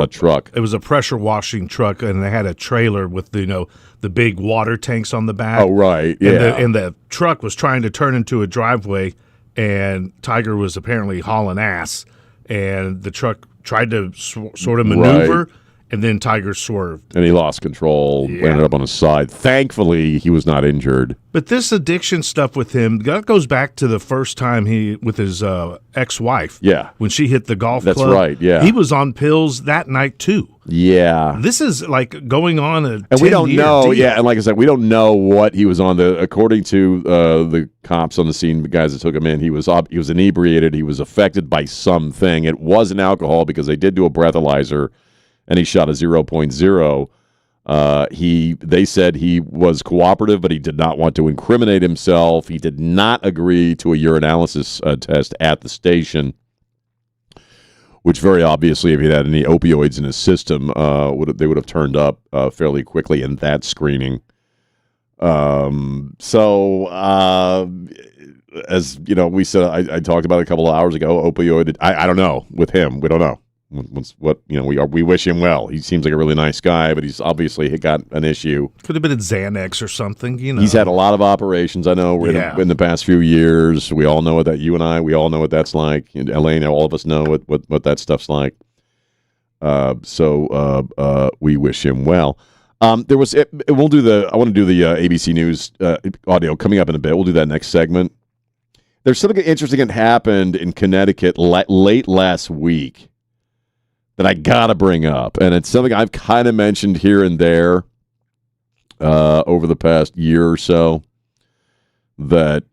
truck. It was a pressure washing truck, and they had a trailer with the big water tanks on the back. Oh, right, yeah. And the truck was trying to turn into a driveway, and Tiger was apparently hauling ass, and the truck tried to sort of maneuver. Right. And then Tiger swerved. And he lost control, landed up on his side. Thankfully, he was not injured. But this addiction stuff with him, that goes back to the first time with his ex-wife. Yeah. When she hit the golf club. That's right, yeah. He was on pills that night, too. Yeah. This is like going on a 10-year And we don't know, deal. yeah, and like I said, we don't know what he was on. According to the cops on the scene, the guys that took him in, he was inebriated. He was affected by something. It wasn't alcohol because they did do a breathalyzer, and he shot a 0.0. They said he was cooperative, but he did not want to incriminate himself. He did not agree to a urinalysis test at the station, which very obviously, if he had any opioids in his system, they would have turned up fairly quickly in that screening. As we said, I talked about it a couple of hours ago. Opioid. I don't know with him. We don't know. We wish him well. He seems like a really nice guy, but he's obviously got an issue. Could have been a Xanax or something, He's had a lot of operations, I know, in the past few years. We all know what we all know what that's like. Elaine, all of us know what that stuff's like. We wish him well. I want to do the ABC News audio coming up in a bit. We'll do that next segment. There's something interesting that happened in Connecticut late last week that I gotta bring up, and it's something I've kind of mentioned here and there over the past year or so that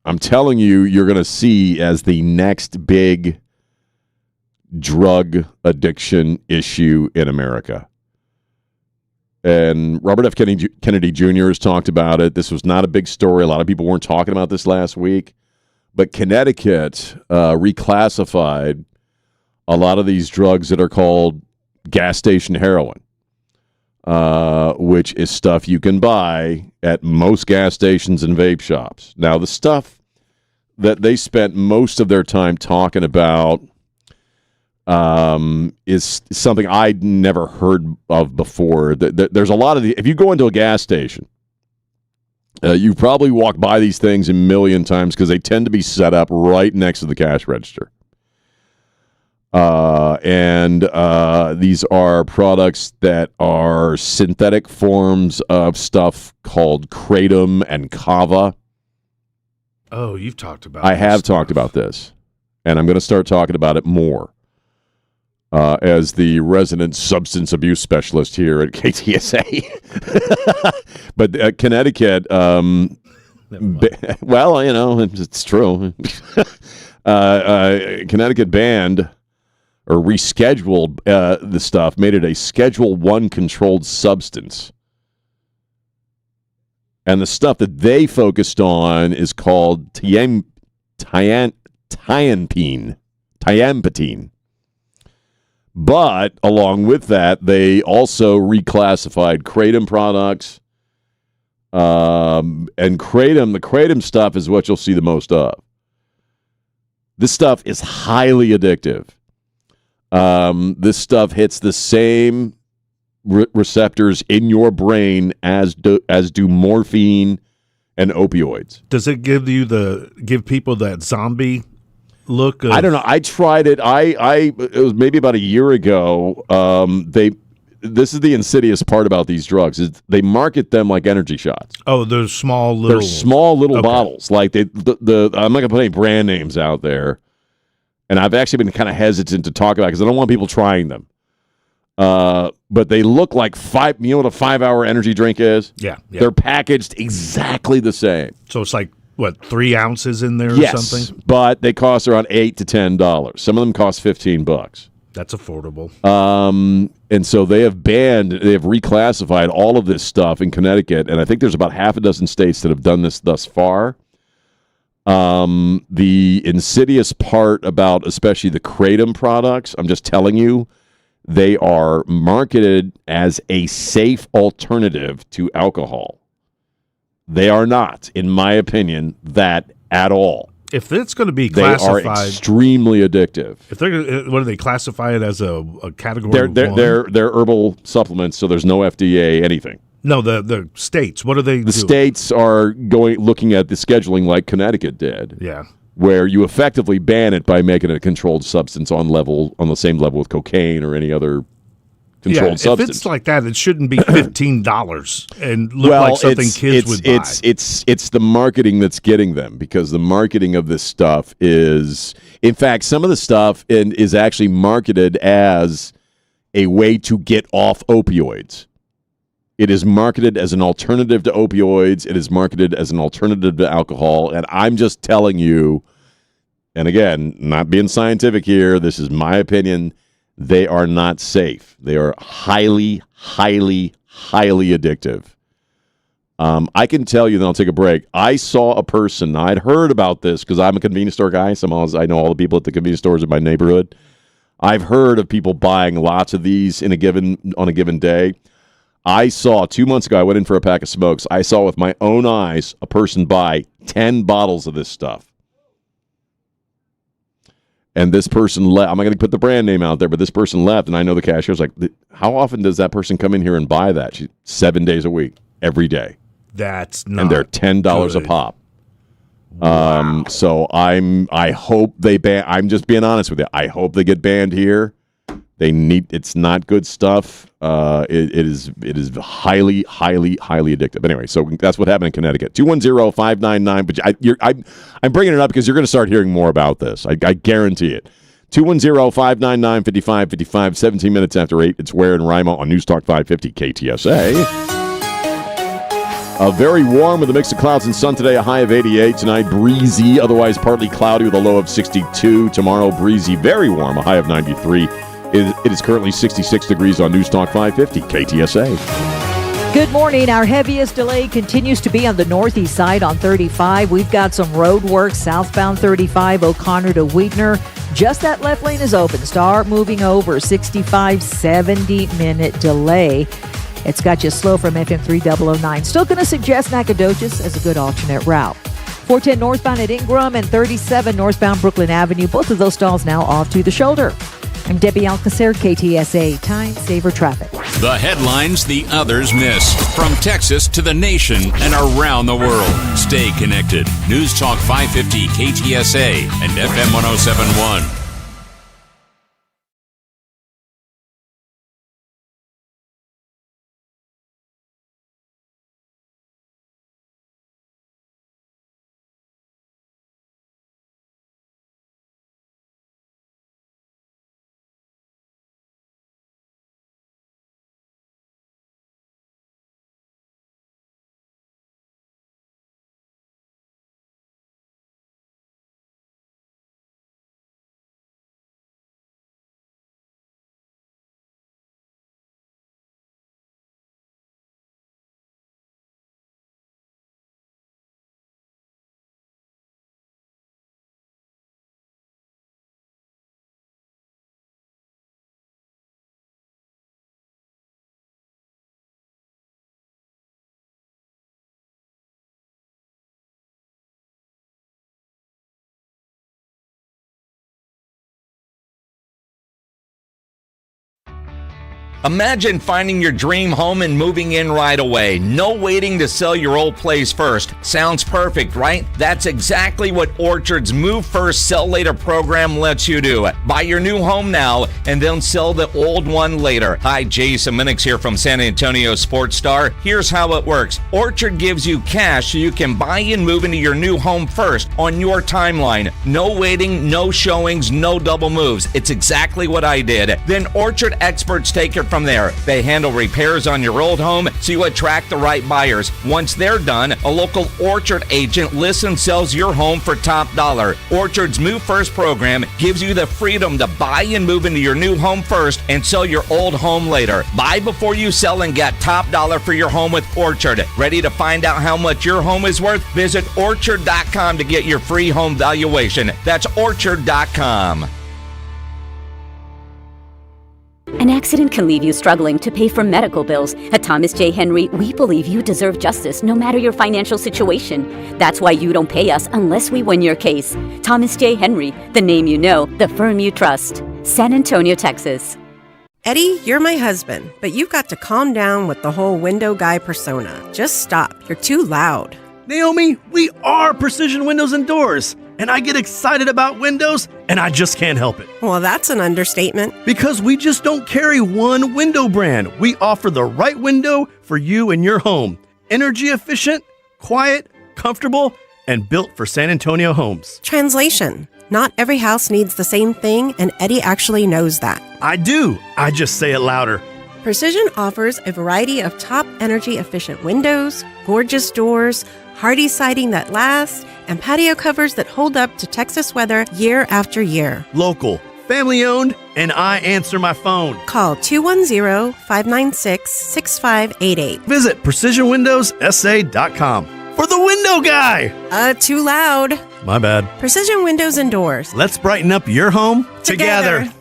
I'm telling you, you're going to see as the next big drug addiction issue in America. And Robert F. Kennedy Jr. has talked about it. This was not a big story. A lot of people weren't talking about this last week. But Connecticut reclassified a lot of these drugs that are called gas station heroin, which is stuff you can buy at most gas stations and vape shops. Now, the stuff that they spent most of their time talking about is something I'd never heard of before. There's a lot of if you go into a gas station, you probably walk by these things a million times because they tend to be set up right next to the cash register. And these are products that are synthetic forms of stuff called kratom and kava. Oh, you've talked about I have talked about this, and I'm going to start talking about it more. As the resident substance abuse specialist here at KTSA. But Connecticut, well, you know, it's true. Connecticut banned or rescheduled the stuff, made it a Schedule I controlled substance. And the stuff that they focused on is called tiampatine. But along with that, they also reclassified kratom products. And the kratom stuff is what you'll see the most of. This stuff is highly addictive. This stuff hits the same receptors in your brain as do morphine and opioids. Does it give people that zombie look? I don't know. I tried it. It was maybe about a year ago. This is the insidious part about these drugs is they market them like energy shots. Oh, they're small little. They're small little bottles. Like I'm not gonna put any brand names out there, and I've actually been kind of hesitant to talk about because I don't want people trying them. But they look like you know what a 5-hour energy drink is? Yeah. They're packaged exactly the same. So it's like, what, 3 ounces in there or something? But they cost around $8 to $10. Some of them cost $15. That's affordable. And so they have reclassified all of this stuff in Connecticut, and I think there's about half a dozen states that have done this thus far. The insidious part about especially the kratom products, I'm just telling you, they are marketed as a safe alternative to alcohol. They are not, in my opinion, that at all. If it's going to be classified, they are extremely addictive. If they're, what do they classify it as a category? They're herbal supplements, so there's no FDA anything. No, the states. What do they? The states are looking at the scheduling like Connecticut did. Yeah. Where you effectively ban it by making it a controlled substance on the same level with cocaine or any other controlled substance. If it's like that, it shouldn't be $15 and look like something kids would buy. It's the marketing that's getting them, because the marketing of this stuff is, in fact, some of the stuff is actually marketed as a way to get off opioids. It is marketed as an alternative to opioids. It is marketed as an alternative to alcohol. And I'm just telling you, and again, not being scientific here, this is my opinion, they are not safe. They are highly, highly, highly addictive. I can tell you, then I'll take a break. I saw a person, I'd heard about this because I'm a convenience store guy. I know all the people at the convenience stores in my neighborhood. I've heard of people buying lots of these on a given day. I saw 2 months ago, I went in for a pack of smokes. I saw with my own eyes a person buy 10 bottles of this stuff. And this person left. I'm not going to put the brand name out there, but this person left, and I know the cashier's like, how often does that person come in here and buy that? 7 days a week, every day. That's not and they're $10 a pop. Wow. So I hope they ban. I'm just being honest with you. I hope they get banned here. It's not good stuff. It is highly, highly, highly addictive. Anyway, so that's what happened in Connecticut. 210-599. But I'm bringing it up because you're going to start hearing more about this. I guarantee it. 210-599-5555. 17 minutes after 8. It's Ware and Rima on News Talk 550 KTSA. Very warm with a mix of clouds and sun today, a high of 88. Tonight, breezy, otherwise partly cloudy with a low of 62. Tomorrow, breezy, very warm, a high of 93. It is currently 66 degrees on News Talk 550, KTSA. Good morning. Our heaviest delay continues to be on the northeast side on 35. We've got some road work southbound 35, O'Connor to Weidner. Just that left lane is open. Start moving over. 65, 70-minute delay. It's got you slow from FM 3009. Still going to suggest Nacogdoches as a good alternate route. 410 northbound at Ingram and 37 northbound Brooklyn Avenue. Both of those stalls now off to the shoulder. I'm Debbie Alcacer, KTSA Time Saver Traffic. The headlines the others miss. From Texas to the nation and around the world. Stay connected. News Talk 550 KTSA and FM 1071. Imagine finding your dream home and moving in right away. No waiting to sell your old place first. Sounds perfect, right? That's exactly what Orchard's Move First, Sell Later program lets you do. Buy your new home now and then sell the old one later. Hi, Jason Minix here from San Antonio Sports Star. Here's how it works. Orchard gives you cash so you can buy and move into your new home first on your timeline. No waiting, no showings, no double moves. It's exactly what I did. Then Orchard experts take it from there. They handle repairs on your old home so you attract the right buyers. Once they're done, a local Orchard agent lists and sells your home for top dollar. Orchard's Move First program gives you the freedom to buy and move into your new home first and sell your old home later. Buy before you sell and get top dollar for your home with Orchard. Ready to find out how much your home is worth? Visit Orchard.com to get your free home valuation. That's Orchard.com. An accident can leave you struggling to pay for medical bills. At Thomas J. Henry, we believe you deserve justice no matter your financial situation. That's why you don't pay us unless we win your case. Thomas J. Henry, the name you know, the firm you trust. San Antonio, Texas. Eddie, you're my husband, but you've got to calm down with the whole window guy persona. Just stop. You're too loud. Naomi, we are Precision Windows and Doors, and I get excited about windows, and I just can't help it. Well, that's an understatement. Because we just don't carry one window brand. We offer the right window for you and your home. Energy efficient, quiet, comfortable, and built for San Antonio homes. Translation. Not every house needs the same thing, and Eddie actually knows that. I do. I just say it louder. Precision offers a variety of top energy efficient windows, gorgeous doors, hardy siding that lasts, and patio covers that hold up to Texas weather year after year. Local, family owned, and I answer my phone. Call 210-596-6588. Visit PrecisionWindowsSA.com for the window guy. Too loud. My bad. Precision Windows and Doors. Let's brighten up your home together.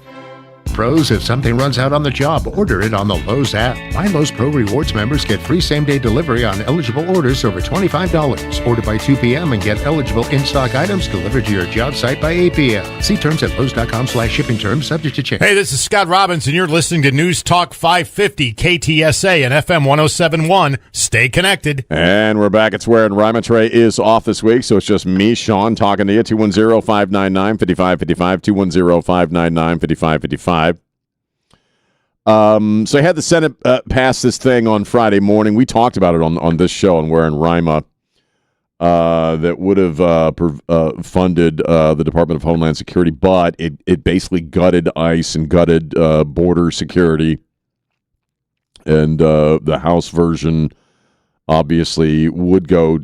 Pros, if something runs out on the job, order it on the Lowe's app. My Lowe's Pro Rewards members get free same-day delivery on eligible orders over $25. Order by 2 p.m. and get eligible in-stock items delivered to your job site by 8 p.m. See terms at Lowe's.com/shipping terms, subject to change. Hey, this is Scott Robbins, and you're listening to News Talk 550 KTSA and FM 1071. Stay connected. And we're back. It's Ware and Rima. Trey is off this week, so it's just me, Sean, talking to you. 210-599-5555, 210-599-5555. So I had the Senate pass this thing on Friday morning. We talked about it on this show on Ware and Rima that would have funded the Department of Homeland Security, but it basically gutted ICE and gutted border security. And the House version obviously would go.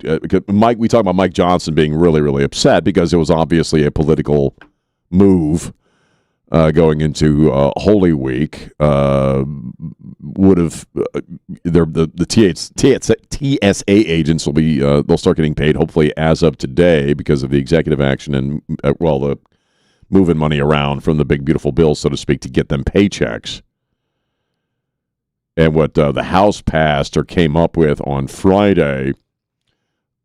Mike, we talk about Mike Johnson being really, really upset because it was obviously a political move going into Holy Week. Would have the TSA agents will be they'll start getting paid hopefully as of today because of the executive action and the moving money around from the big beautiful bill, so to speak, to get them paychecks. And what the House passed or came up with on Friday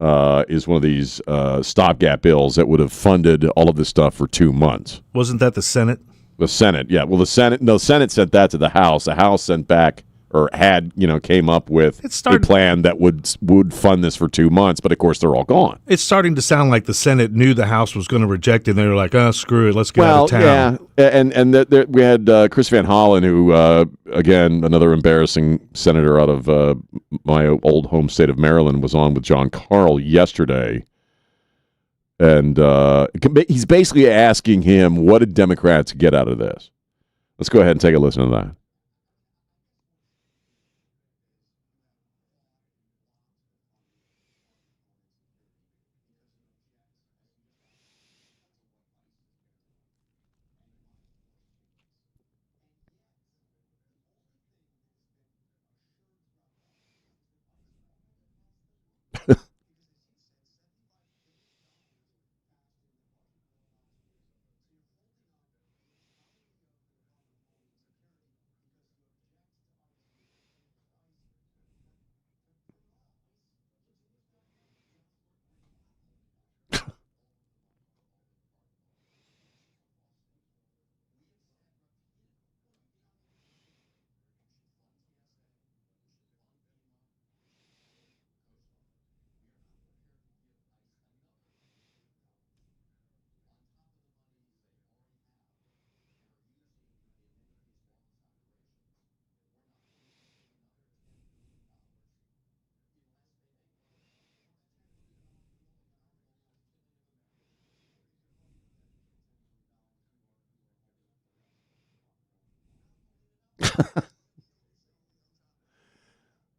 is one of these stopgap bills that would have funded all of this stuff for 2 months. Wasn't that the Senate? The Senate, yeah. Well, the Senate sent that to the House. The House sent back or came up with a plan that would fund this for 2 months, but of course they're all gone. It's starting to sound like the Senate knew the House was going to reject it, and they were like, "Oh, screw it, let's get out of town." Yeah, and we had Chris Van Hollen, who again another embarrassing senator out of my old home state of Maryland, was on with John Carl yesterday, and he's basically asking him, "What did Democrats get out of this?" Let's go ahead and take a listen to that.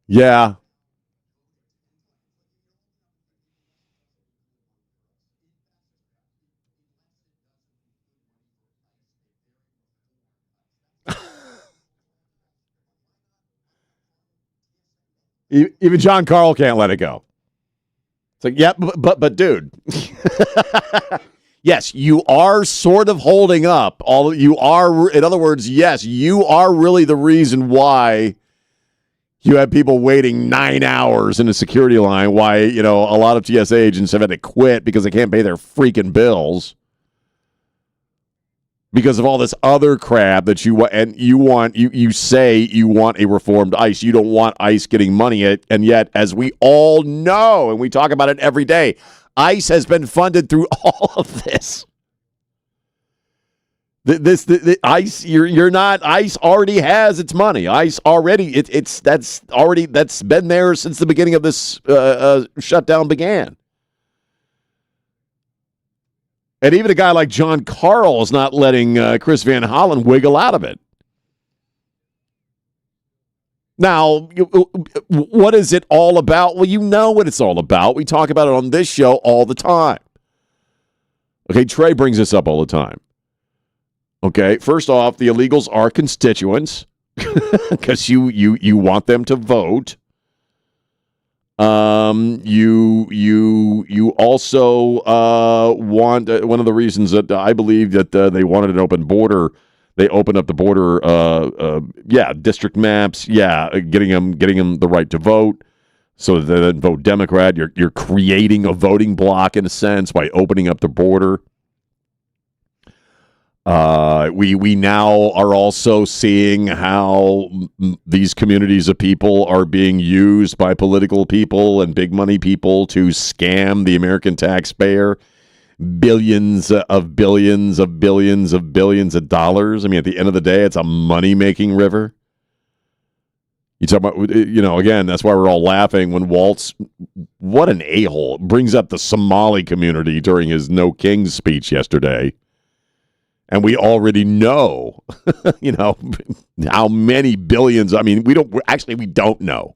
Yeah. Even John Carl can't let it go. It's like, yeah, but dude. Yes, you are sort of holding up. You are, in other words, yes, you are really the reason why you have people waiting 9 hours in a security line, why, a lot of TSA agents have had to quit because they can't pay their freaking bills. Because of all this other crap that you want, and you say you want a reformed ICE. You don't want ICE getting money, and yet, as we all know, and we talk about it every day, ICE has been funded through all of this. The ICE, you're not. ICE already has its money. ICE already, that's been there since the beginning of this shutdown began. And even a guy like John Carl is not letting Chris Van Hollen wiggle out of it. Now, what is it all about? Well, you know what it's all about. We talk about it on this show all the time. Okay, Trey brings this up all the time. Okay, first off, the illegals are constituents because you want them to vote. You also want one of the reasons that I believe that they wanted an open border. They opened up the border. District maps. Getting them the right to vote, so that they then vote Democrat. You're creating a voting block in a sense by opening up the border. We now are also seeing how these communities of people are being used by political people and big money people to scam the American taxpayer billions of billions of billions of billions of dollars. I mean, at the end of the day, it's a money-making river. You talk about, again, that's why we're all laughing when Waltz, what an a-hole, brings up the Somali community during his No Kings speech yesterday. And we already know, how many billions. I mean, we don't know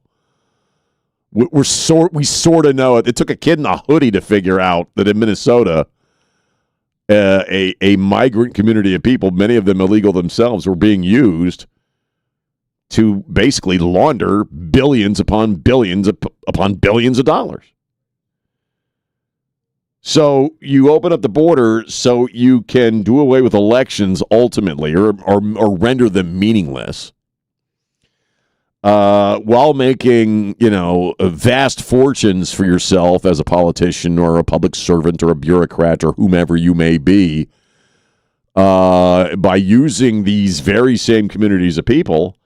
we sort of know it. It took a kid in a hoodie to figure out that in Minnesota, a migrant community of people, many of them illegal themselves, were being used to basically launder billions upon billions upon billions of dollars. So you open up the border so you can do away with elections ultimately, or render them meaningless, while making, vast fortunes for yourself as a politician or a public servant or a bureaucrat or whomever you may be, by using these very same communities of people.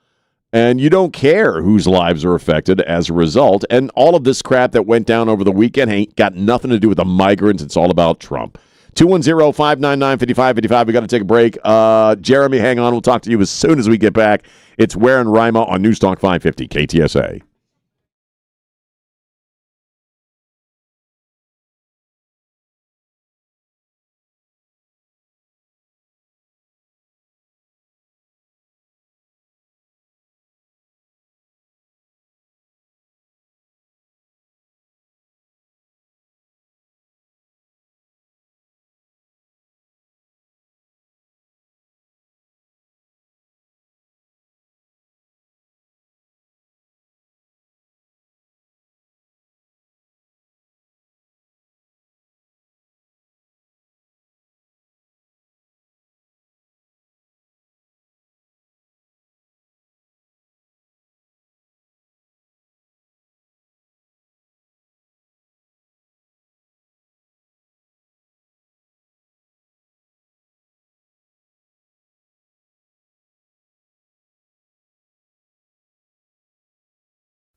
And you don't care whose lives are affected as a result. And all of this crap that went down over the weekend ain't got nothing to do with the migrants. It's all about Trump. 210-599-5555. We got to take a break. Jeremy, hang on. We'll talk to you as soon as we get back. It's Ware and Rima on News Talk 550 KTSA.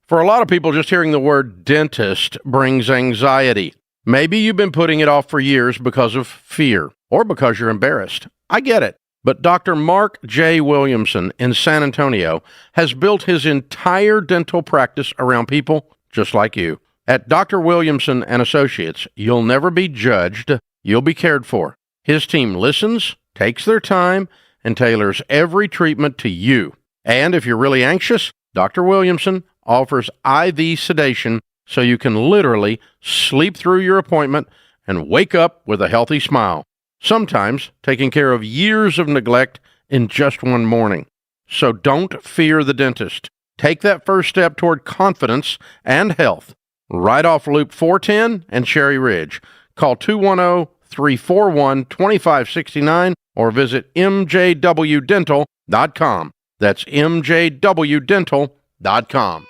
For a lot of people, just hearing the word dentist brings anxiety. Maybe you've been putting it off for years because of fear or because you're embarrassed. I get it. But Dr. Mark J. Williamson in San Antonio has built his entire dental practice around people just like you. At Dr. Williamson and Associates, you'll never be judged. You'll be cared for. His team listens, takes their time, and tailors every treatment to you. And if you're really anxious, Dr. Williamson offers IV sedation so you can literally sleep through your appointment and wake up with a healthy smile. Sometimes taking care of years of neglect in just one morning. So don't fear the dentist. Take that first step toward confidence and health. Right off Loop 410 and Cherry Ridge. Call 210-341-2569 or visit mjwdental.com. That's mjwdental.com.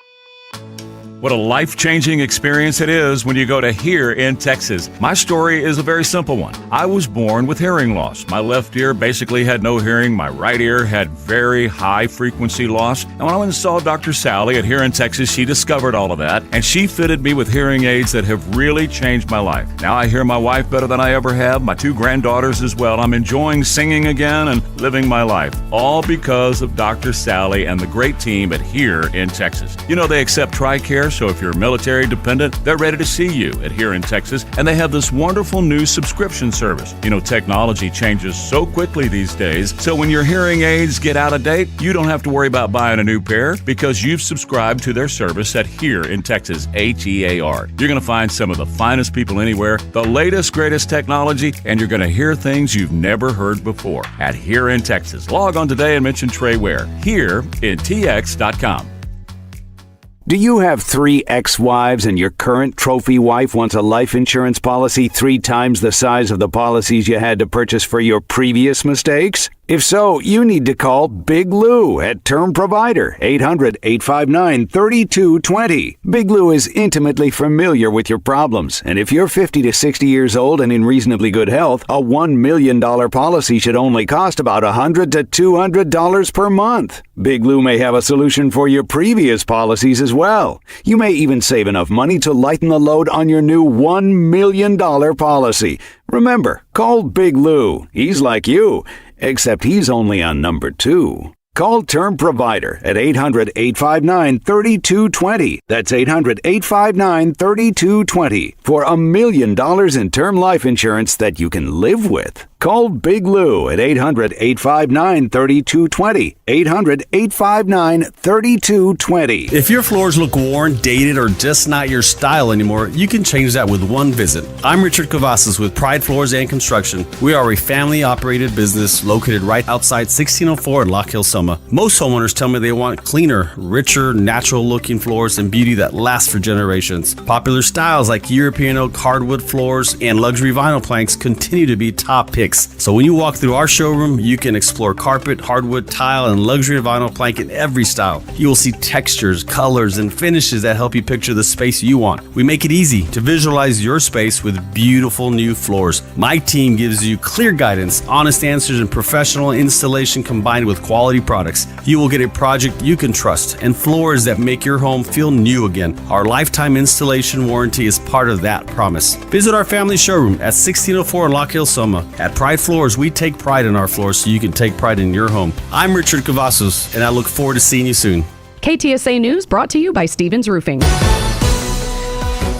What a life-changing experience it is when you go to Here in Texas. My story is a very simple one. I was born with hearing loss. My left ear basically had no hearing. My right ear had very high frequency loss. And when I went and saw Dr. Sally at Here in Texas, she discovered all of that, and she fitted me with hearing aids that have really changed my life. Now I hear my wife better than I ever have, my two granddaughters as well. I'm enjoying singing again and living my life, all because of Dr. Sally and the great team at Here in Texas. You know, they accept TRICARE, so if you're military dependent, they're ready to see you at Here in Texas, and they have this wonderful new subscription service. You know, technology changes so quickly these days, so when your hearing aids get out of date, you don't have to worry about buying a new pair because you've subscribed to their service at Here in Texas, HEAR. You're going to find some of the finest people anywhere, the latest, greatest technology, and you're going to hear things you've never heard before at Here in Texas. Log on today and mention Trey Ware, here in TX.com. Do you have 3 ex-wives and your current trophy wife wants a life insurance policy 3 times the size of the policies you had to purchase for your previous mistakes? If so, you need to call Big Lou at Term Provider, 800-859-3220. Big Lou is intimately familiar with your problems, and if you're 50 to 60 years old and in reasonably good health, a $1 million policy should only cost about $100 to $200 per month. Big Lou may have a solution for your previous policies as well. You may even save enough money to lighten the load on your new $1 million policy. Remember, call Big Lou. He's like you, except he's only on number 2. Call Term Provider at 800-859-3220. That's 800-859-3220 for $1 million in term life insurance that you can live with. Call Big Lou at 800-859-3220. 800-859-3220. If your floors look worn, dated, or just not your style anymore, you can change that with one visit. I'm Richard Cavazos with Pride Floors and Construction. We are a family-operated business located right outside 1604 in Lock Hill, Soma. Most homeowners tell me they want cleaner, richer, natural-looking floors and beauty that lasts for generations. Popular styles like European oak hardwood floors and luxury vinyl planks continue to be top picks. So when you walk through our showroom, you can explore carpet, hardwood, tile, and luxury vinyl plank in every style. You will see textures, colors, and finishes that help you picture the space you want. We make it easy to visualize your space with beautiful new floors. My team gives you clear guidance, honest answers, and professional installation combined with quality products. You will get a project you can trust and floors that make your home feel new again. Our lifetime installation warranty is part of that promise. Visit our family showroom at 1604 in Lock Hill, Soma. At Pride Floors, we take pride in our floors so you can take pride in your home. I'm Richard Cavazos, and I look forward to seeing you soon. KTSA News brought to you by Stevens Roofing.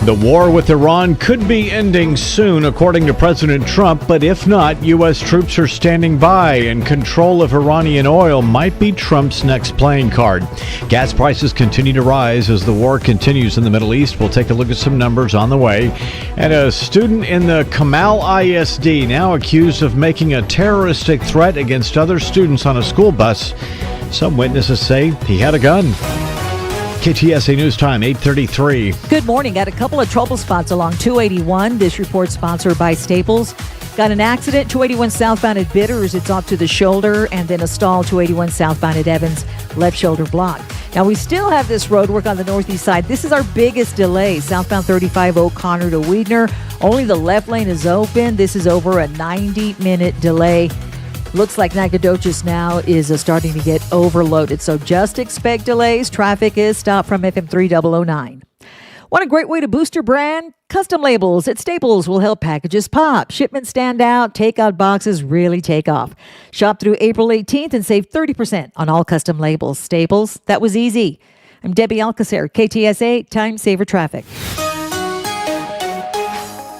The war with Iran could be ending soon, according to President Trump, but if not, U.S. troops are standing by, and control of Iranian oil might be Trump's next playing card. Gas prices continue to rise as the war continues in the Middle East. We'll take a look at some numbers on the way. And a student in the Kamal ISD now accused of making a terroristic threat against other students on a school bus. Some witnesses say he had a gun. KTSA News Time, 8:33. Good morning. Got a couple of trouble spots along 281. This report sponsored by Staples. Got an accident, 281 southbound at Bitters. It's off to the shoulder, and then a stall, 281 southbound at Evans, left shoulder blocked. Now, we still have this road work on the northeast side. This is our biggest delay. Southbound 35 O'Connor to Weidner. Only the left lane is open. This is over a 90-minute delay. Looks like Nacogdoches now is starting to get overloaded. So just expect delays. Traffic is stopped from FM 3009. Want a great way to boost your brand? Custom labels at Staples will help packages pop, shipments stand out, takeout boxes really take off. Shop through April 18th and save 30% on all custom labels. Staples, that was easy. I'm Debbie Alcacer, KTSA, Time Saver Traffic.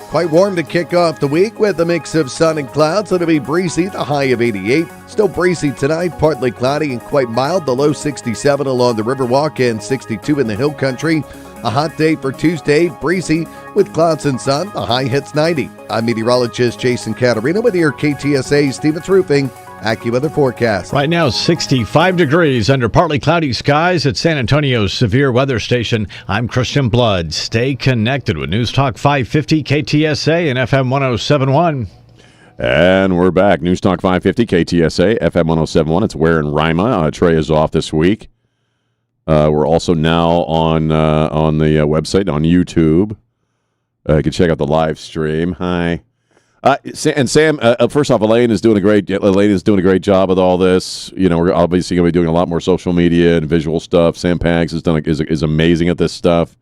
Quite warm to kick off the week with a mix of sun and clouds. It'll be breezy, the high of 88. Still breezy tonight, partly cloudy and quite mild. The low 67 along the Riverwalk and 62 in the Hill Country. A hot day for Tuesday, breezy with clouds and sun. The high hits 90. I'm meteorologist Jason Caterina with your KTSA Stevens Roofing AccuWeather forecast. Right now, 65 degrees under partly cloudy skies at San Antonio's Severe Weather Station. I'm Christian Blood. Stay connected with News Talk 550 KTSA and FM 1071. And we're back. News Talk 550 KTSA, FM 1071. It's Ware and Rima. Trey is off this week. We're also now on the website, on YouTube. You can check out the live stream. Hi. And Sam, first off, Elaine is doing a great job with all this. You know, we're obviously going to be doing a lot more social media and visual stuff. Sam Pags is amazing at this stuff.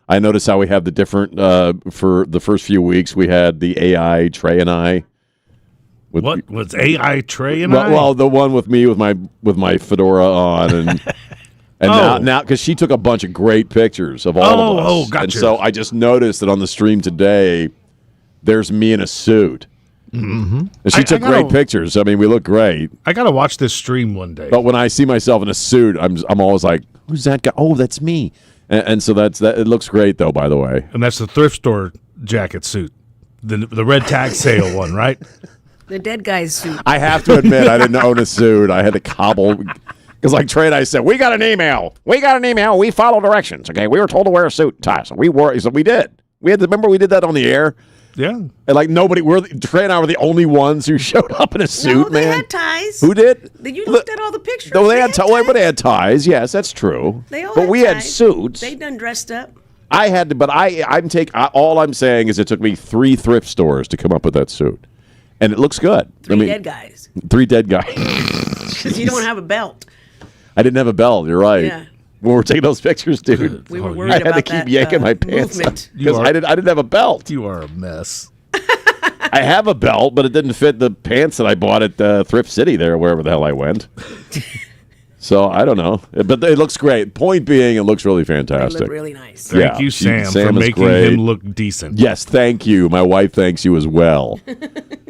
I noticed how we have the different for the first few weeks. We had the AI Trey and I. What was AI Trey and I? Well, the one with me with my fedora on and. And now, because she took a bunch of great pictures of all of us. Oh, gotcha. And so I just noticed that on the stream today, there's me in a suit. Mm-hmm. And she took great pictures. I mean, we look great. I got to watch this stream one day. But when I see myself in a suit, I'm always like, who's that guy? Oh, that's me. And so that's that. It looks great, though, by the way. And that's the thrift store jacket suit, the red tag sale one, right? The dead guy's suit. I have to admit, I didn't own a suit. I had to cobble. Because like Trey and I said, we got an email. We follow directions. Okay, we were told to wear a suit and tie. So we did. Remember we did that on the air? Yeah. And like Trey and I were the only ones who showed up in a suit, they man. had ties. Who did? You looked at all the pictures. No, everybody had ties. Yes, that's true. But we had suits. They done dressed up. I had to, but all I'm saying is it took me 3 thrift stores to come up with that suit. And it looks good. 3 dead guys. 3 dead guys. Because you don't have a belt. I didn't have a belt. You're right. Yeah. When we're taking those pictures, dude, we were worried I had about to keep yanking my pants movement. because I didn't have a belt. You are a mess. I have a belt, but it didn't fit the pants that I bought at Thrift City there, wherever the hell I went. So I don't know, but it looks great. Point being, it looks really fantastic. They look really nice. Thank you, Sam, for making him look decent. Yes, thank you. My wife thanks you as well.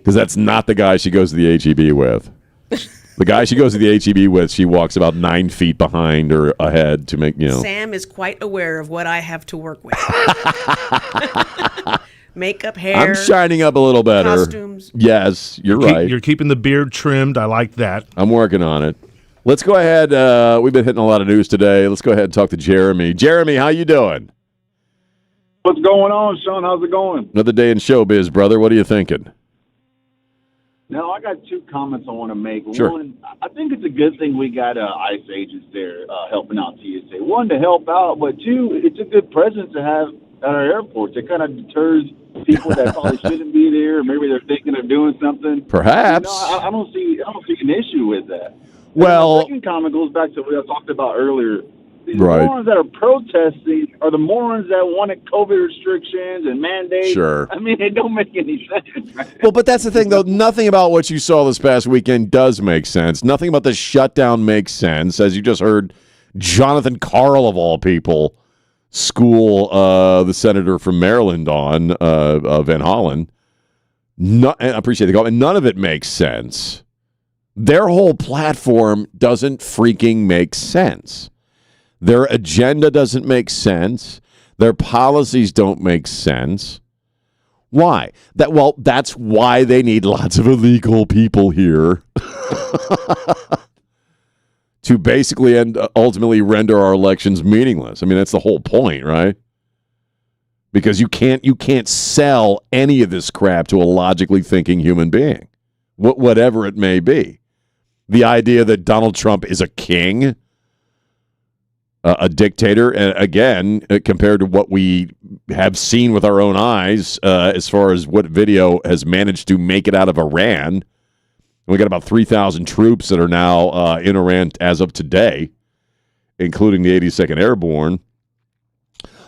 Because that's not the guy she goes to the HEB with. The guy she goes to the HEB with, she walks about 9 feet behind or ahead to make, Sam is quite aware of what I have to work with. Makeup, hair. I'm shining up a little better. Costumes. Yes, you're right. You're keeping the beard trimmed. I like that. I'm working on it. Let's go ahead. We've been hitting a lot of news today. Let's go ahead and talk to Jeremy. Jeremy, how you doing? What's going on, Sean? How's it going? Another day in showbiz, brother. What are you thinking? Now, I got two comments I want to make. Sure. One, I think it's a good thing we got ICE agents there helping out TSA. One, to help out, but two, it's a good presence to have at our airports. It kind of deters people that probably shouldn't be there, or maybe they're thinking of doing something. Perhaps. I don't see an issue with that. Well, the second comment goes back to what I talked about earlier. These Right. morons that are protesting are the morons that wanted COVID restrictions and mandates. Sure. I mean, it don't make any sense. Right? Well, but that's the thing, though. Nothing about what you saw this past weekend does make sense. Nothing about the shutdown makes sense. As you just heard, Jonathan Karl, of all people, school the senator from Maryland on Van Hollen. I appreciate the call. And none of it makes sense. Their whole platform doesn't freaking make sense. Their agenda doesn't make sense. Their policies don't make sense. Why? That's why they need lots of illegal people here to basically and ultimately render our elections meaningless. I mean, that's the whole point, right? Because you can't sell any of this crap to a logically thinking human being, whatever it may be. The idea that Donald Trump is a king, a dictator, and again, compared to what we have seen with our own eyes, as far as what video has managed to make it out of Iran. We got about 3,000 troops that are now in Iran as of today, including the 82nd Airborne.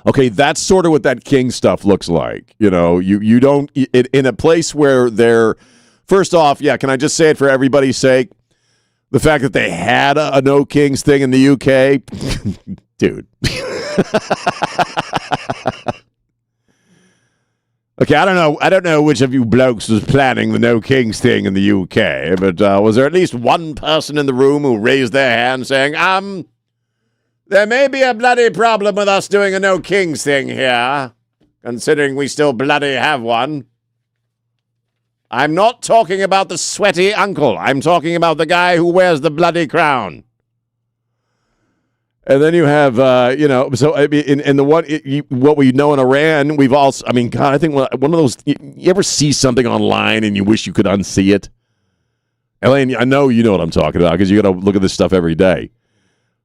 Okay, that's sort of what that king stuff looks like. You know, you don't in a place where they're, first off, yeah, can I just say it for everybody's sake? The fact that they had a no kings thing in the UK, dude. Okay, I don't know which of you blokes was planning the no kings thing in the UK, but was there at least one person in the room who raised their hand saying, there may be a bloody problem with us doing a no kings thing here, considering we still bloody have one. I'm not talking about the sweaty uncle. I'm talking about the guy who wears the bloody crown. And then you have, so I mean, in the what we know in Iran, we've also, I mean, God, I think one of those, you ever see something online and you wish you could unsee it? Elaine, I know you know what I'm talking about because you got to look at this stuff every day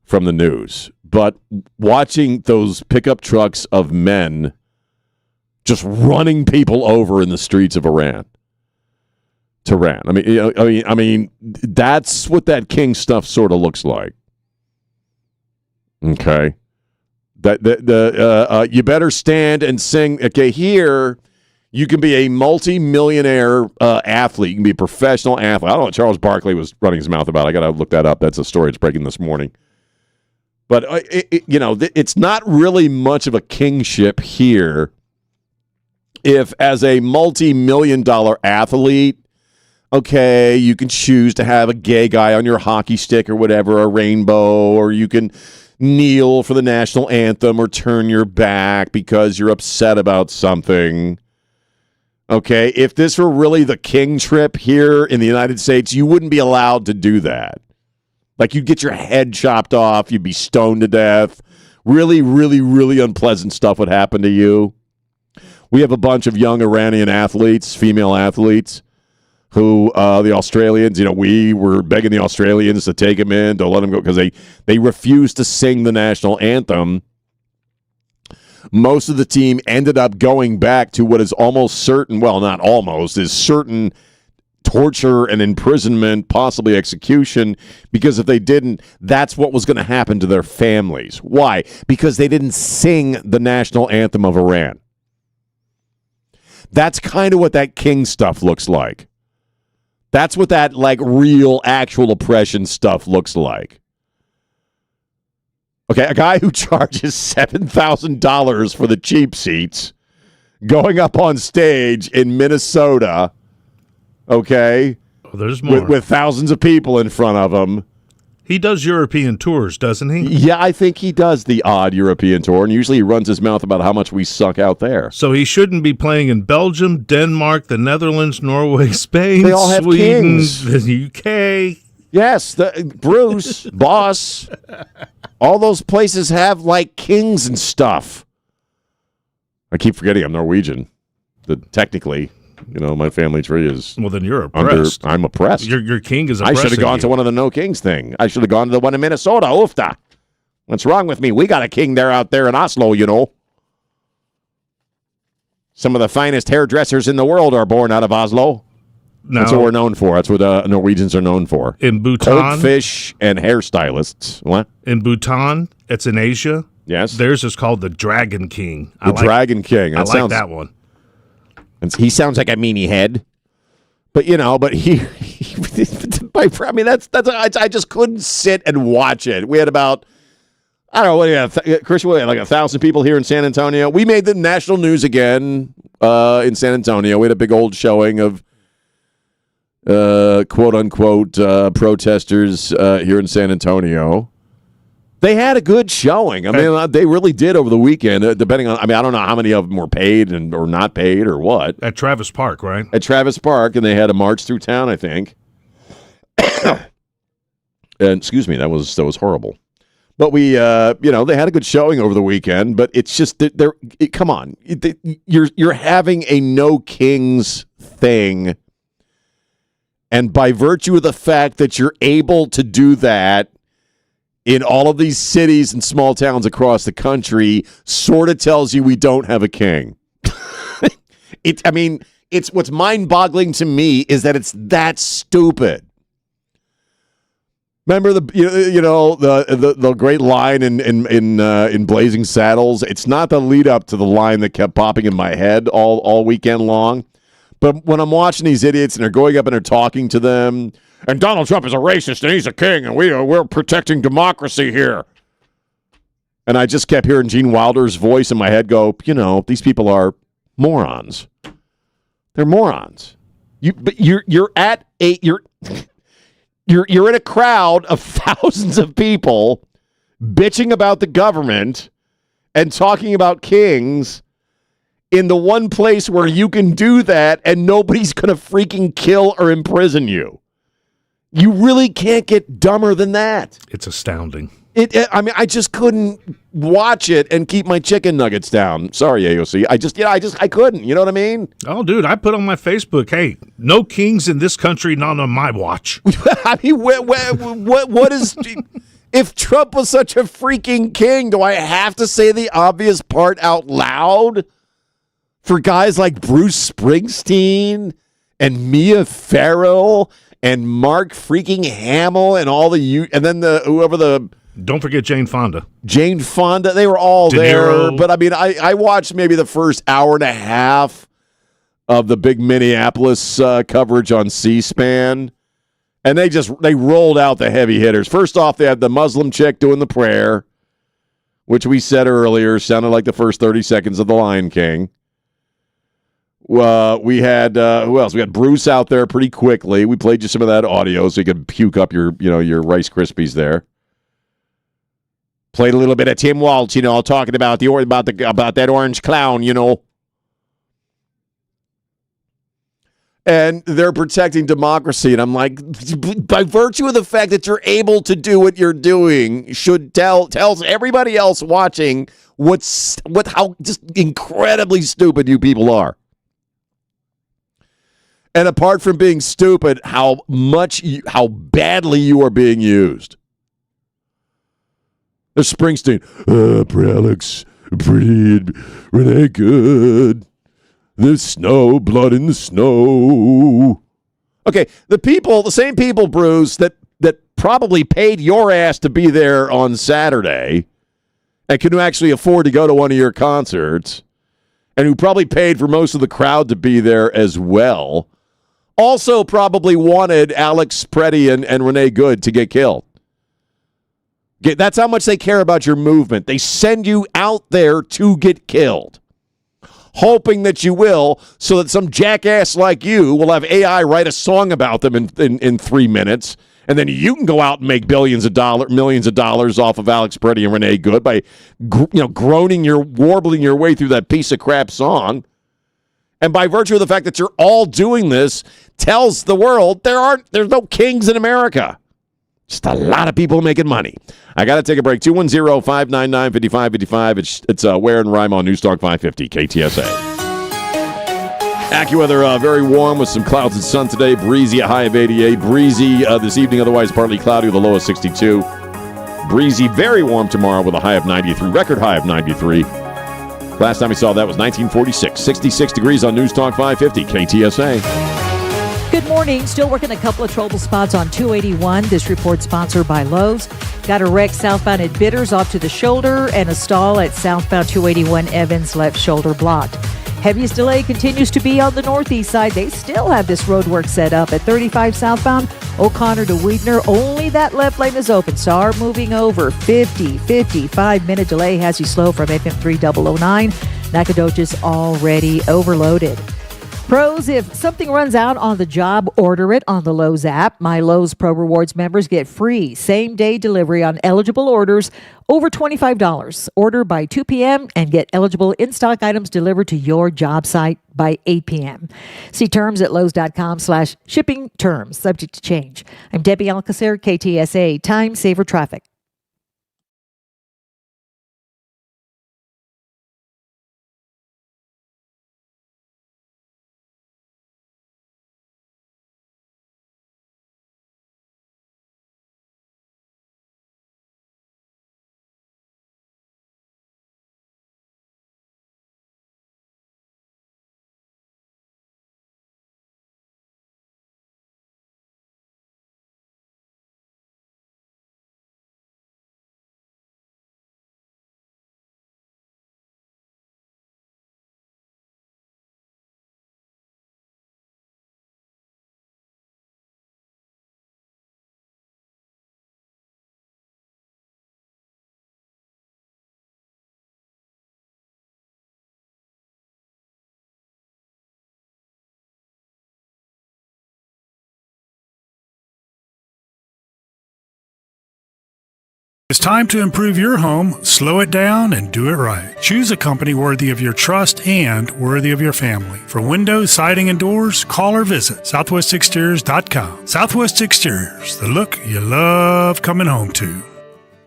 from the news. But watching those pickup trucks of men just running people over in the streets of Iran. Tehran. I mean, that's what that king stuff sort of looks like. Okay, you better stand and sing. Okay, here you can be a multi-millionaire athlete. You can be a professional athlete. I don't know what Charles Barkley was running his mouth about. I got to look that up. That's a story that's breaking this morning. But it's not really much of a kingship here. If as a multi-million-dollar athlete, okay, you can choose to have a gay guy on your hockey stick or whatever, a rainbow, or you can kneel for the national anthem or turn your back because you're upset about something. Okay, if this were really the king trip here in the United States, you wouldn't be allowed to do that. Like, you'd get your head chopped off, you'd be stoned to death. Really, really, really unpleasant stuff would happen to you. We have a bunch of young Iranian athletes, female athletes, who the Australians, we were begging the Australians to take them in, to let them go, because they refused to sing the national anthem. Most of the team ended up going back to what is almost certain, well, not almost, is certain torture and imprisonment, possibly execution, because if they didn't, that's what was going to happen to their families. Why? Because they didn't sing the national anthem of Iran. That's kind of what that king stuff looks like. That's what that, real, actual oppression stuff looks like. Okay, a guy who charges $7,000 for the cheap seats, going up on stage in Minnesota, Okay? Oh, there's more. With thousands of people in front of him. He does European tours, doesn't he? Yeah, I think he does the odd European tour, and usually he runs his mouth about how much we suck out there. So he shouldn't be playing in Belgium, Denmark, the Netherlands, Norway, Spain, They all have Sweden, kings. the UK. Yes, Bruce, boss, all those places have, like, kings and stuff. I keep forgetting I'm Norwegian. Technically, my family tree is... Well, then you're oppressed. I'm oppressed. Your king is I oppressing should have gone to one of the no kings thing. I should have gone to the one in Minnesota. Oofta. What's wrong with me? We got a king out there in Oslo, Some of the finest hairdressers in the world are born out of Oslo. That's what we're known for. That's what Norwegians are known for. In Bhutan? Cold fish and hairstylists. What? In Bhutan, it's in Asia. Yes. Theirs is called the Dragon King. Dragon King. I like that one. He sounds like a meanie head. But, he I mean, I just couldn't sit and watch it. We had about, I don't know, what do you have? Chris, we had like 1,000 people here in San Antonio. We made the national news again in San Antonio. We had a big old showing of quote-unquote protesters here in San Antonio. They had a good showing. I mean, they really did over the weekend, depending on, I don't know how many of them were paid or not paid or what. At Travis Park, right? At Travis Park, and they had a march through town, I think. And excuse me, that was horrible. But we, they had a good showing over the weekend, but it's just, come on. You're having a no kings thing, and by virtue of the fact that you're able to do that, in all of these cities and small towns across the country, sort of tells you we don't have a king. It's what's mind-boggling to me is that it's that stupid. Remember the great line in Blazing Saddles? It's not the lead up to the line that kept popping in my head all weekend long, but when I'm watching these idiots and they're going up and they're talking to them. And Donald Trump is a racist, and he's a king, and we're protecting democracy here. And I just kept hearing Gene Wilder's voice in my head go, these people are morons. They're morons. You're in a crowd of thousands of people bitching about the government and talking about kings in the one place where you can do that, and nobody's going to freaking kill or imprison you. You really can't get dumber than that. It's astounding. I just couldn't watch it and keep my chicken nuggets down. Sorry, AOC. I couldn't. You know what I mean? Oh, dude, I put on my Facebook, hey, no kings in this country, not on my watch. I mean, what is... If Trump was such a freaking king, do I have to say the obvious part out loud? For guys like Bruce Springsteen and Mia Farrow and Mark freaking Hamill and all and then don't forget Jane Fonda. Jane Fonda, they were all there. But I watched maybe the first hour and a half of the big Minneapolis coverage on C-SPAN, and they rolled out the heavy hitters. First off, they had the Muslim chick doing the prayer, which we said earlier sounded like the first 30 seconds of The Lion King. We had who else? We had Bruce out there pretty quickly. We played you some of that audio so you could puke up your Rice Krispies there. Played a little bit of Tim Waltz, talking about that orange clown, And they're protecting democracy, and I'm like, by virtue of the fact that you're able to do what you're doing, tells everybody else watching how just incredibly stupid you people are. And apart from being stupid, how badly you are being used. There's Springsteen. Alex, pretty, Renee good. The snow, blood in the snow. Okay, the same people, Bruce, that probably paid your ass to be there on Saturday and can actually afford to go to one of your concerts and who probably paid for most of the crowd to be there as well, also probably wanted Alex Preddy and Renee Good to get killed. That's how much they care about your movement. They send you out there to get killed. hoping that you will, so that some jackass like you will have AI write a song about them in 3 minutes, and then you can go out and make millions of dollars off of Alex Peretti and Renee Good by warbling your way through that piece of crap song. And by virtue of the fact that you're all doing this, tells the world there's no kings in America. Just a lot of people making money. I got to take a break. 210-599-5555. It's Ware and Rima on News Talk 550 KTSA. AccuWeather, very warm with some clouds and sun today. Breezy, a high of 88. Breezy this evening, otherwise partly cloudy with a low of 62. Breezy, very warm tomorrow with a high of 93. Record high of 93. Last time we saw that was 1946. 66 degrees on News Talk 550 KTSA. Good morning. Still working a couple of trouble spots on 281. This report sponsored by Lowe's. Got a wreck southbound at Bitters off to the shoulder and a stall at southbound 281 Evans, left shoulder blocked. Heaviest delay continues to be on the northeast side. They still have this road work set up at 35 southbound O'Connor to Weidner. Only that left lane is open. Start moving over. 55-minute delay has you slow from FM 3009. Nacogdoches already overloaded. Pros, if something runs out on the job, order it on the Lowe's app. My Lowe's Pro Rewards members get free same-day delivery on eligible orders over $25. Order by 2 p.m. and get eligible in-stock items delivered to your job site by 8 p.m. See terms at lowes.com/shipping terms, subject to change. I'm Debbie Alcacer, KTSA, Time Saver Traffic. It's time to improve your home, slow it down, and do it right. Choose a company worthy of your trust and worthy of your family. For windows, siding, and doors, call or visit southwestexteriors.com. Southwest Exteriors, the look you love coming home to.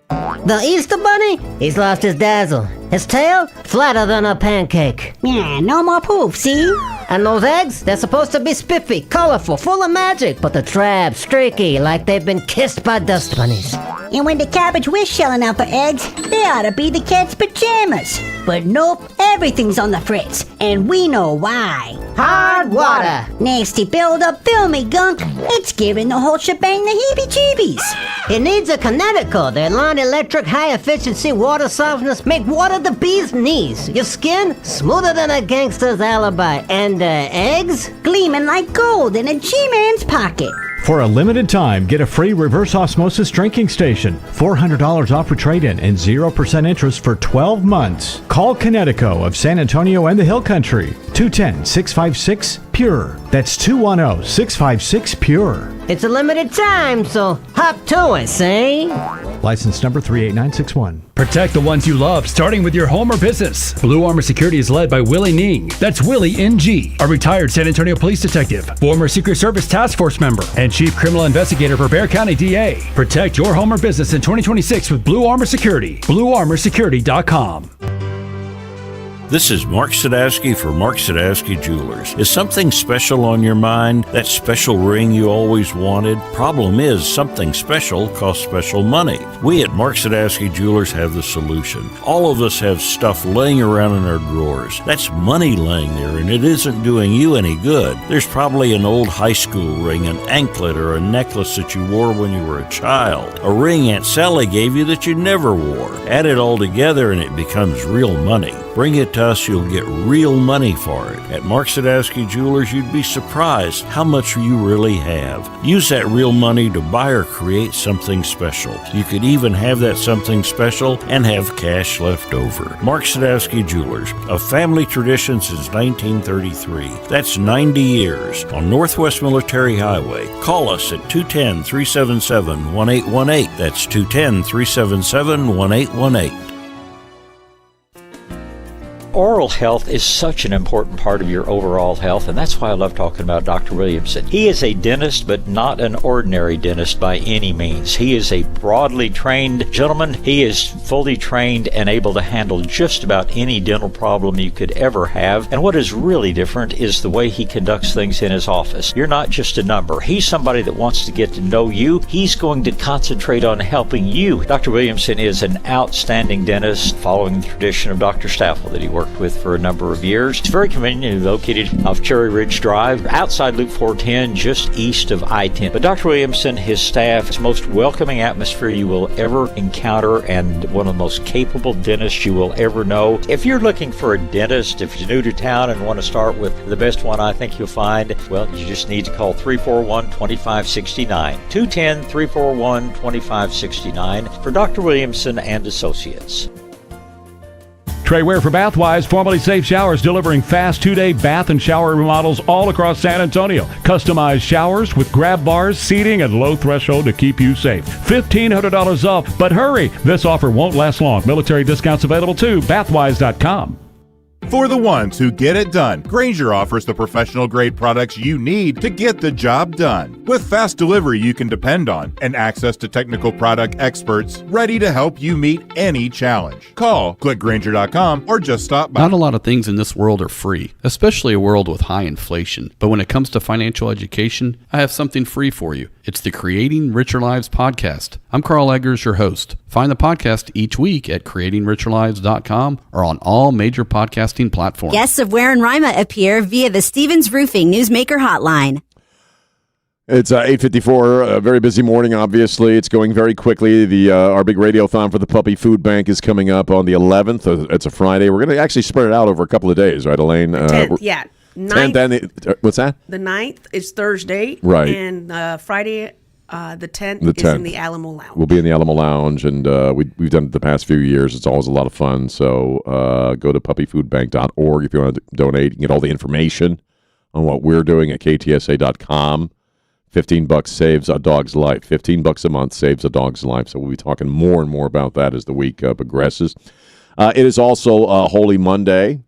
The Easter Bunny, he's lost his dazzle. His tail, flatter than a pancake. Yeah, no more poof, see? And those eggs, they're supposed to be spiffy, colorful, full of magic, but the trap, streaky, like they've been kissed by dust bunnies. And when the cabbage we're shelling out for eggs, they ought to be the cat's pajamas. But nope, everything's on the fritz, and we know why. Hard water. Nasty build-up, filmy gunk. It's giving the whole shebang the heebie-jeebies. It needs a Kinetico. Their non-electric, high-efficiency water softness make water the bee's knees. Your skin, smoother than a gangster's alibi. And eggs? Gleaming like gold in a G-man's pocket. For a limited time, get a free reverse osmosis drinking station, $400 off for trade-in, and 0% interest for 12 months. Call Kinetico of San Antonio and the Hill Country, 210-656-PURE. That's 210-656-PURE. It's a limited time, so hop to it, see? License number 38961. Protect the ones you love, starting with your home or business. Blue Armor Security is led by Willie Ning. That's Willie N.G., a retired San Antonio police detective, former Secret Service Task Force member, and Chief Criminal Investigator for Bexar County DA. Protect your home or business in 2026 with Blue Armor Security. BlueArmorSecurity.com. This is Mark Sadowski for Mark Sadowski Jewelers. Is something special on your mind? That special ring you always wanted? Problem is, something special costs special money. We at Mark Sadowski Jewelers have the solution. All of us have stuff laying around in our drawers. That's money laying there, and it isn't doing you any good. There's probably an old high school ring, an anklet, or a necklace that you wore when you were a child. A ring Aunt Sally gave you that you never wore. Add it all together and it becomes real money. Bring it to us, you'll get real money for it. At Mark Sadowski Jewelers, you'd be surprised how much you really have. Use that real money to buy or create something special. You could even have that something special and have cash left over. Mark Sadowski Jewelers, a family tradition since 1933. That's 90 years on Northwest Military Highway. Call us at 210-377-1818. That's 210-377-1818. Oral health is such an important part of your overall health, and that's why I love talking about Dr. Williamson. He is a dentist, but not an ordinary dentist by any means. He is a broadly trained gentleman. He is fully trained and able to handle just about any dental problem you could ever have. And what is really different is the way he conducts things in his office. You're not just a number. He's somebody that wants to get to know you. He's going to concentrate on helping you. Dr. Williamson is an outstanding dentist, following the tradition of Dr. Staffel that he worked with for a number of years. It's very conveniently located off Cherry Ridge Drive, outside Loop 410, just east of I-10. But Dr. Williamson, his staff, is the most welcoming atmosphere you will ever encounter and one of the most capable dentists you will ever know. If you're looking for a dentist, if you're new to town and want to start with the best one I think you'll find, well, you just need to call 341-2569. 210-341-2569 for Dr. Williamson and Associates. Trey Ware for Bathwise, formerly Safe Showers, delivering fast 2-day bath and shower remodels all across San Antonio. Customized showers with grab bars, seating, and low threshold to keep you safe. $1,500 off, but hurry, this offer won't last long. Military discounts available too. Bathwise.com. For the ones who get it done, Grainger offers the professional-grade products you need to get the job done. With fast delivery you can depend on and access to technical product experts ready to help you meet any challenge. Call, click Grainger.com, or just stop by. Not a lot of things in this world are free, especially a world with high inflation. But when it comes to financial education, I have something free for you. It's the Creating Richer Lives podcast. I'm Carl Eggers, your host. Find the podcast each week at creatingricherlives.com or on all major podcasting platforms. Guests of Ware and Rima appear via the Stevens Roofing Newsmaker Hotline. It's 8:54, a very busy morning, obviously. It's going very quickly. Our big radiothon for the Puppy Food Bank is coming up on the 11th. It's a Friday. We're going to actually spread it out over a couple of days, right, Elaine? 10th, yeah. 10th, what's that? The 9th is Thursday. Right. And Friday, the 10th is in the Alamo Lounge. We'll be in the Alamo Lounge, and we've done it the past few years. It's always a lot of fun. So go to puppyfoodbank.org if you want to donate and get all the information on what we're doing at ktsa.com. $15 saves a dog's life. $15 a month saves a dog's life. So we'll be talking more and more about that as the week progresses. It is also Holy Monday.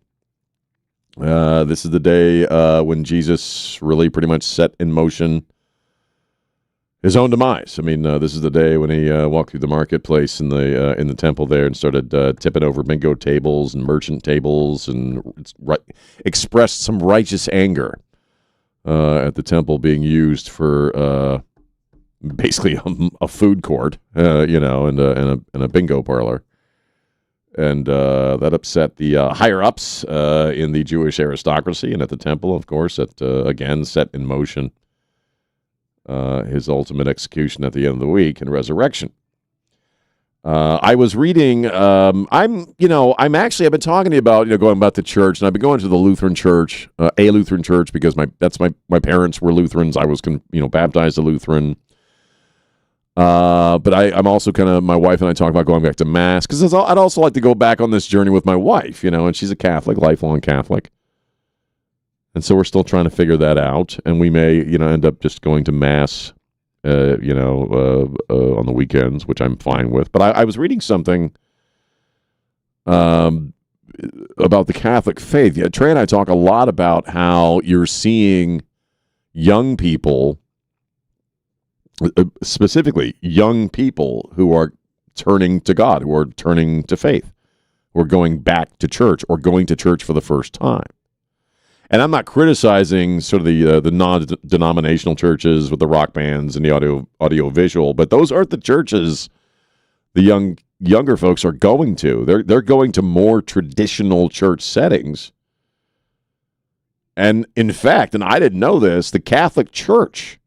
This is the day when Jesus really pretty much set in motion his own demise. I mean, this is the day when he walked through the marketplace in the temple there and started tipping over bingo tables and merchant tables and expressed some righteous anger at the temple being used for basically a food court, and a bingo parlor. And that upset the higher-ups in the Jewish aristocracy and at the temple, of course, that, again, set in motion his ultimate execution at the end of the week and resurrection. I was reading, I've been talking to you about, going about the church, and I've been going to the Lutheran church, a Lutheran church, because my parents were Lutherans. I was, baptized a Lutheran. But I'm also my wife and I talk about going back to Mass, because I'd also like to go back on this journey with my wife, and she's a Catholic, lifelong Catholic. And so we're still trying to figure that out. And we may, end up just going to Mass, on the weekends, which I'm fine with. But I was reading something about the Catholic faith. Yeah, Trey and I talk a lot about how you're seeing young people, specifically young people who are turning to God, who are turning to faith, who are going back to church or going to church for the first time. And I'm not criticizing sort of the non-denominational churches with the rock bands and the audio-visual, but those aren't the churches the younger folks are going to. They're going to more traditional church settings. And in fact, and I didn't know this, the Catholic Church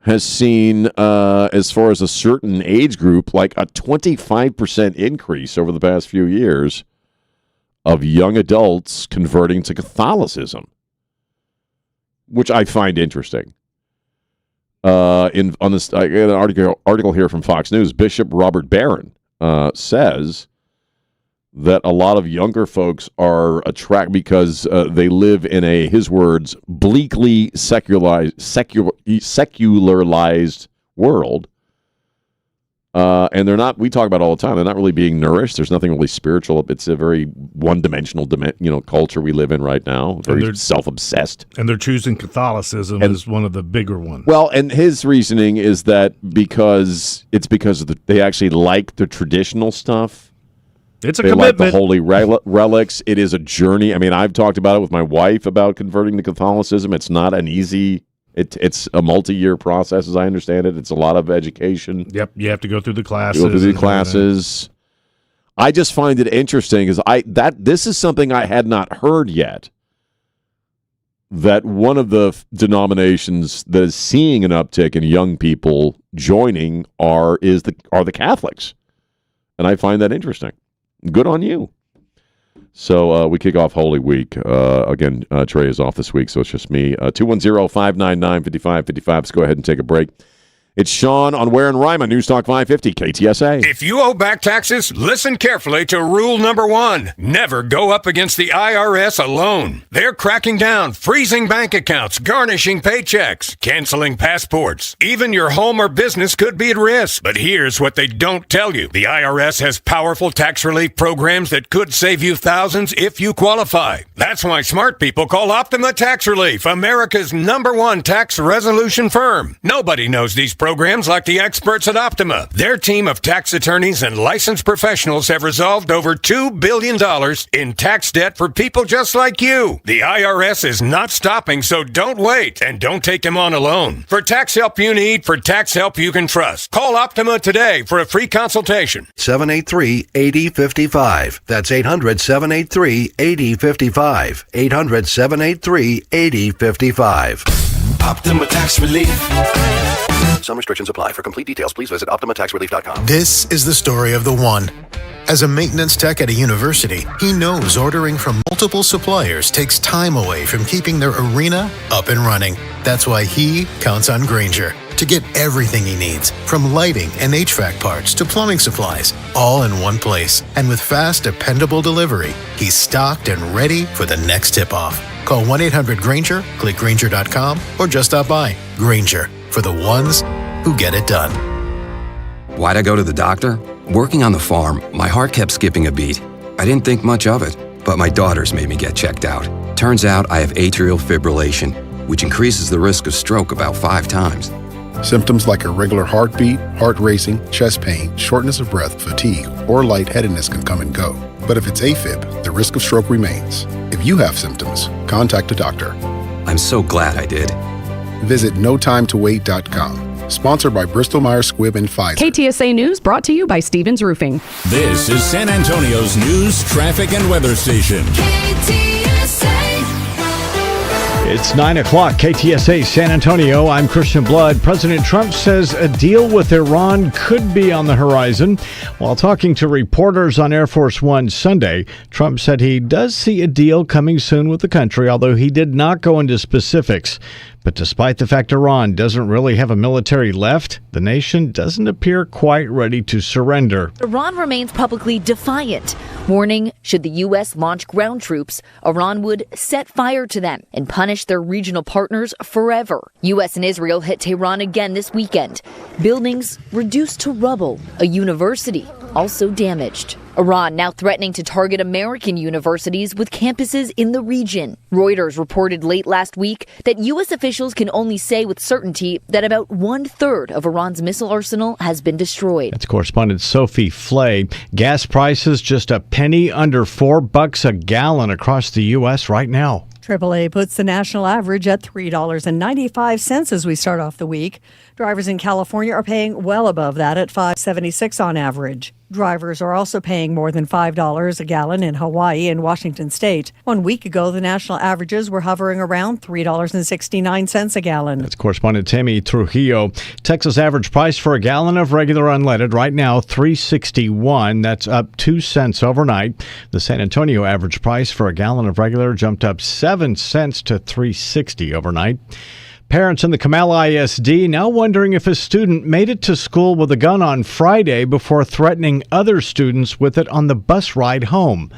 has seen, as far as a certain age group, like a 25% increase over the past few years of young adults converting to Catholicism, which I find interesting. I got an article here from Fox News. Bishop Robert Barron says that a lot of younger folks are attracted because they live in a, his words, bleakly secularized world. And they're not, we talk about it all the time, they're not really being nourished. There's nothing really spiritual. It's a very one-dimensional culture we live in right now, very self-obsessed. And they're choosing Catholicism as one of the bigger ones. Well, and his reasoning is that because they actually like the traditional stuff. It's a they commitment. like the holy relics. It is a journey. I mean, I've talked about it with my wife about converting to Catholicism. It's not an easy... It's a multi-year process, as I understand it. It's a lot of education. Yep, you have to go through the classes. I just find it interesting because this is something I had not heard yet. That one of the denominations that is seeing an uptick in young people joining are the Catholics, and I find that interesting. Good on you. So we kick off Holy Week. Again, Trey is off this week, so it's just me. 210-599-5555. Let's go ahead and take a break. It's Sean on Ware and Rima, News Talk 550, KTSA. If you owe back taxes, listen carefully to rule number 1. Never go up against the IRS alone. They're cracking down, freezing bank accounts, garnishing paychecks, canceling passports. Even your home or business could be at risk. But here's what they don't tell you. The IRS has powerful tax relief programs that could save you thousands if you qualify. That's why smart people call Optima Tax Relief, America's #1 tax resolution firm. Nobody knows these programs like the experts at Optima. Their team of tax attorneys and licensed professionals have resolved over $2 billion in tax debt for people just like you. The IRS is not stopping, so don't wait and don't take them on alone. For tax help you need, for tax help you can trust, call Optima today for a free consultation. 783-8055. That's 800-783-8055. 800-783-8055. Optima Tax Relief. Some restrictions apply. For complete details, please visit OptimaTaxRelief.com. This is the story of the one. As a maintenance tech at a university, he knows ordering from multiple suppliers takes time away from keeping their arena up and running. That's why he counts on Grainger to get everything he needs, from lighting and HVAC parts to plumbing supplies, all in one place. And with fast, dependable delivery, he's stocked and ready for the next tip-off. Call 1-800-GRAINGER, click Grainger.com, or just stop by. Grainger, for the ones who get it done. Why'd I go to the doctor? Working on the farm, my heart kept skipping a beat. I didn't think much of it, but my daughters made me get checked out. Turns out I have atrial fibrillation, which increases the risk of stroke about 5 times. Symptoms like irregular heartbeat, heart racing, chest pain, shortness of breath, fatigue, or lightheadedness can come and go. But if it's AFib, the risk of stroke remains. If you have symptoms, contact a doctor. I'm so glad I did. Visit notimetowait.com. Sponsored by Bristol-Myers Squibb and Pfizer. KTSA News brought to you by Stevens Roofing. This is San Antonio's news, traffic, and weather station. It's 9 o'clock, KTSA San Antonio. I'm Christian Blood. President Trump says a deal with Iran could be on the horizon. While talking to reporters on Air Force One Sunday, Trump said he does see a deal coming soon with the country, although he did not go into specifics. But despite the fact Iran doesn't really have a military left, the nation doesn't appear quite ready to surrender. Iran remains publicly defiant, warning should the U.S. launch ground troops, Iran would set fire to them and punish their regional partners forever. U.S. and Israel hit Tehran again this weekend. Buildings reduced to rubble, a university also damaged. Iran now threatening to target American universities with campuses in the region. Reuters reported late last week that U.S. officials can only say with certainty that about 1/3 of Iran's missile arsenal has been destroyed. That's correspondent Sophie Flay. Gas prices just a penny under $4 a gallon across the U.S. right now. AAA puts the national average at $3.95 as we start off the week. Drivers in California are paying well above that at $5.76 on average. Drivers are also paying more than $5 a gallon in Hawaii and Washington state. 1 week ago, the national averages were hovering around $3.69 a gallon. That's correspondent Tammy Trujillo. Texas average price for a gallon of regular unleaded right now, $3.61. That's up 2 cents overnight. The San Antonio average price for a gallon of regular jumped up 7 cents to $3.60 overnight. Parents in the Kamala ISD now wondering if a student made it to school with a gun on Friday before threatening other students with it on the bus ride home.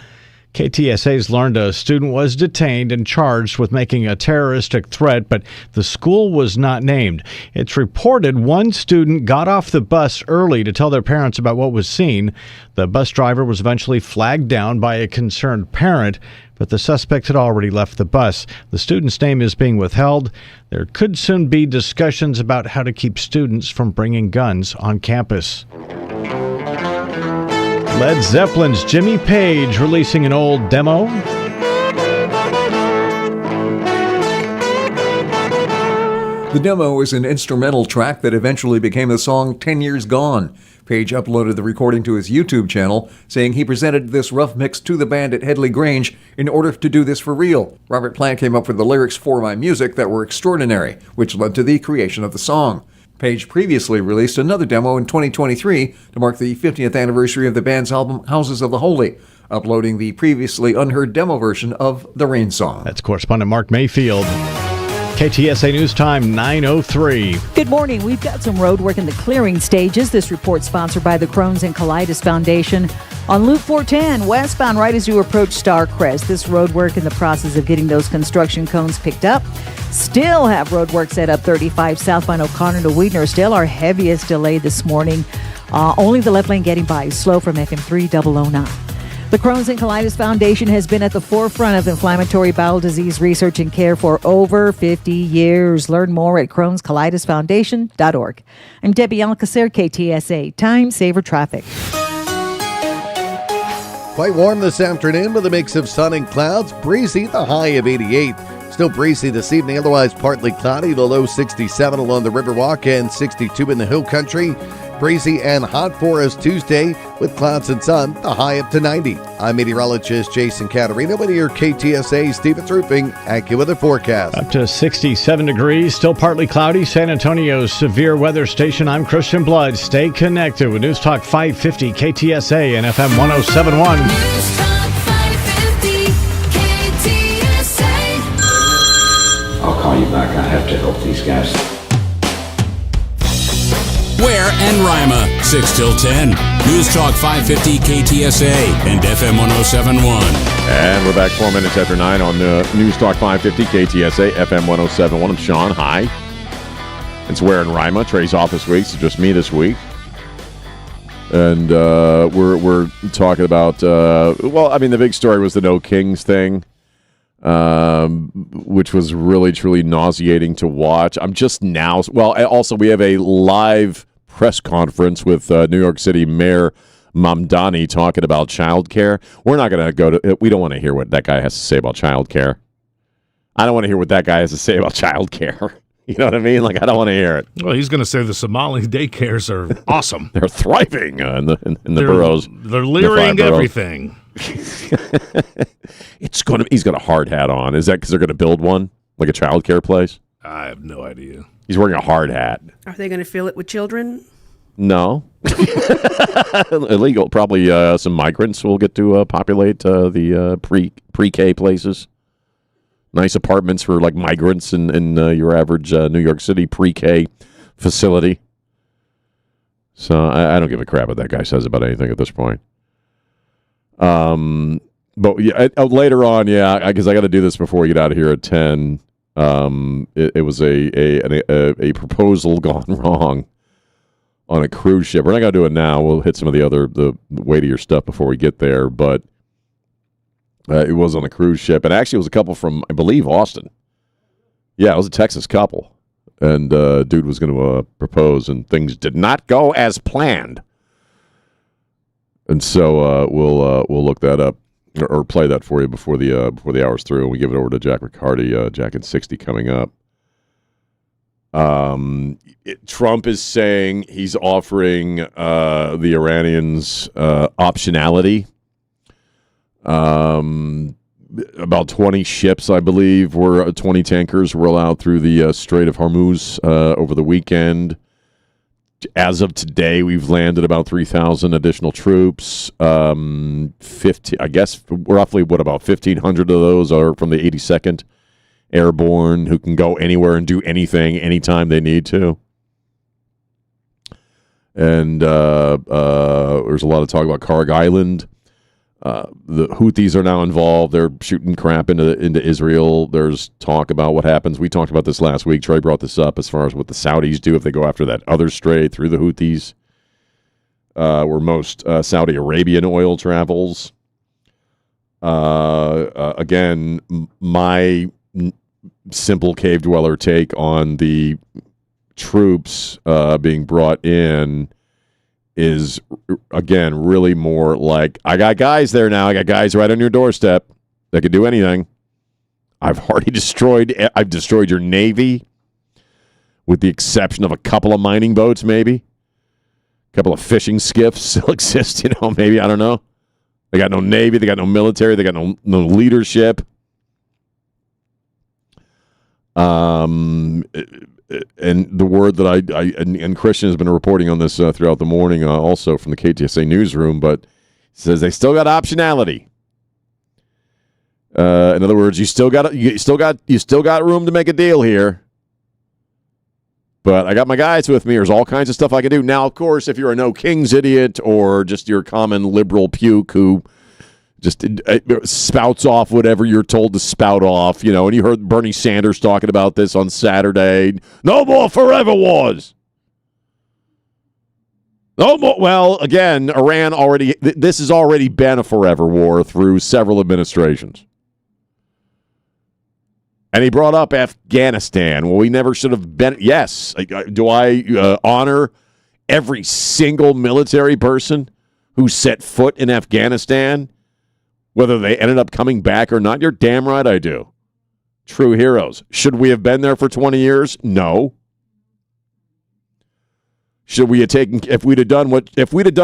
KTSA's learned a student was detained and charged with making a terroristic threat, but the school was not named. It's reported one student got off the bus early to tell their parents about what was seen. The bus driver was eventually flagged down by a concerned parent, but the suspect had already left the bus. The student's name is being withheld. There could soon be discussions about how to keep students from bringing guns on campus. Led Zeppelin's Jimmy Page releasing an old demo. The demo is an instrumental track that eventually became the song 10 Years Gone. Page uploaded the recording to his YouTube channel, saying he presented this rough mix to the band at Headley Grange in order to do this for real. Robert Plant came up with the lyrics for my music that were extraordinary, which led to the creation of the song. Page previously released another demo in 2023 to mark the 50th anniversary of the band's album Houses of the Holy, uploading the previously unheard demo version of The Rain Song. That's correspondent Mark Mayfield. KTSA News Time 9:03. Good morning. We've got some road work in the clearing stages. This report sponsored by the Crohn's and Colitis Foundation. On Loop 410, westbound right as you approach Starcrest. This road work in the process of getting those construction cones picked up. Still have road work set up 35 southbound O'Connor to Weidner. Still our heaviest delay this morning. Only the left lane getting by. Slow from FM 3009. The Crohn's and Colitis Foundation has been at the forefront of inflammatory bowel disease research and care for over 50 years. Learn more at crohnscolitisfoundation.org. I'm Debbie Alcacer, KTSA. Time Saver Traffic. Quite warm this afternoon with a mix of sun and clouds. Breezy, the high of 88. Still breezy this evening, otherwise partly cloudy. The low 67 along the Riverwalk and 62 in the Hill Country. Breezy and hot for us Tuesday with clouds and sun, the high up to 90. I'm meteorologist Jason Caterino with your KTSA Stevens Roofing AccuWeather forecast. Up to 67 degrees, still partly cloudy. San Antonio's severe weather station. I'm Christian Blood. Stay connected with News Talk 550 KTSA and FM 1071. News Talk 550 KTSA. I'll call you back. I have to help these guys. Ware and Rima, 6 till 10. News Talk 550 KTSA and FM 1071. And we're back 4 minutes after 9 on News Talk 550 KTSA, FM 1071. I'm Sean. Hi. It's Ware and Rima. Trey's off this week, so just me this week. And we're talking about, the big story was the No Kings thing, which was really, truly nauseating to watch. I'm just now, also we have a live press conference with New York City Mayor Mamdani talking about childcare. We're not going to we don't want to hear what that guy has to say about childcare. I don't want to hear what that guy has to say about childcare. You know what I mean? Like, I don't want to hear it. Well, he's going to say the Somali daycares are awesome. They're thriving in the boroughs. They're leering everything. He's got a hard hat on. Is that because they're going to build one, like a child care place? I have no idea. He's wearing a hard hat. Are they going to fill it with children? No. Illegal. Probably some migrants will get to populate the pre-K places. Nice apartments for like migrants in your average New York City pre-K facility. So I don't give a crap what that guy says about anything at this point. But yeah, later on, because I got to do this before we get out of here at 10. It was a proposal gone wrong on a cruise ship. We're not going to do it now. We'll hit some of the weightier stuff before we get there. But it was on a cruise ship, and actually it was a couple from, I believe, Austin. Yeah, it was a Texas couple, and dude was going to propose, and things did not go as planned. And so we'll look that up or play that for you before the hour's through, and we give it over to Jack Riccardi, Jack in 60 coming up. Trump is saying he's offering the Iranians optionality. About 20 ships, I believe, 20 tankers were allowed through the Strait of Hormuz over the weekend. As of today, we've landed about 3,000 additional troops. 50, I guess, roughly about 1,500 of those are from the 82nd Airborne, who can go anywhere and do anything anytime they need to. And there's a lot of talk about Karg Island. The Houthis are now involved. They're shooting crap into Israel. There's talk about what happens. We talked about this last week. Trey brought this up as far as what the Saudis do if they go after that other strait through the Houthis, where most Saudi Arabian oil travels. Again, my simple cave dweller take on the troops being brought in is, again, really more like, I got guys there now. I got guys right on your doorstep that could do anything. I've already destroyed your Navy, with the exception of a couple of mining boats, maybe. A couple of fishing skiffs still exist, maybe, I don't know. They got no Navy, they got no military, they got no leadership. And the word that and Christian has been reporting on this throughout the morning, also from the KTSA newsroom, but says they still got optionality. In other words, you still got room to make a deal here. But I got my guys with me. There's all kinds of stuff I can do. Now, of course, if you're a no kings idiot or just your common liberal puke who just spouts off whatever you're told to spout off, and you heard Bernie Sanders talking about this on Saturday. No more forever wars. No more. Well, again, Iran this has already been a forever war through several administrations. And he brought up Afghanistan. Well, we never should have been. Yes. Do I honor every single military person who set foot in Afghanistan? Whether they ended up coming back or not, you're damn right I do. True heroes. Should we have been there for 20 years? No. Should we have taken, if we'd have done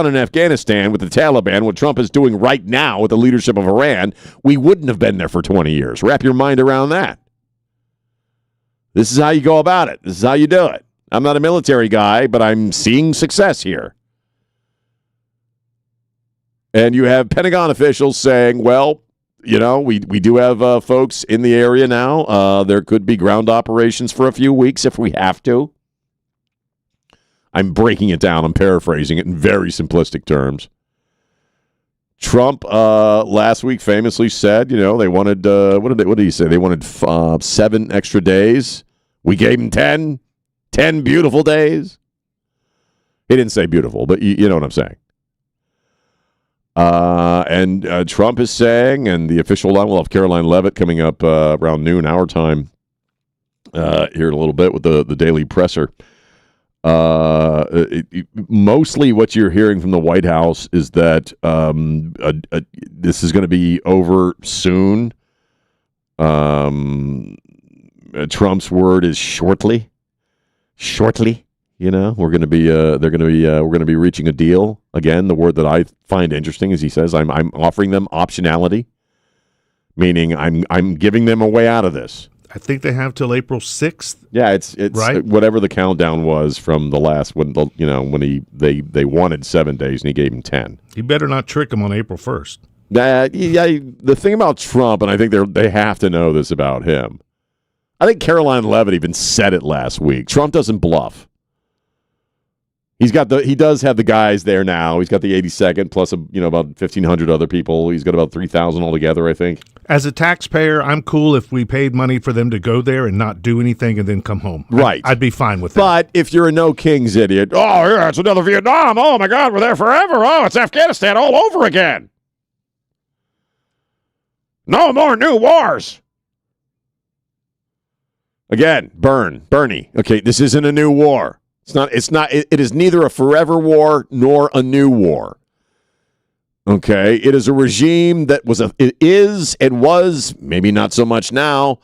in Afghanistan with the Taliban, what Trump is doing right now with the leadership of Iran, we wouldn't have been there for 20 years. Wrap your mind around that. This is how you go about it. This is how you do it. I'm not a military guy, but I'm seeing success here. And you have Pentagon officials saying, well, we do have folks in the area now. There could be ground operations for a few weeks if we have to. I'm breaking it down. I'm paraphrasing it in very simplistic terms. Trump last week famously said, they wanted, what did he say? They wanted 7 extra days. We gave him 10 beautiful days. He didn't say beautiful, but you know what I'm saying. And Trump is saying, and the official line, we'll have Caroline Leavitt coming up around noon our time here in a little bit with the Daily Presser. Mostly what you're hearing from the White House is that this is going to be over soon. Trump's word is shortly. We're going to be we're going to be reaching a deal. Again, the word that I find interesting is he says I'm offering them optionality, meaning I'm giving them a way out of this. I think they have till April 6th. Yeah, it's right? Whatever the countdown was from the last when they wanted 7 days and he gave him 10. You better not trick them on April 1st. The thing about Trump, and I think they have to know this about him. I think Caroline Leavitt even said it last week. Trump doesn't bluff. He does have the guys there now. He's got the 82nd plus about 1,500 other people. He's got about 3,000 altogether, I think. As a taxpayer, I'm cool if we paid money for them to go there and not do anything and then come home. Right. I'd be fine with that. But if you're a no kings idiot, oh yeah, it's another Vietnam. Oh my God, we're there forever. Oh, it's Afghanistan all over again. No more new wars. Again, Bernie. Okay, this isn't a new war. It is neither a forever war nor a new war. Okay, it is a regime that it is and was, maybe not so much now,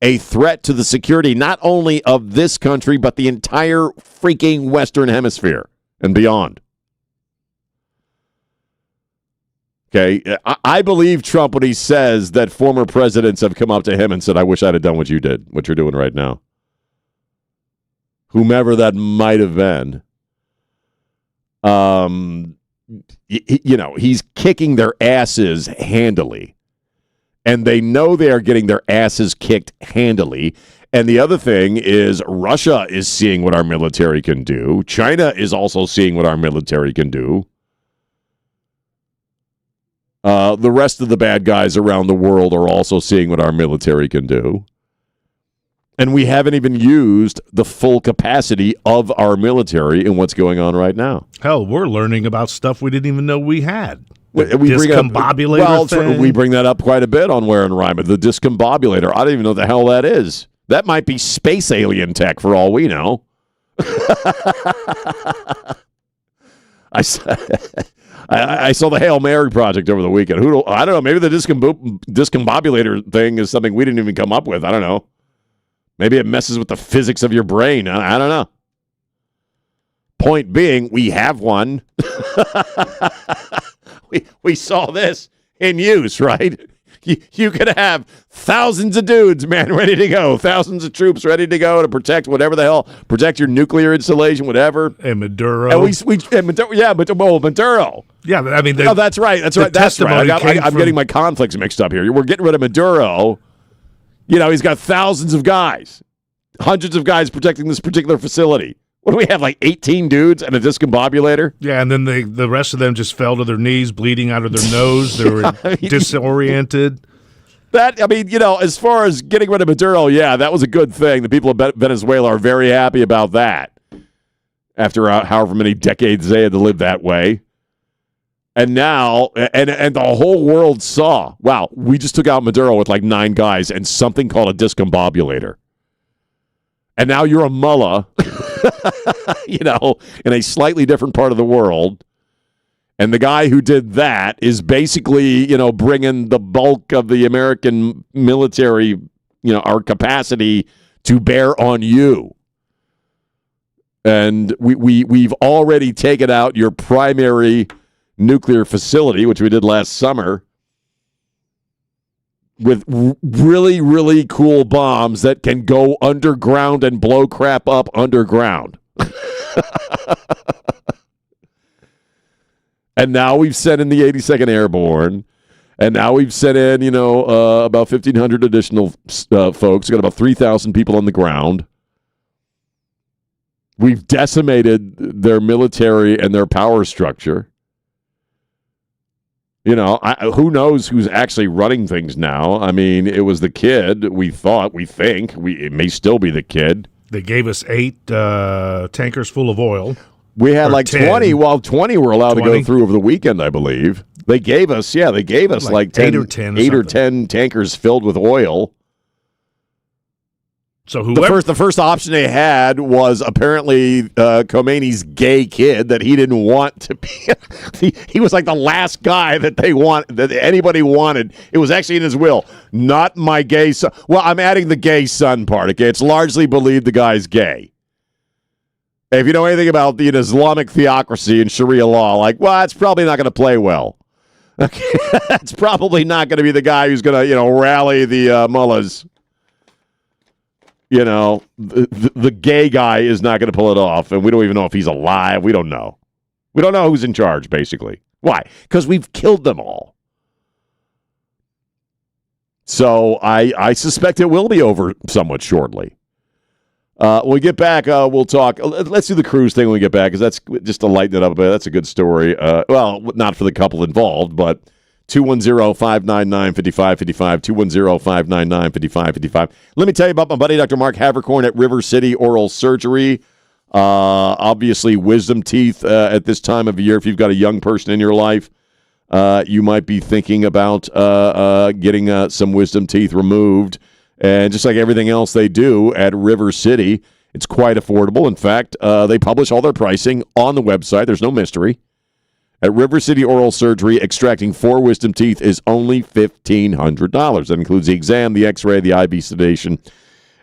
a threat to the security not only of this country, but the entire freaking Western Hemisphere and beyond. Okay, I believe Trump when he says that former presidents have come up to him and said, I wish I'd have done what you did, what you're doing right now. Whomever that might have been. He's kicking their asses handily. And they know they are getting their asses kicked handily. And the other thing is Russia is seeing what our military can do. China is also seeing what our military can do. The rest of the bad guys around the world are also seeing what our military can do. And we haven't even used the full capacity of our military in what's going on right now. Hell, we're learning about stuff we didn't even know we had. We Discombobulator thing. We bring that up quite a bit on Ware and Rima. The discombobulator. I don't even know what the hell that is. That might be space alien tech for all we know. I saw the Hail Mary project over the weekend. I don't know. Maybe the discombobulator thing is something we didn't even come up with. I don't know. Maybe it messes with the physics of your brain. I don't know. Point being, we have one. we saw this in use, right? You could have thousands of dudes, man, ready to go. Thousands of troops ready to go to protect whatever the hell. Protect your nuclear installation, whatever. And Maduro. And Maduro. Yeah, I mean. That's right. That's right. I'm getting my conflicts mixed up here. We're getting rid of Maduro. He's got thousands of guys. Hundreds of guys protecting this particular facility. What do we have, like 18 dudes and a discombobulator? Yeah, and then the rest of them just fell to their knees, bleeding out of their nose. They were disoriented. As far as getting rid of Maduro, yeah, that was a good thing. The people of Venezuela are very happy about that after however many decades they had to live that way. And now, and the whole world saw, wow, we just took out Maduro with like 9 guys and something called a discombobulator. And now you're a mullah, in a slightly different part of the world. And the guy who did that is basically, bringing the bulk of the American military, our capacity to bear on you. And we've already taken out your primary nuclear facility, which we did last summer, with really, really cool bombs that can go underground and blow crap up underground. And now we've sent in the 82nd Airborne, and now we've sent in, about 1,500 additional folks. We've got about 3,000 people on the ground. We've decimated their military and their power structure. Who knows who's actually running things now? I mean, it was the kid. It may still be the kid. They gave us 8 tankers full of oil. We had like 10. 20. Well, 20 were allowed to go through over the weekend, I believe. They gave us like 10, 8 or 10 tankers filled with oil. So whoever the first option they had was apparently Khomeini's gay kid that he didn't want to be. He was like the last guy that anybody wanted. It was actually in his will. Not my gay son. Well, I'm adding the gay son part. Okay, it's largely believed the guy's gay. If you know anything about the Islamic theocracy and Sharia law, it's probably not going to play well. Okay, it's probably not going to be the guy who's going to rally the mullahs. The gay guy is not going to pull it off, and we don't even know if he's alive. We don't know. We don't know who's in charge, basically. Why? Because we've killed them all. So I suspect it will be over somewhat shortly. When we get back, we'll talk. Let's do the cruise thing when we get back, because that's just to lighten it up a bit. That's a good story. Well, not for the couple involved, but 210-599-5555, 210-599-5555. Let me tell you about my buddy, Dr. Mark Havercorn at River City Oral Surgery. Obviously, wisdom teeth at this time of year. If you've got a young person in your life, you might be thinking about getting some wisdom teeth removed. And just like everything else they do at River City, it's quite affordable. In fact, they publish all their pricing on the website. There's no mystery. At River City Oral Surgery, extracting 4 wisdom teeth is only $1,500. That includes the exam, the x-ray, the IV sedation,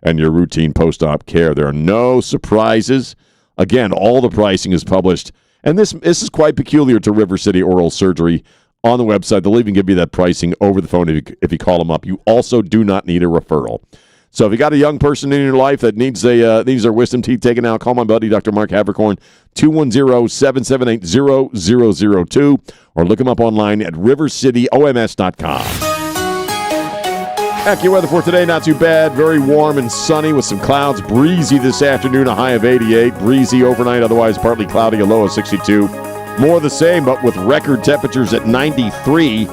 and your routine post-op care. There are no surprises. Again, all the pricing is published. And this is quite peculiar to River City Oral Surgery. On the website, they'll even give you that pricing over the phone if you call them up. You also do not need a referral. So if you got a young person in your life that needs their wisdom teeth taken out, call my buddy, Dr. Mark Havercorn, 210-778-0002, or look him up online at rivercityoms.com. AccuWeather for today, not too bad. Very warm and sunny with some clouds. Breezy this afternoon, a high of 88. Breezy overnight, otherwise partly cloudy, a low of 62. More of the same, but with record temperatures at 93.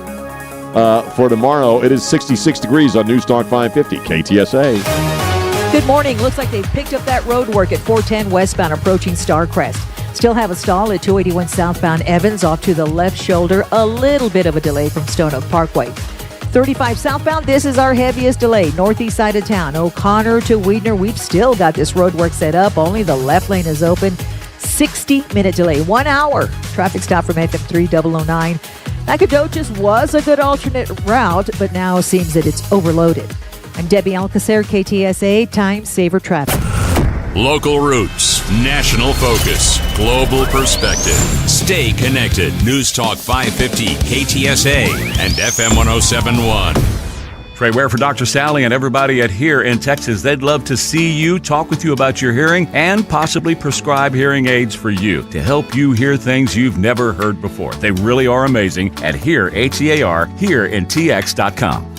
For tomorrow, it is 66 degrees on Newstalk 550 KTSA. Good morning. Looks like they've picked up that road work at 410 westbound approaching Starcrest. Still have a stall at 281 southbound Evans off to the left shoulder. A little bit of a delay from Stone Oak Parkway. 35 southbound, this is our heaviest delay. Northeast side of town, O'Connor to Weidner. We've still got this road work set up. Only the left lane is open. 60-minute delay, 1 hour. Traffic stop from FM 3009. Nacogdoches was a good alternate route, but now seems that it's overloaded. I'm Debbie Alcacer, KTSA, Time Saver Traffic. Local roots, national focus, global perspective. Stay connected. News Talk 550, KTSA, and FM 1071. Trey Ware for Dr. Sally and everybody at Here in Texas. They'd love to see you, talk with you about your hearing, and possibly prescribe hearing aids for you to help you hear things you've never heard before. They really are amazing at Here, H-E-A-R, HereInTX.com.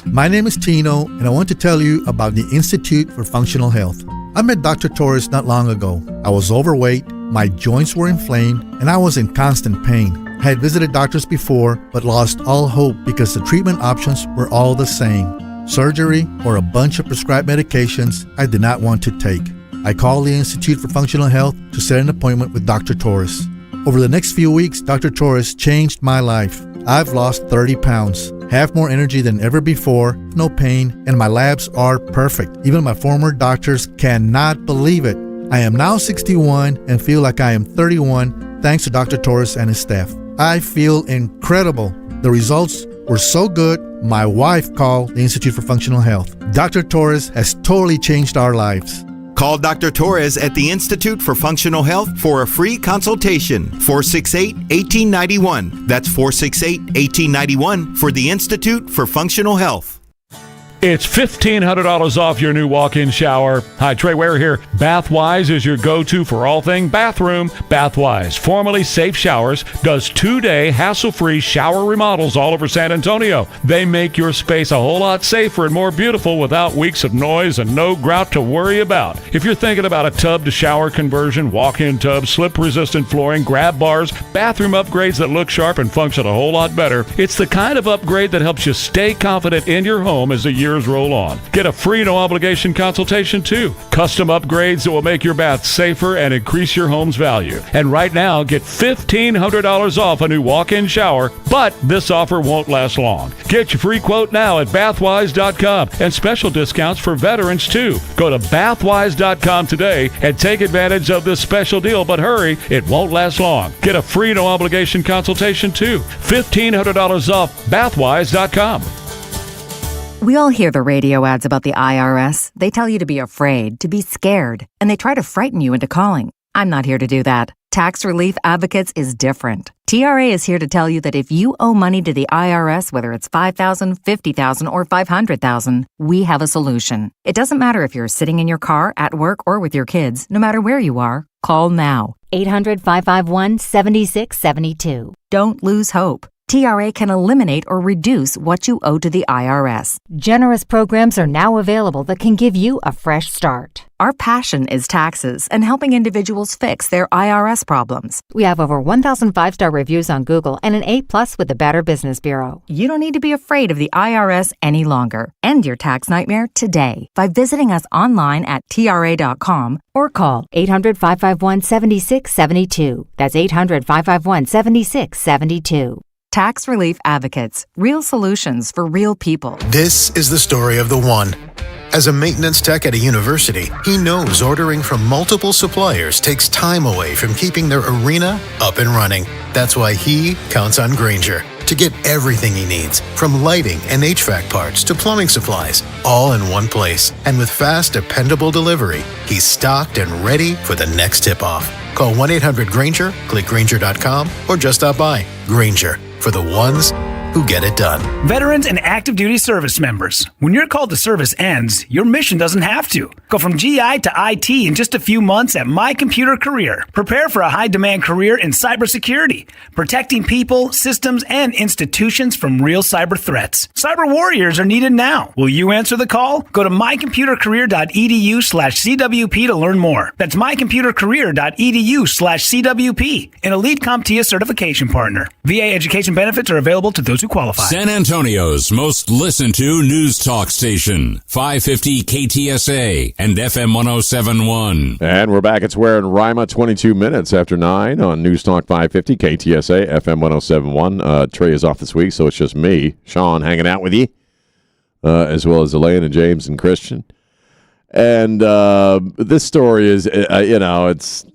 My name is Tino, and I want to tell you about the Institute for Functional Health. I met Dr. Torres not long ago. I was overweight, my joints were inflamed, and I was in constant pain. I had visited doctors before, but lost all hope because the treatment options were all the same. Surgery or a bunch of prescribed medications I did not want to take. I called the Institute for Functional Health to set an appointment with Dr. Torres. Over the next few weeks, Dr. Torres changed my life. I've lost 30 pounds, have more energy than ever before, no pain, and my labs are perfect. Even my former doctors cannot believe it. I am now 61 and feel like I am 31 thanks to Dr. Torres and his staff. I feel incredible. The results were so good, my wife called the Institute for Functional Health. Dr. Torres has totally changed our lives. Call Dr. Torres at the Institute for Functional Health for a free consultation. 468-1891. That's 468-1891 for the Institute for Functional Health. It's $1,500 off your new walk-in shower. Hi, Trey Ware here. Bathwise is your go-to for all things bathroom. Bathwise, formerly Safe Showers, does 2-day hassle-free shower remodels all over San Antonio. They make your space a whole lot safer and more beautiful without weeks of noise and no grout to worry about. If you're thinking about a tub-to-shower conversion, walk-in tub, slip-resistant flooring, grab bars, bathroom upgrades that look sharp and function a whole lot better, it's the kind of upgrade that helps you stay confident in your home as the years roll on. Get a free no-obligation consultation, too. Custom upgrades that will make your bath safer and increase your home's value. And right now, get $1,500 off a new walk-in shower, but this offer won't last long. Get your free quote now at bathwise.com and special discounts for veterans, too. Go to bathwise.com today and take advantage of this special deal, but hurry, it won't last long. Get a free no-obligation consultation, too. $1,500 off bathwise.com. We all hear the radio ads about the IRS. They tell you to be afraid, to be scared, and they try to frighten you into calling. I'm not here to do that. Tax Relief Advocates is different. TRA is here to tell you that if you owe money to the IRS, whether it's $5,000, $50,000, or $500,000, we have a solution. It doesn't matter if you're sitting in your car, at work, or with your kids. No matter where you are, call now. 800-551-7672. Don't lose hope. TRA can eliminate or reduce what you owe to the IRS. Generous programs are now available that can give you a fresh start. Our passion is taxes and helping individuals fix their IRS problems. We have over 1,000 5-star reviews on Google and an A+ with the Better Business Bureau. You don't need to be afraid of the IRS any longer. End your tax nightmare today by visiting us online at TRA.com or call 800-551-7672. That's 800-551-7672. Tax Relief Advocates. Real solutions for real people. This is the story of the one. As a maintenance tech at a university, he knows ordering from multiple suppliers takes time away from keeping their arena up and running. That's why he counts on Grainger to get everything he needs, from lighting and HVAC parts to plumbing supplies, all in one place. And with fast, dependable delivery, he's stocked and ready for the next tip-off. Call 1-800-GRAINGER, click Grainger.com, or just stop by. Grainger, for the ones who get it done. Veterans and active duty service members, when your call to service ends, your mission doesn't have to. Go from GI to IT in just a few months at My Computer Career. Prepare for a high-demand career in cybersecurity, protecting people, systems, and institutions from real cyber threats. Cyber warriors are needed now. Will you answer the call? Go to mycomputercareer.edu/CWP to learn more. That's mycomputercareer.edu/CWP, an elite CompTIA certification partner. VA education benefits are available to those who qualify. San Antonio's most listened to news talk station, 550 KTSA and FM 107.1. And we're back. It's Ware and Rima, 22 minutes after 9 on News Talk 550 KTSA, FM 107.1. Trey is off this week, so it's just me, Sean, hanging out with you, as well as Elaine and James and Christian. And this story is, it's,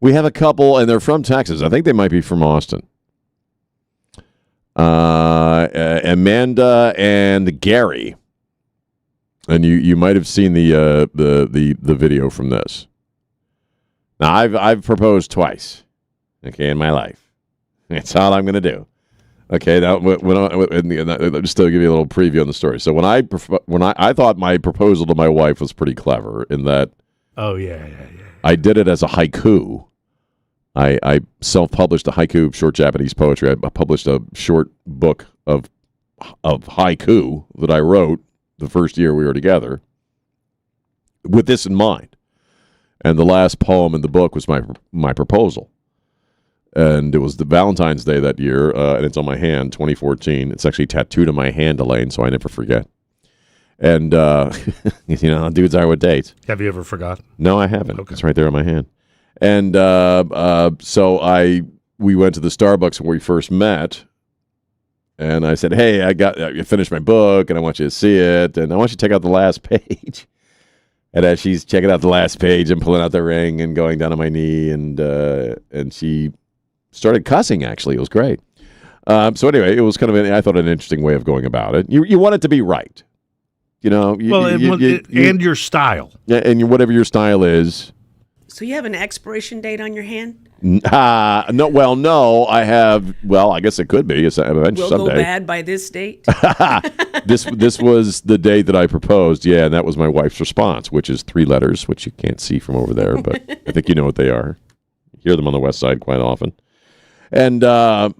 we have a couple, and they're from Texas. I think they might be from Austin. Amanda and Gary, and you might have seen the video from this. Now I've proposed twice, okay, in my life. That's all I'm going to do. Okay, now I'll just to give you a little preview on the story. So when I thought my proposal to my wife was pretty clever in that. Oh yeah. I did it as a haiku. I self-published a haiku, short Japanese poetry. I published a short book of haiku that I wrote the first year we were together with this in mind. And the last poem in the book was my proposal. And it was the Valentine's Day that year, and it's on my hand, 2014. It's actually tattooed on my hand, Elaine, so I never forget. And, how dudes are with dates. Have you ever forgot? No, I haven't. Okay. It's right there on my hand. And so we went to the Starbucks when we first met, and I said, "Hey, I finished my book, and I want you to see it, and I want you to check out the last page." And as she's checking out the last page and pulling out the ring and going down on my knee, and she started cussing. Actually, it was great. So anyway, it was kind of I thought an interesting way of going about it. You want it to be right, and your style. Yeah, and whatever your style is. So you have an expiration date on your hand? No. Well, no. I have. Well, I guess it could be. It's eventually Will someday. Go bad by this date? This was the date that I proposed. Yeah, and that was my wife's response, which is 3 letters, which you can't see from over there, but I think you know what they are. You hear them on the West Side quite often. And so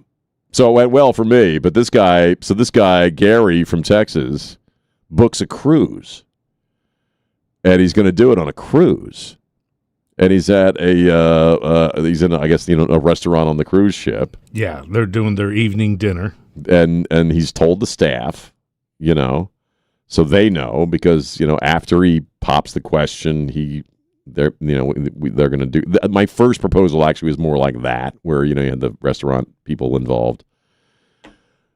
it went well for me. But this guy, Gary from Texas, books a cruise, and he's going to do it on a cruise. And he's at he's in, I guess, a restaurant on the cruise ship. Yeah, they're doing their evening dinner. And he's told the staff, so they know, because, after he pops the question, they're going to do. My first proposal actually was more like that, where, you had the restaurant people involved.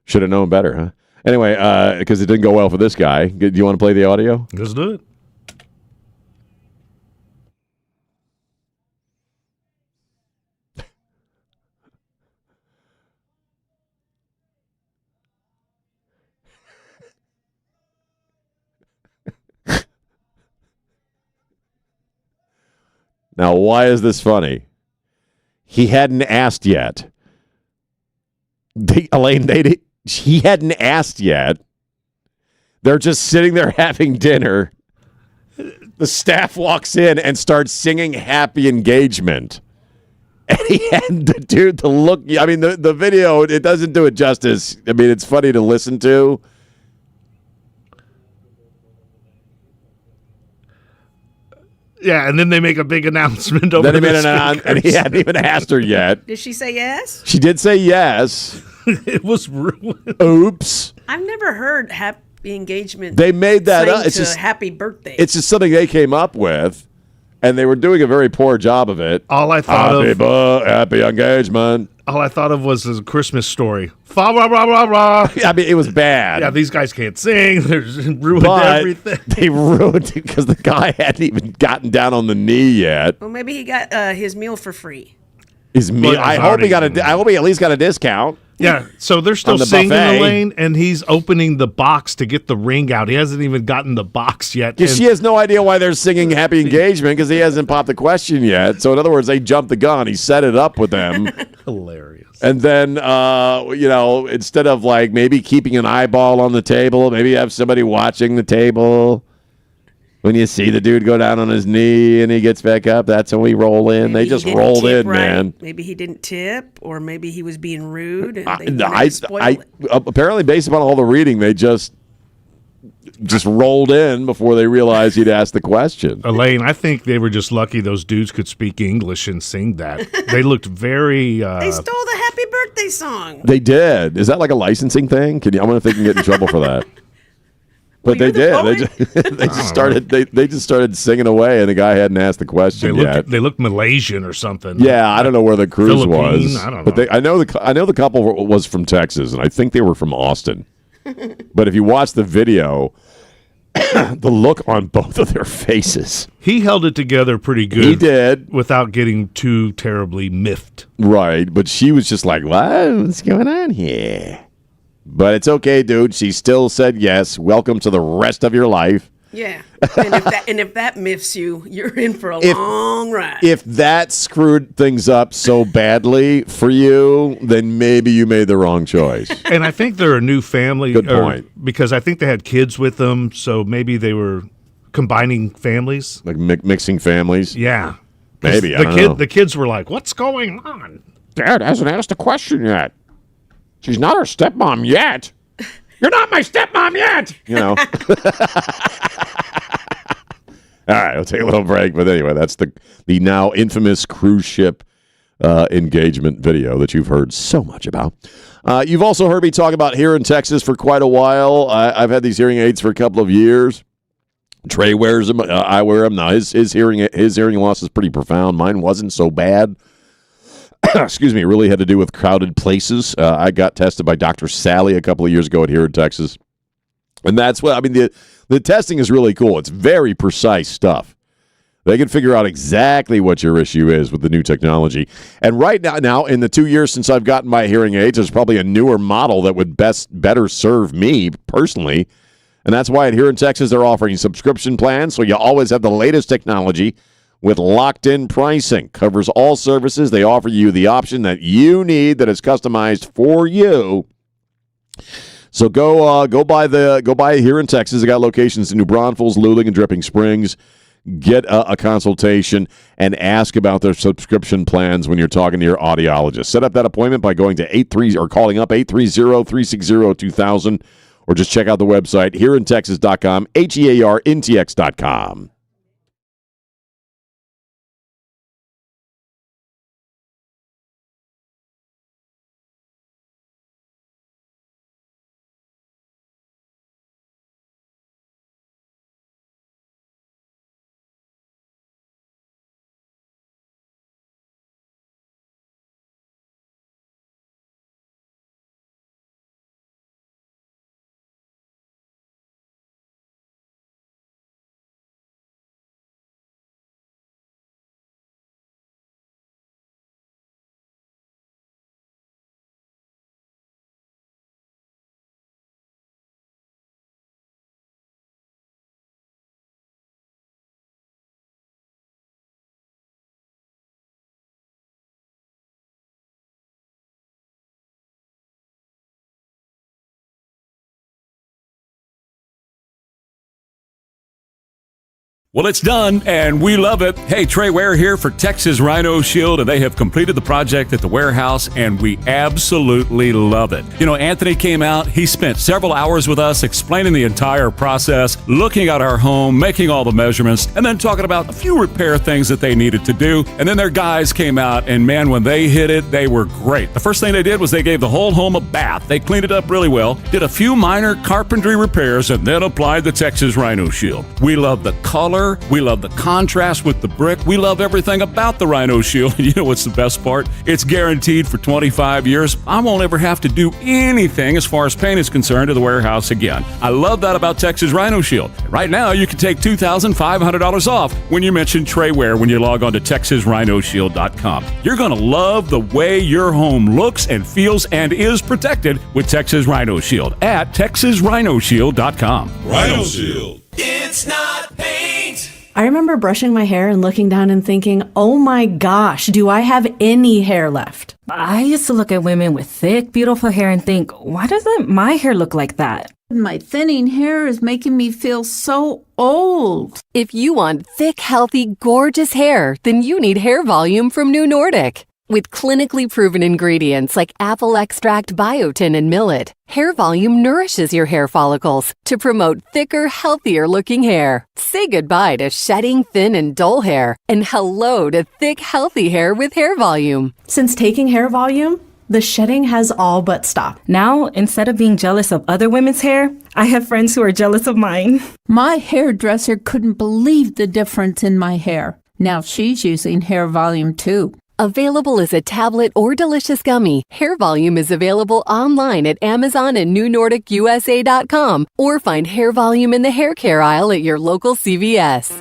Should have known better, huh? Anyway, because it didn't go well for this guy. Do you want to play the audio? Let's do it. Now, why is this funny? He hadn't asked yet. He hadn't asked yet. They're just sitting there having dinner. The staff walks in and starts singing Happy Engagement. And he had the dude to look. I mean, the video, it doesn't do it justice. I mean, it's funny to listen to. Yeah, and then they make a big announcement over then he made an announcement, and he hadn't even asked her yet. Did she say yes? She did say yes. It was ruined. Oops. I've never heard happy engagement. They made that up. It's just happy birthday. It's just something they came up with, and they were doing a very poor job of it. All I thought happy engagement. all I thought of was a Christmas Story. Fa rah rah rah rah. I mean, it was bad. Yeah, these guys can't sing. They're ruined everything. They ruined it because the guy hadn't even gotten down on the knee yet. Well, maybe he got his meal for free. His meal. I hope he at least got a discount. Yeah, so they're still singing, Elaine, and he's opening the box to get the ring out. He hasn't even gotten the box yet. Yeah, she has no idea why they're singing Happy Engagement because he hasn't popped the question yet. So in other words, they jumped the gun. He set it up with them. Hilarious. And then, instead of like maybe keeping an eyeball on the table, maybe have somebody watching the table. When you see the dude go down on his knee and he gets back up, that's when we roll in. They just rolled in, man. Maybe he didn't tip, or maybe he was being rude. And apparently, based upon all the reading, they just rolled in before they realized he'd asked the question. Elaine, I think they were just lucky those dudes could speak English and sing that. They looked very... They stole the Happy Birthday song. They did. Is that like a licensing thing? I wonder if they can get in trouble for that. But they did. They just started. They just started singing away, and the guy hadn't asked the question yet. They looked Malaysian or something. Yeah, I don't know where the cruise was. I don't know. But I know the couple was from Texas, and I think they were from Austin. But if you watch the video, the look on both of their faces. He held it together pretty good. He did, without getting too terribly miffed. Right, but she was just like, "What's going on here?" But it's okay, dude. She still said yes. Welcome to the rest of your life. Yeah. And if that miffs you, you're in for a long ride. If that screwed things up so badly for you, then maybe you made the wrong choice. And I think they're a new family. Good point. Because I think they had kids with them, so maybe they were combining families. Like mixing families? Yeah. Maybe, I don't know. The kids were like, what's going on? Dad hasn't asked a question yet. She's not our stepmom yet. You're not my stepmom yet. You know. All right, we'll take a little break. But anyway, that's the now infamous cruise ship engagement video that you've heard so much about. You've also heard me talk about here in Texas for quite a while. I've had these hearing aids for a couple of years. Trey wears them. I wear them now. His hearing loss is pretty profound. Mine wasn't so bad. Excuse me, it really had to do with crowded places. I got tested by Dr. Sally a couple of years ago here in Texas. And that's what, I mean, the testing is really cool. It's very precise stuff. They can figure out exactly what your issue is with the new technology. And right now, in the 2 years since I've gotten my hearing aids, there's probably a newer model that would better serve me personally. And that's why here in Texas, they're offering subscription plans, so you always have the latest technology with locked-in pricing. Covers all services. They offer you the option that you need that is customized for you. So go by here in Texas. They got locations in New Braunfels, Luling, and Dripping Springs. Get a consultation and ask about their subscription plans when you're talking to your audiologist. Set up that appointment by going to calling up 830-360-2000, or just check out the website hereintexas.com, HEARNTX.com. Well, it's done, and we love it. Hey, Trey Ware here for Texas Rhino Shield, and they have completed the project at the warehouse, and we absolutely love it. You know, Anthony came out. He spent several hours with us explaining the entire process, looking at our home, making all the measurements, and then talking about a few repair things that they needed to do. And then their guys came out, and man, when they hit it, they were great. The first thing they did was they gave the whole home a bath. They cleaned it up really well, did a few minor carpentry repairs, and then applied the Texas Rhino Shield. We love the color color. We love the contrast with the brick. We love everything about the Rhino Shield. You know what's the best part? It's guaranteed for 25 years. I won't ever have to do anything as far as paint is concerned to the warehouse again. I love that about Texas Rhino Shield. Right now, you can take $2,500 off when you mention Trey Ware when you log on to TexasRhinoShield.com. You're going to love the way your home looks and feels and is protected with Texas Rhino Shield at TexasRhinoShield.com. Rhino Shield. It's not paint. I remember brushing my hair and looking down and thinking, oh my gosh, do I have any hair left? I used to look at women with thick, beautiful hair and think, why doesn't my hair look like that? My thinning hair is making me feel so old. If you want thick, healthy, gorgeous hair, then you need Hair Volume from New Nordic. With clinically proven ingredients like apple extract, biotin, and millet, Hair Volume nourishes your hair follicles to promote thicker, healthier looking hair. Say goodbye to shedding, thin, and dull hair, and hello to thick, healthy hair with Hair Volume. Since taking Hair Volume, the shedding has all but stopped. Now, instead of being jealous of other women's hair, I have friends who are jealous of mine. My hairdresser couldn't believe the difference in my hair. Now she's using Hair Volume too. Available as a tablet or delicious gummy, Hair Volume is available online at Amazon and NewNordicUSA.com, or find Hair Volume in the hair care aisle at your local CVS.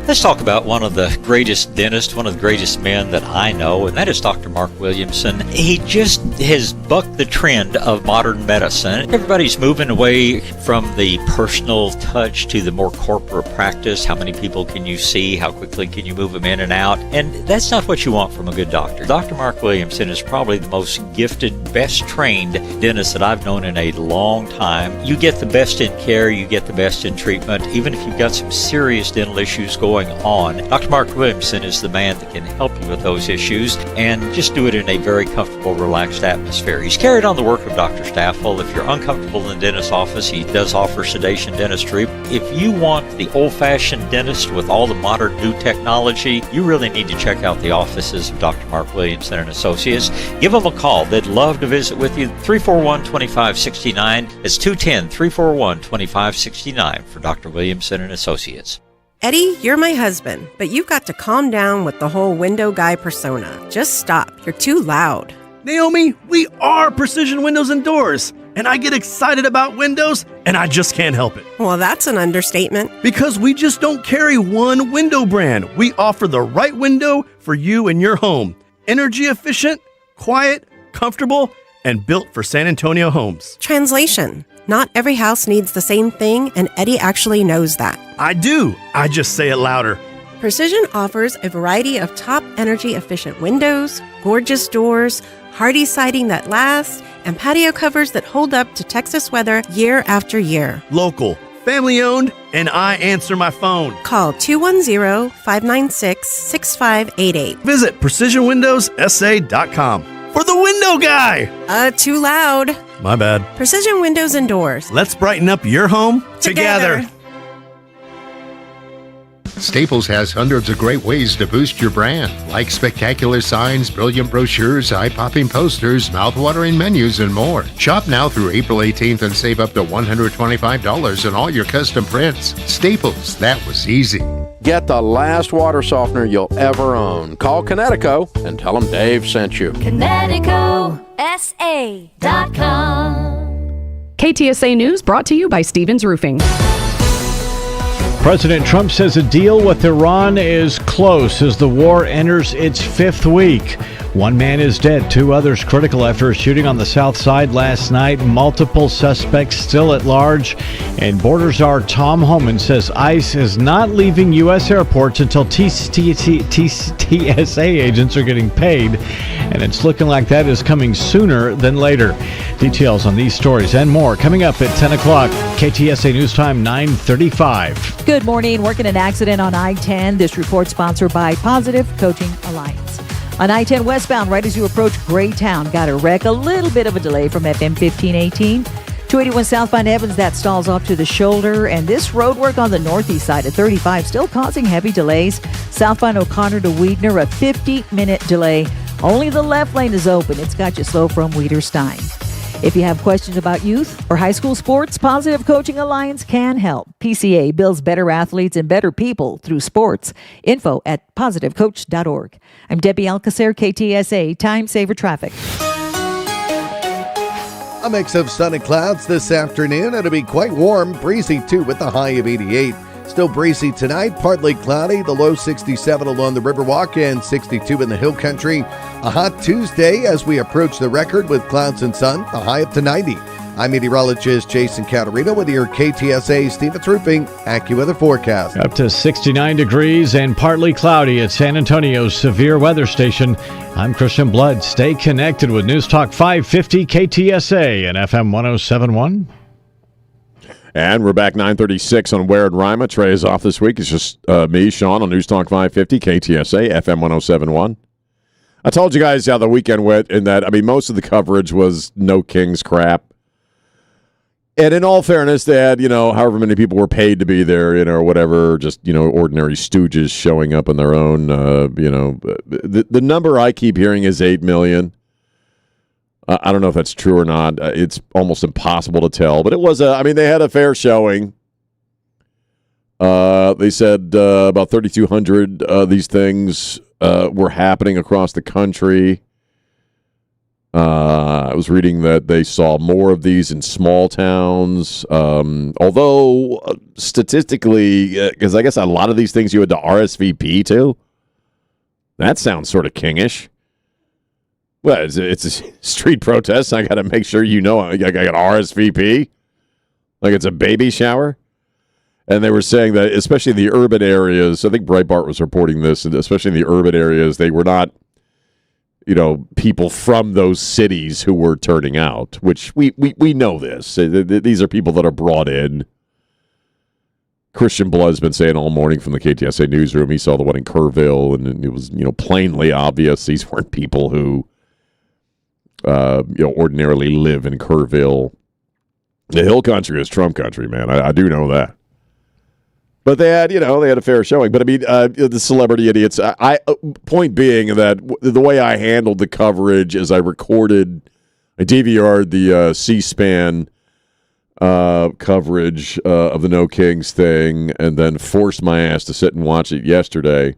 Let's talk about one of the greatest dentists, one of the greatest men that I know, and that is Dr. Mark Williamson. He just has bucked the trend of modern medicine. Everybody's moving away from the personal touch to the more corporate practice. How many people can you see? How quickly can you move them in and out? And that's not what you want from a good doctor. Dr. Mark Williamson is probably the most gifted, best trained dentist that I've known in a long time. You get the best in care, you get the best in treatment, even if you've got some serious dental issues going on. Dr. Mark Williamson is the man that can help you with those issues and just do it in a very comfortable, relaxed atmosphere. He's carried on the work of Dr. Staffel. If you're uncomfortable in the dentist's office, he does offer sedation dentistry. If you want the old-fashioned dentist with all the modern new technology, you really need to check out the offices of Dr. Mark Williamson and Associates. Give them a call. They'd love to visit with you. 341-2569. It's 210-341-2569 for Dr. Williamson and Associates. Eddie, you're my husband, but you've got to calm down with the whole window guy persona. Just stop. You're too loud. Naomi, we are Precision Windows and Doors, and I get excited about windows, and I just can't help it. Well, that's an understatement. Because we just don't carry one window brand. We offer the right window for you and your home. Energy efficient, quiet, comfortable, and built for San Antonio homes. Translation. Not every house needs the same thing, and Eddie actually knows that. I do. I just say it louder. Precision offers a variety of top energy-efficient windows, gorgeous doors, hardy siding that lasts, and patio covers that hold up to Texas weather year after year. Local, family-owned, and I answer my phone. Call 210-596-6588. Visit PrecisionWindowsSA.com. For the window guy! Too loud. My bad. Precision Windows and Doors. Let's brighten up your home together. Staples has hundreds of great ways to boost your brand, like spectacular signs, brilliant brochures, eye-popping posters, mouth-watering menus, and more. Shop now through April 18th and save up to $125 on all your custom prints. Staples, that was easy. Get the last water softener you'll ever own. Call Connecticut and tell them Dave sent you. ConnecticutSA.com. KTSA News brought to you by Stevens Roofing. President Trump says a deal with Iran is close as the war enters its fifth week. One man is dead, two others critical after a shooting on the south side last night. Multiple suspects still at large. And Border Czar Tom Homan says ICE is not leaving U.S. airports until TSA agents are getting paid. And it's looking like that is coming sooner than later. Details on these stories and more coming up at 10 o'clock. KTSA News Time 9:35. Good morning. Working an accident on I-10. This report sponsored by Positive Coaching Alliance. On I-10 westbound, right as you approach Graytown, got a wreck. A little bit of a delay from FM 1518. 281 southbound Evans, that stalls off to the shoulder. And this road work on the northeast side at 35 still causing heavy delays. Southbound O'Connor to Weidner, a 50-minute delay. Only the left lane is open. It's got you slow from Weederstein. If you have questions about youth or high school sports, Positive Coaching Alliance can help. PCA builds better athletes and better people through sports. Info at positivecoach.org. I'm Debbie Alcacer, KTSA, Time Saver Traffic. A mix of sun and clouds this afternoon. It'll be quite warm, breezy too with a high of 88. Still breezy tonight, partly cloudy, the low 67 along the Riverwalk and 62 in the Hill Country. A hot Tuesday as we approach the record with clouds and sun, a high up to 90. I'm meteorologist Jason Caterino with your KTSA Stevens Roofing AccuWeather forecast. Up to 69 degrees and partly cloudy at San Antonio's severe weather station. I'm Christian Blood. Stay connected with News Talk 550 KTSA and FM 1071. And we're back 9:36 on Ware and Rima. Trey is off this week. It's just me, Sean, on News Talk 550, KTSA, FM 1071. I told you guys how the weekend went in that, most of the coverage was no Kings crap. And in all fairness, they had, however many people were paid to be there, or whatever, just, ordinary stooges showing up on their own. The number I keep hearing is 8 million. I don't know if that's true or not. It's almost impossible to tell. But it was they had a fair showing. They said about 3,200 of these things were happening across the country. I was reading that they saw more of these in small towns. Although, statistically, because I guess a lot of these things you had to RSVP to. That sounds sort of kingish. Well, it's a street protest. I got to make sure I got RSVP. Like it's a baby shower. And they were saying that, especially in the urban areas, I think Breitbart was reporting this, and especially in the urban areas, they were not, people from those cities who were turning out, which we know this. These are people that are brought in. Christian Blood's been saying all morning from the KTSA newsroom, he saw the one in Kerrville, and it was, plainly obvious these weren't people who ordinarily live in Kerrville. The Hill Country is Trump country, man. I do know that. But they had a fair showing. But the celebrity idiots. Point being that the way I handled the coverage is I DVR'd the C-SPAN coverage of the No Kings thing, and then forced my ass to sit and watch it yesterday.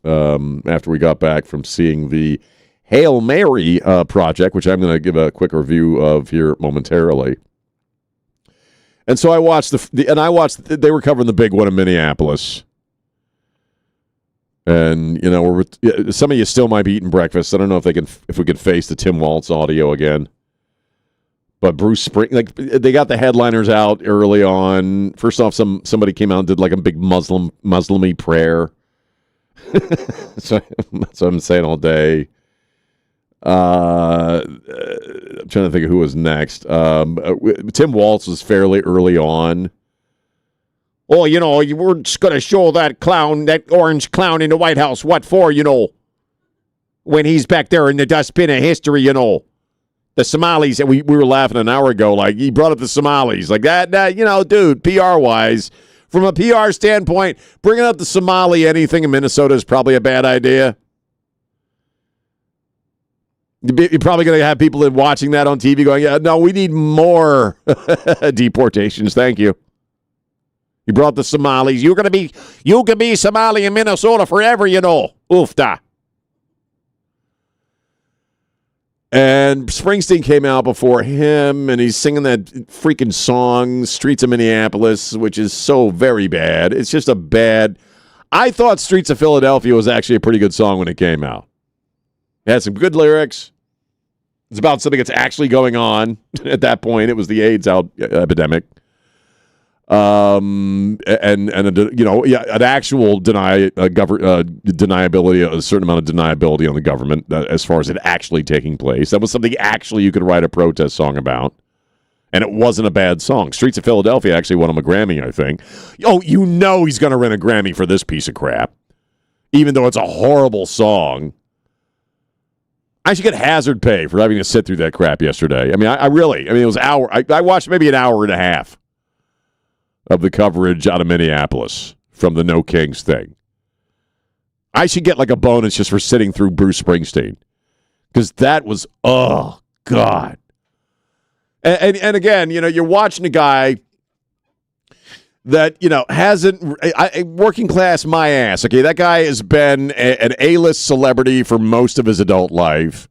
After we got back from seeing the Hail Mary project, which I'm going to give a quick review of here momentarily. And so I watched they were covering the big one in Minneapolis. And, some of you still might be eating breakfast. I don't know if we could face the Tim Waltz audio again. But Bruce Springsteen, they got the headliners out early on. First off, somebody came out and did like a big Muslim-y prayer. So that's what I'm saying all day. I'm trying to think of who was next. Tim Waltz was fairly early on. Oh, you were just going to show that orange clown in the White House. What for, when he's back there in the dustbin of history, The Somalis, we were laughing an hour ago, like, he brought up the Somalis. Like, that dude, PR-wise, from a PR standpoint, bringing up the Somali anything in Minnesota is probably a bad idea. You're probably going to have people watching that on TV going, yeah, no, we need more deportations. Thank you. You brought the Somalis. You can be Somali in Minnesota forever, Oofda. And Springsteen came out before him, and he's singing that freaking song, Streets of Minneapolis, which is so very bad. It's just a bad... I thought Streets of Philadelphia was actually a pretty good song when it came out. It had some good lyrics. It's about something that's actually going on. At that point, it was the AIDS epidemic. An actual deniability, a certain amount of deniability on the government as far as it actually taking place. That was something actually you could write a protest song about. And it wasn't a bad song. Streets of Philadelphia actually won him a Grammy, I think. Oh, he's going to win a Grammy for this piece of crap. Even though it's a horrible song. I should get hazard pay for having to sit through that crap yesterday. it was I watched maybe an hour and a half of the coverage out of Minneapolis from the No Kings thing. I should get like a bonus just for sitting through Bruce Springsteen. Because that was, oh, God. And again, you're watching a guy that, hasn't working class my ass. Okay, that guy has been an A-list celebrity for most of his adult life.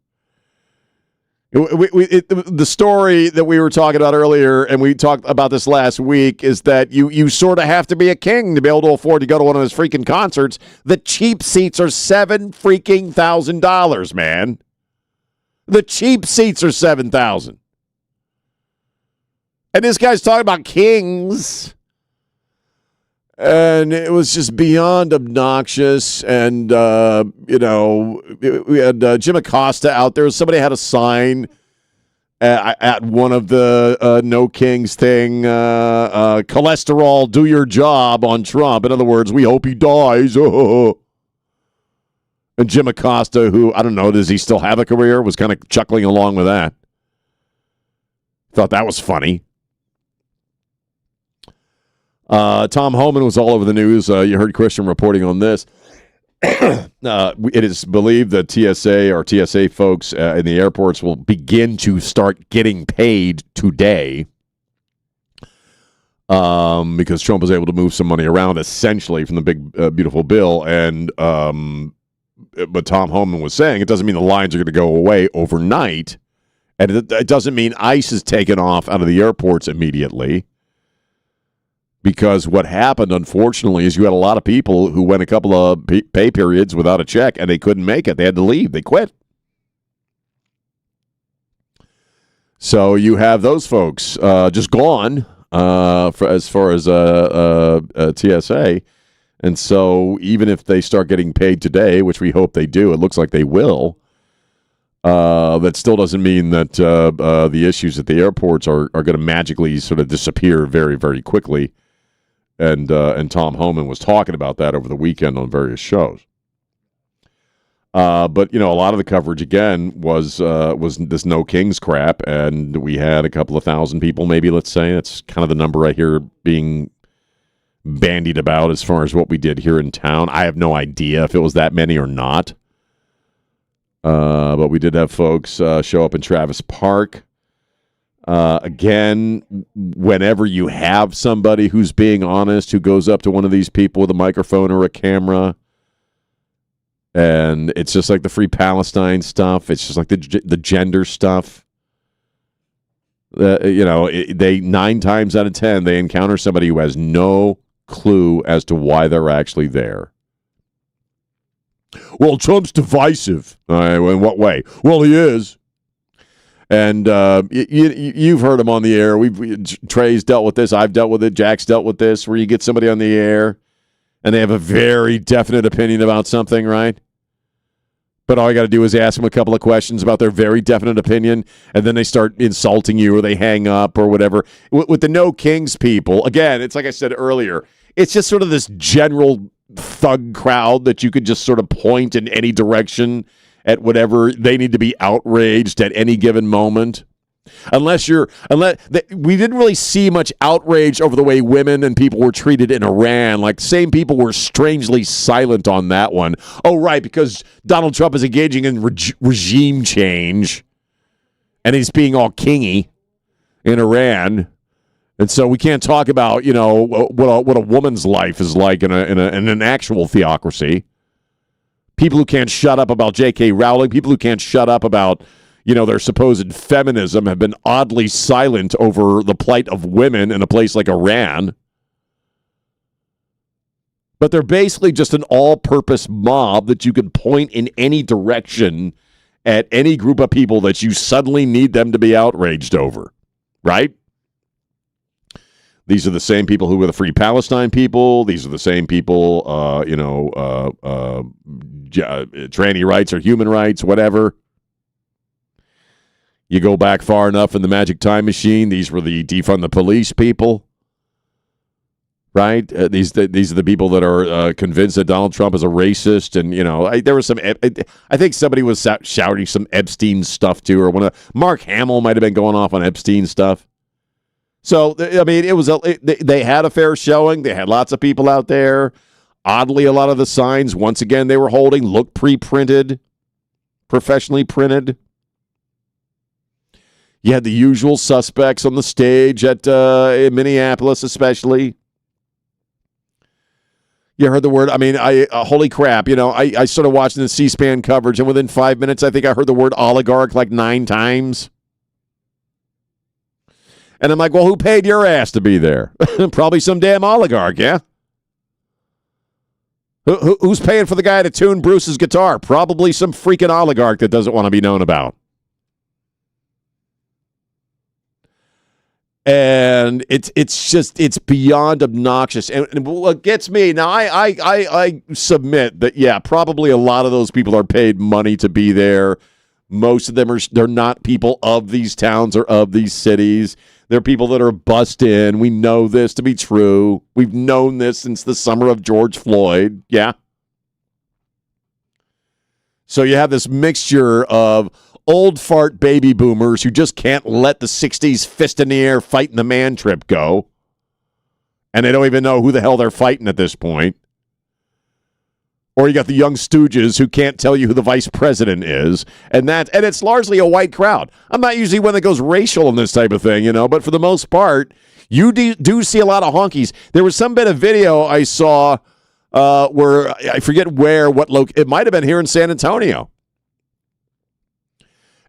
The story that we were talking about earlier, and we talked about this last week, is that you sort of have to be a king to be able to afford to go to one of his freaking concerts. The cheap seats are $7,000, man. The cheap seats are $7,000. And this guy's talking about kings. And it was just beyond obnoxious. And, we had Jim Acosta out there. Somebody had a sign at one of the No Kings thing, cholesterol, do your job on Trump. In other words, we hope he dies. And Jim Acosta, who, I don't know, does he still have a career, was kind of chuckling along with that. Thought that was funny. Tom Homan was all over the news. You heard Christian reporting on this. It is believed that TSA folks in the airports will begin to start getting paid today because Trump was able to move some money around essentially from the big, beautiful bill. And but Tom Homan was saying it doesn't mean the lines are going to go away overnight. And it doesn't mean ICE is taken off out of the airports immediately. Because what happened, unfortunately, is you had a lot of people who went a couple of pay periods without a check, and they couldn't make it. They had to leave. They quit. So you have those folks just gone as far as TSA. And so even if they start getting paid today, which we hope they do, it looks like they will, that still doesn't mean that the issues at the airports are going to magically sort of disappear very, very quickly. And Tom Homan was talking about that over the weekend on various shows. But a lot of the coverage again was this No Kings crap, and we had a couple of thousand people, maybe, let's say. That's kind of the number I hear being bandied about as far as what we did here in town. I have no idea if it was that many or not. But we did have folks show up in Travis Park. Again, whenever you have somebody who's being honest, who goes up to one of these people with a microphone or a camera, and it's just like the Free Palestine stuff, it's just like the gender stuff. They 9 times out of 10 they encounter somebody who has no clue as to why they're actually there. Well, Trump's divisive. In what way? Well, he is. And you've heard him on the air. Trey's dealt with this. I've dealt with it. Jack's dealt with this, where you get somebody on the air and they have a very definite opinion about something, right? But all you got to do is ask them a couple of questions about their very definite opinion, and then they start insulting you or they hang up or whatever. With the No Kings people, again, it's like I said earlier, it's just sort of this general thug crowd that you could just sort of point in any direction at whatever they need to be outraged at any given moment. We didn't really see much outrage over the way women and people were treated in Iran. Like, same people were strangely silent on that one. Oh, right, because Donald Trump is engaging in regime change, and he's being all kingy in Iran. And so we can't talk about, what a woman's life is like in an actual theocracy. People who can't shut up about J.K. Rowling, people who can't shut up about, their supposed feminism, have been oddly silent over the plight of women in a place like Iran. But they're basically just an all-purpose mob that you can point in any direction at any group of people that you suddenly need them to be outraged over, right? These are the same people who were the Free Palestine people. These are the same people, tranny rights or human rights, whatever. You go back far enough in the Magic Time Machine, these were the defund the police people, right? These are the people that are convinced that Donald Trump is a racist, and there was some. I think somebody was shouting some Epstein stuff too, or Mark Hamill might have been going off on Epstein stuff. So, I mean, they had a fair showing. They had lots of people out there. Oddly, a lot of the signs, once again, they were holding looked pre-printed, professionally printed. You had the usual suspects on the stage at in Minneapolis, especially. You heard the word. I mean, holy crap! I started watching the C-SPAN coverage, and within 5 minutes, I think I heard the word oligarch like 9 times. And I'm like, well, who paid your ass to be there? Probably some damn oligarch, yeah? Who's paying for the guy to tune Bruce's guitar? Probably some freaking oligarch that doesn't want to be known about. And it's beyond obnoxious. And what gets me, now I submit that, yeah, probably a lot of those people are paid money to be there. Most of them they're not people of these towns or of these cities. They're people that are bussed in. We know this to be true. We've known this since the summer of George Floyd. Yeah. So you have this mixture of old fart baby boomers who just can't let the 60s fist in the air fighting the man trip go. And they don't even know who the hell they're fighting at this point. Or you got the young stooges who can't tell you who the vice president is. And it's largely a white crowd. I'm not usually one that goes racial in this type of thing, but for the most part, you do see a lot of honkies. There was some bit of video I saw where, I forget it might have been here in San Antonio.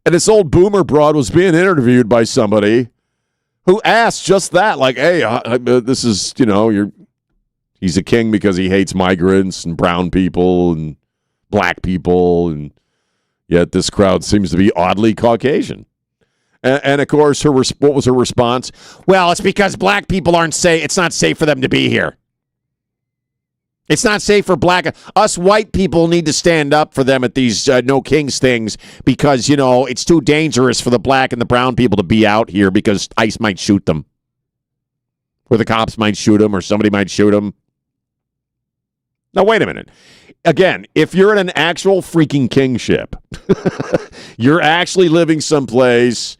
And this old boomer broad was being interviewed by somebody who asked just that, like, hey, this is, he's a king because he hates migrants and brown people and black people, and yet this crowd seems to be oddly Caucasian. And of course, what was her response? Well, it's because black people aren't safe. It's not safe for them to be here. It's not safe for us white people need to stand up for them at these No Kings things because, it's too dangerous for the black and the brown people to be out here because ICE might shoot them. Or the cops might shoot them or somebody might shoot them. Now, wait a minute. Again, if you're in an actual freaking kingship, you're actually living someplace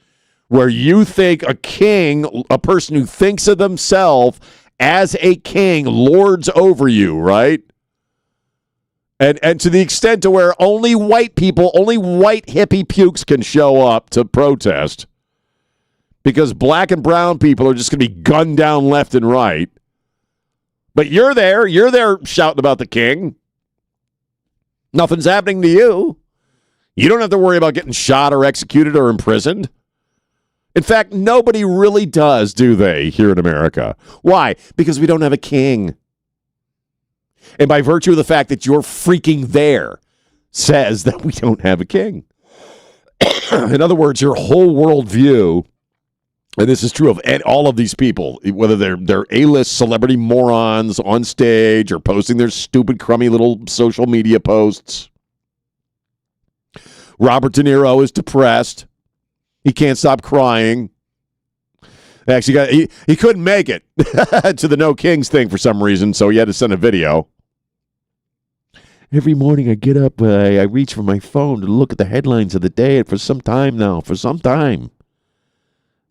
where you think a king, a person who thinks of themselves as a king, lords over you, right? And to the extent to where only white people, only white hippie pukes can show up to protest because black and brown people are just going to be gunned down left and right. But you're there shouting about the king. Nothing's happening to you. You don't have to worry about getting shot or executed or imprisoned. In fact, nobody really does, do they, here in America? Why? Because we don't have a king. And by virtue of the fact that you're freaking there says that we don't have a king. In other words, your whole worldview, and this is true of all of these people, whether they're A-list celebrity morons on stage or posting their stupid, crummy little social media posts. Robert De Niro is depressed. He can't stop crying. Actually, he couldn't make it to the No Kings thing for some reason, so he had to send a video. Every morning I get up, I reach for my phone to look at the headlines of the day, and for some time,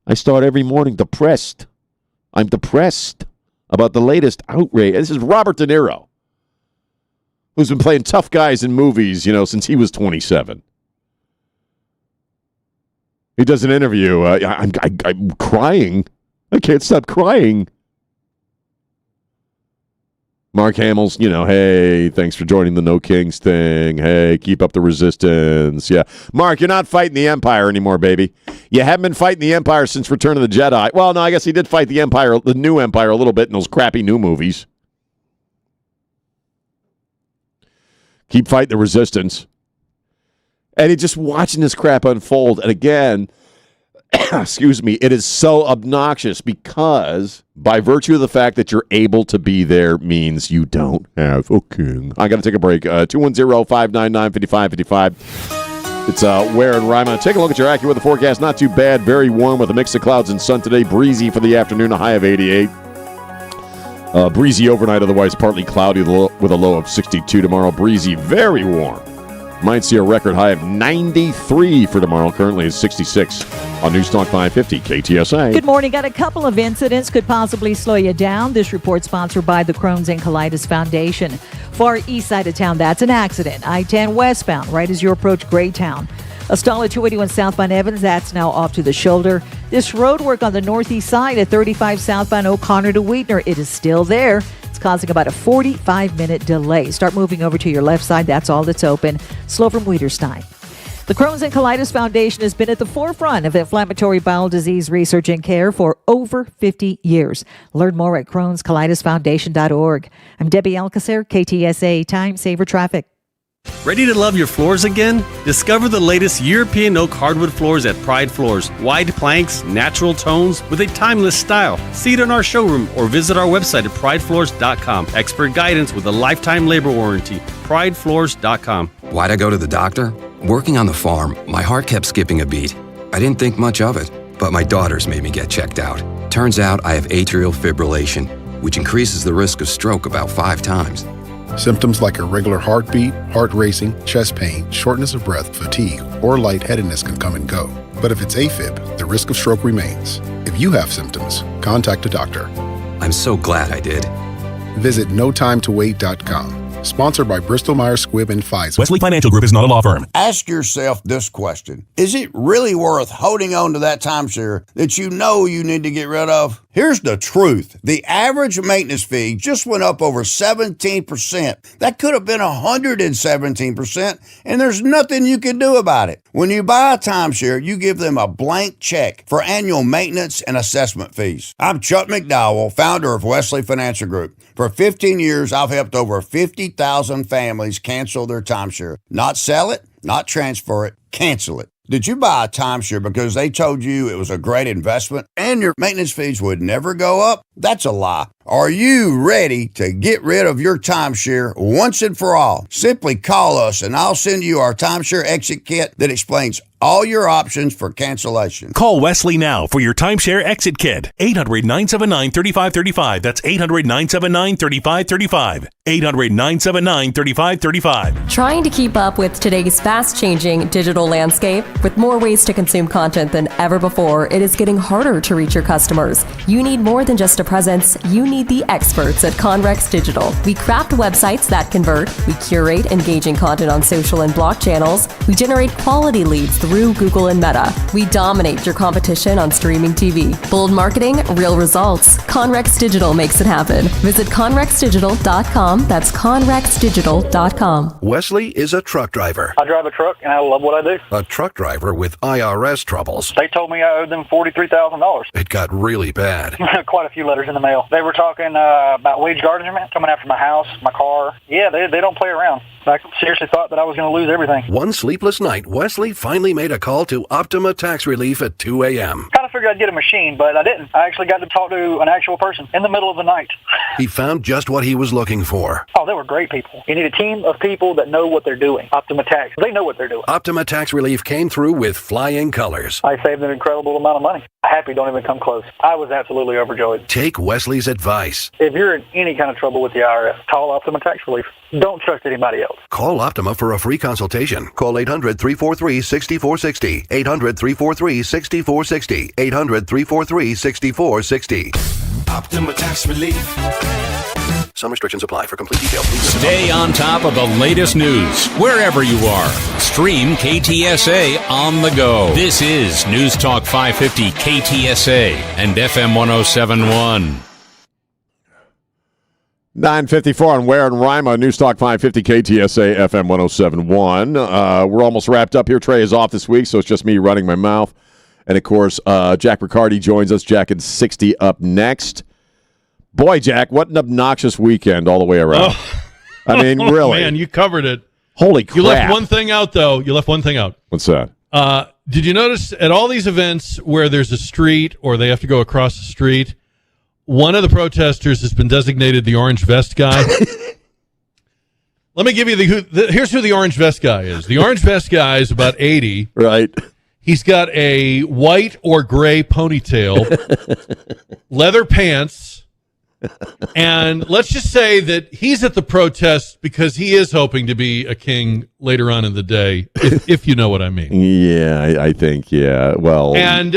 I start every morning depressed. I'm depressed about the latest outrage. This is Robert De Niro, who's been playing tough guys in movies, since he was 27. He does an interview. I'm crying. I can't stop crying. Mark Hamill's, hey, thanks for joining the No Kings thing. Hey, keep up the resistance. Yeah. Mark, you're not fighting the Empire anymore, baby. You haven't been fighting the Empire since Return of the Jedi. Well, no, I guess he did fight the Empire, the new Empire, a little bit in those crappy new movies. Keep fighting the resistance. And he's just watching this crap unfold. And again, excuse me, it is so obnoxious because by virtue of the fact that you're able to be there means you don't have a king. I got to take a break. 210-599-5555. It's Ware and Rima. Take a look at your AccuWeather forecast. Not too bad. Very warm with a mix of clouds and sun today. Breezy for the afternoon, a high of 88. Breezy overnight, otherwise partly cloudy with a low of 62 tomorrow. Breezy, very warm. Might see a record high of 93 for tomorrow. Currently it's 66 on Newstalk 550 KTSA. Good morning. Got a couple of incidents could possibly slow you down. This report sponsored by the Crohn's and Colitis Foundation. Far east side of town, that's an accident. I-10 westbound, right as you approach Greytown. A stall at 281 southbound Evans, that's now off to the shoulder. This road work on the northeast side at 35 southbound O'Connor to Wheatner, it is still there. It's causing about a 45-minute delay. Start moving over to your left side, that's all that's open. Slow from Weiderstein. The Crohn's and Colitis Foundation has been at the forefront of inflammatory bowel disease research and care for over 50 years. Learn more at Crohn'sColitisFoundation.org. I'm Debbie Alcacer, KTSA Time Saver Traffic. Ready to love your floors again? Discover the latest European oak hardwood floors at Pride Floors. Wide planks, natural tones with a timeless style. See it in our showroom or visit our website at pridefloors.com. Expert guidance with a lifetime labor warranty. pridefloors.com. Why'd I go to the doctor? Working on the farm, my heart kept skipping a beat. I didn't think much of it, but my daughters made me get checked out. Turns out I have atrial fibrillation, which increases the risk of stroke about 5 times. Symptoms like irregular heartbeat, heart racing, chest pain, shortness of breath, fatigue, or lightheadedness can come and go. But if it's AFib, the risk of stroke remains. If you have symptoms, contact a doctor. I'm so glad I did. Visit notimetowait.com. Sponsored by Bristol-Myers Squibb and Pfizer. Wesley Financial Group is not a law firm. Ask yourself this question. Is it really worth holding on to that timeshare that you know you need to get rid of? Here's the truth. The average maintenance fee just went up over 17%. That could have been 117%, and there's nothing you can do about it. When you buy a timeshare, you give them a blank check for annual maintenance and assessment fees. I'm Chuck McDowell, founder of Wesley Financial Group. For 15 years, I've helped over 50,000 families cancel their timeshare. Not sell it, not transfer it, cancel it. Did you buy a timeshare because they told you it was a great investment and your maintenance fees would never go up? That's a lie. Are you ready to get rid of your timeshare once and for all? Simply call us and I'll send you our timeshare exit kit that explains all your options for cancellation. Call Wesley now for your timeshare exit kit. 800-979-3535. That's 800-979-3535. 800-979-3535. Trying to keep up with today's fast-changing digital landscape? With more ways to consume content than ever before, it is getting harder to reach your customers. You need more than just a presence. You need the experts at Conrex Digital. We craft websites that convert. We curate engaging content on social and blog channels. We generate quality leads through Google and Meta. We dominate your competition on streaming TV. Bold marketing, real results. Conrex Digital makes it happen. Visit conrexdigital.com. That's conrexdigital.com. Wesley is a truck driver. I drive a truck and I love what I do. A truck driver with IRS troubles. They told me I owed them $43,000. It got really bad. Quite a few letters in the mail. They were talking about wage garnishment, coming after my house, my car. Yeah, they don't play around. I seriously thought that I was going to lose everything. One sleepless night, Wesley finally made a call to Optima Tax Relief at 2 a.m. Kind of figured I'd get a machine, but I didn't. I actually got to talk to an actual person in the middle of the night. He found just what he was looking for. Oh, they were great people. You need a team of people that know what they're doing. Optima Tax. They know what they're doing. Optima Tax Relief came through with flying colors. I saved an incredible amount of money. Happy don't even come close. I was absolutely overjoyed. Take Wesley's advice. If you're in any kind of trouble with the IRS, call Optima Tax Relief. Don't trust anybody else. Call Optima for a free consultation. Call 800-343-6460. 800-343-6460. 800-343-6460. Optima Tax Relief. Some restrictions apply. For complete details, please stay on top of the latest news wherever you are. Stream KTSA on the go. This is News Talk 550 KTSA and FM 1071. 9:54 on Ware and Rima, News Talk 550 KTSA FM 1071. We're almost wrapped up here. Trey is off this week, so it's just me running my mouth. And, of course, Jack Riccardi joins us. Jack and 60 up next. Boy, Jack, what an obnoxious weekend all the way around. Oh. I mean, really. Man, you covered it. Holy crap. You left one thing out, though. You left one thing out. What's that? Did you notice at all these events where there's a street or they have to go across the street, one of the protesters has been designated the orange vest guy? Let me give you here's who the orange vest guy is. The orange vest guy is about 80. Right. He's got a white or gray ponytail, leather pants, and let's just say that he's at the protest because he is hoping to be a king later on in the day, if you know what I mean. Yeah, I think, yeah. Well, and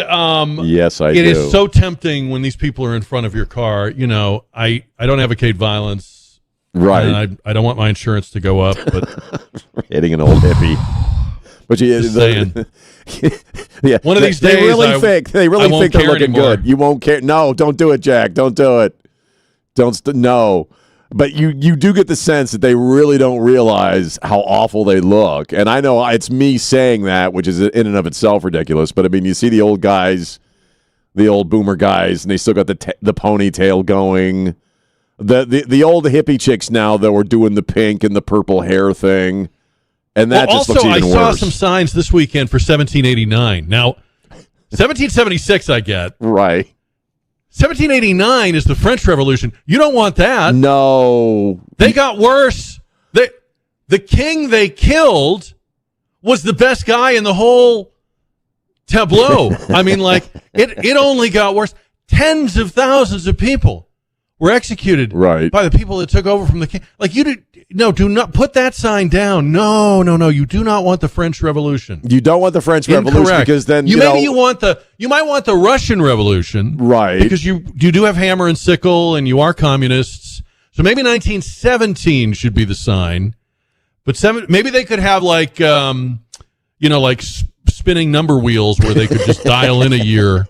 yes, I do. It is so tempting when these people are in front of your car. You know, I don't advocate violence. Right. And I don't want my insurance to go up. But hitting an old hippie. But Just saying. Yeah, one of these days, they really think they're looking anymore. good. You won't care. No, don't do it, Jack. Don't do it. No. But you do get the sense that they really don't realize how awful they look. And I know it's me saying that, which is in and of itself ridiculous. But I mean, you see the old guys, the old boomer guys, and they still got the ponytail going. The old hippie chicks now, though, are doing the pink and the purple hair thing. And that just looks even worse. Also, I saw some signs this weekend for 1789. Now, 1776 I get. Right. 1789 is the French Revolution. You don't want that. No. They got worse. The king they killed was the best guy in the whole tableau. I mean, like, it only got worse. Tens of thousands of people were executed by the people that took over from the king. Like, do not put that sign down. No, you do not want the French Revolution. You don't want the French Revolution because then you might want the Russian Revolution, right? Because you do have hammer and sickle, and you are communists. So maybe 1917 should be the sign, but maybe they could have like spinning number wheels where they could just dial in a year.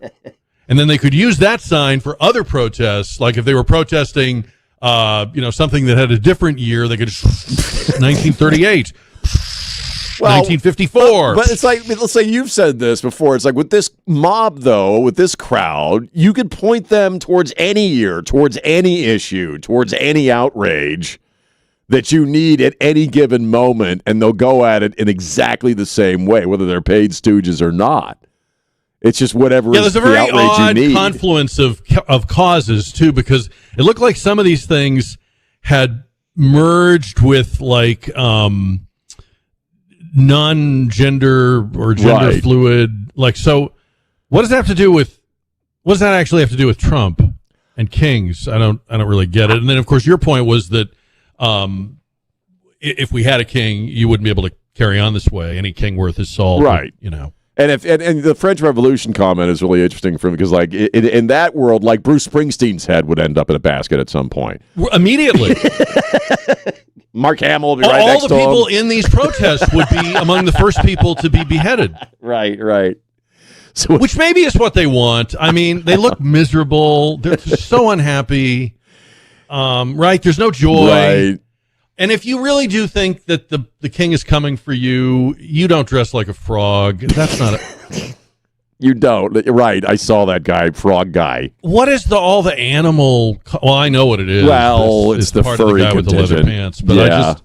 And then they could use that sign for other protests, like if they were protesting, something that had a different year, they could just 1938, 1954. But it's like, let's say you've said this before. It's like with this mob, though, with this crowd, you could point them towards any year, towards any issue, towards any outrage that you need at any given moment, and they'll go at it in exactly the same way, whether they're paid stooges or not. It's just whatever is the outrage you need. There's a very odd confluence of causes, too, because it looked like some of these things had merged with, like, non-gender or gender fluid. Like, so what does that actually have to do with Trump and Kings? I don't really get it. And then, of course, your point was that if we had a king, you wouldn't be able to carry on this way. Any king worth his salt. Right. And and the French Revolution comment is really interesting for me because, like, in that world, like Bruce Springsteen's head would end up in a basket at some point. Immediately. Mark Hamill would be right next to him. All the people in these protests would be among the first people to be beheaded. Right. So, which maybe is what they want. I mean, they look miserable. They're just so unhappy. Right? There's no joy. Right. And if you really do think that the king is coming for you, you don't dress like a frog. That's not You don't. Right. I saw that guy, frog guy. What is all the animal... Well, I know what it is. Well, it's the part furry of the guy contingent. with the leather pants. But yeah. I just...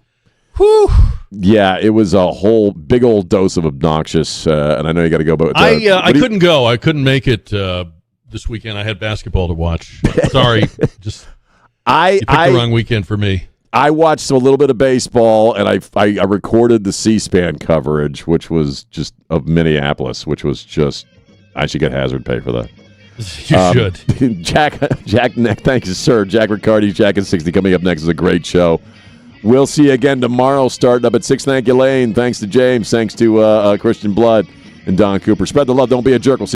Whew. Yeah, it was a whole big old dose of obnoxious, and I know you got to go, but... I couldn't go. I couldn't make it this weekend. I had basketball to watch. Sorry. You picked the wrong weekend for me. I watched a little bit of baseball, and I recorded the C-SPAN coverage, which was just of Minneapolis, which was just... I should get hazard pay for that. You should. Jack, thank you, sir. Jack Riccardi, Jack and 60 coming up next is a great show. We'll see you again tomorrow, starting up at 6 Thank you, Lane. Thanks to James. Thanks to Christian Blood and Don Cooper. Spread the love. Don't be a jerk. We'll see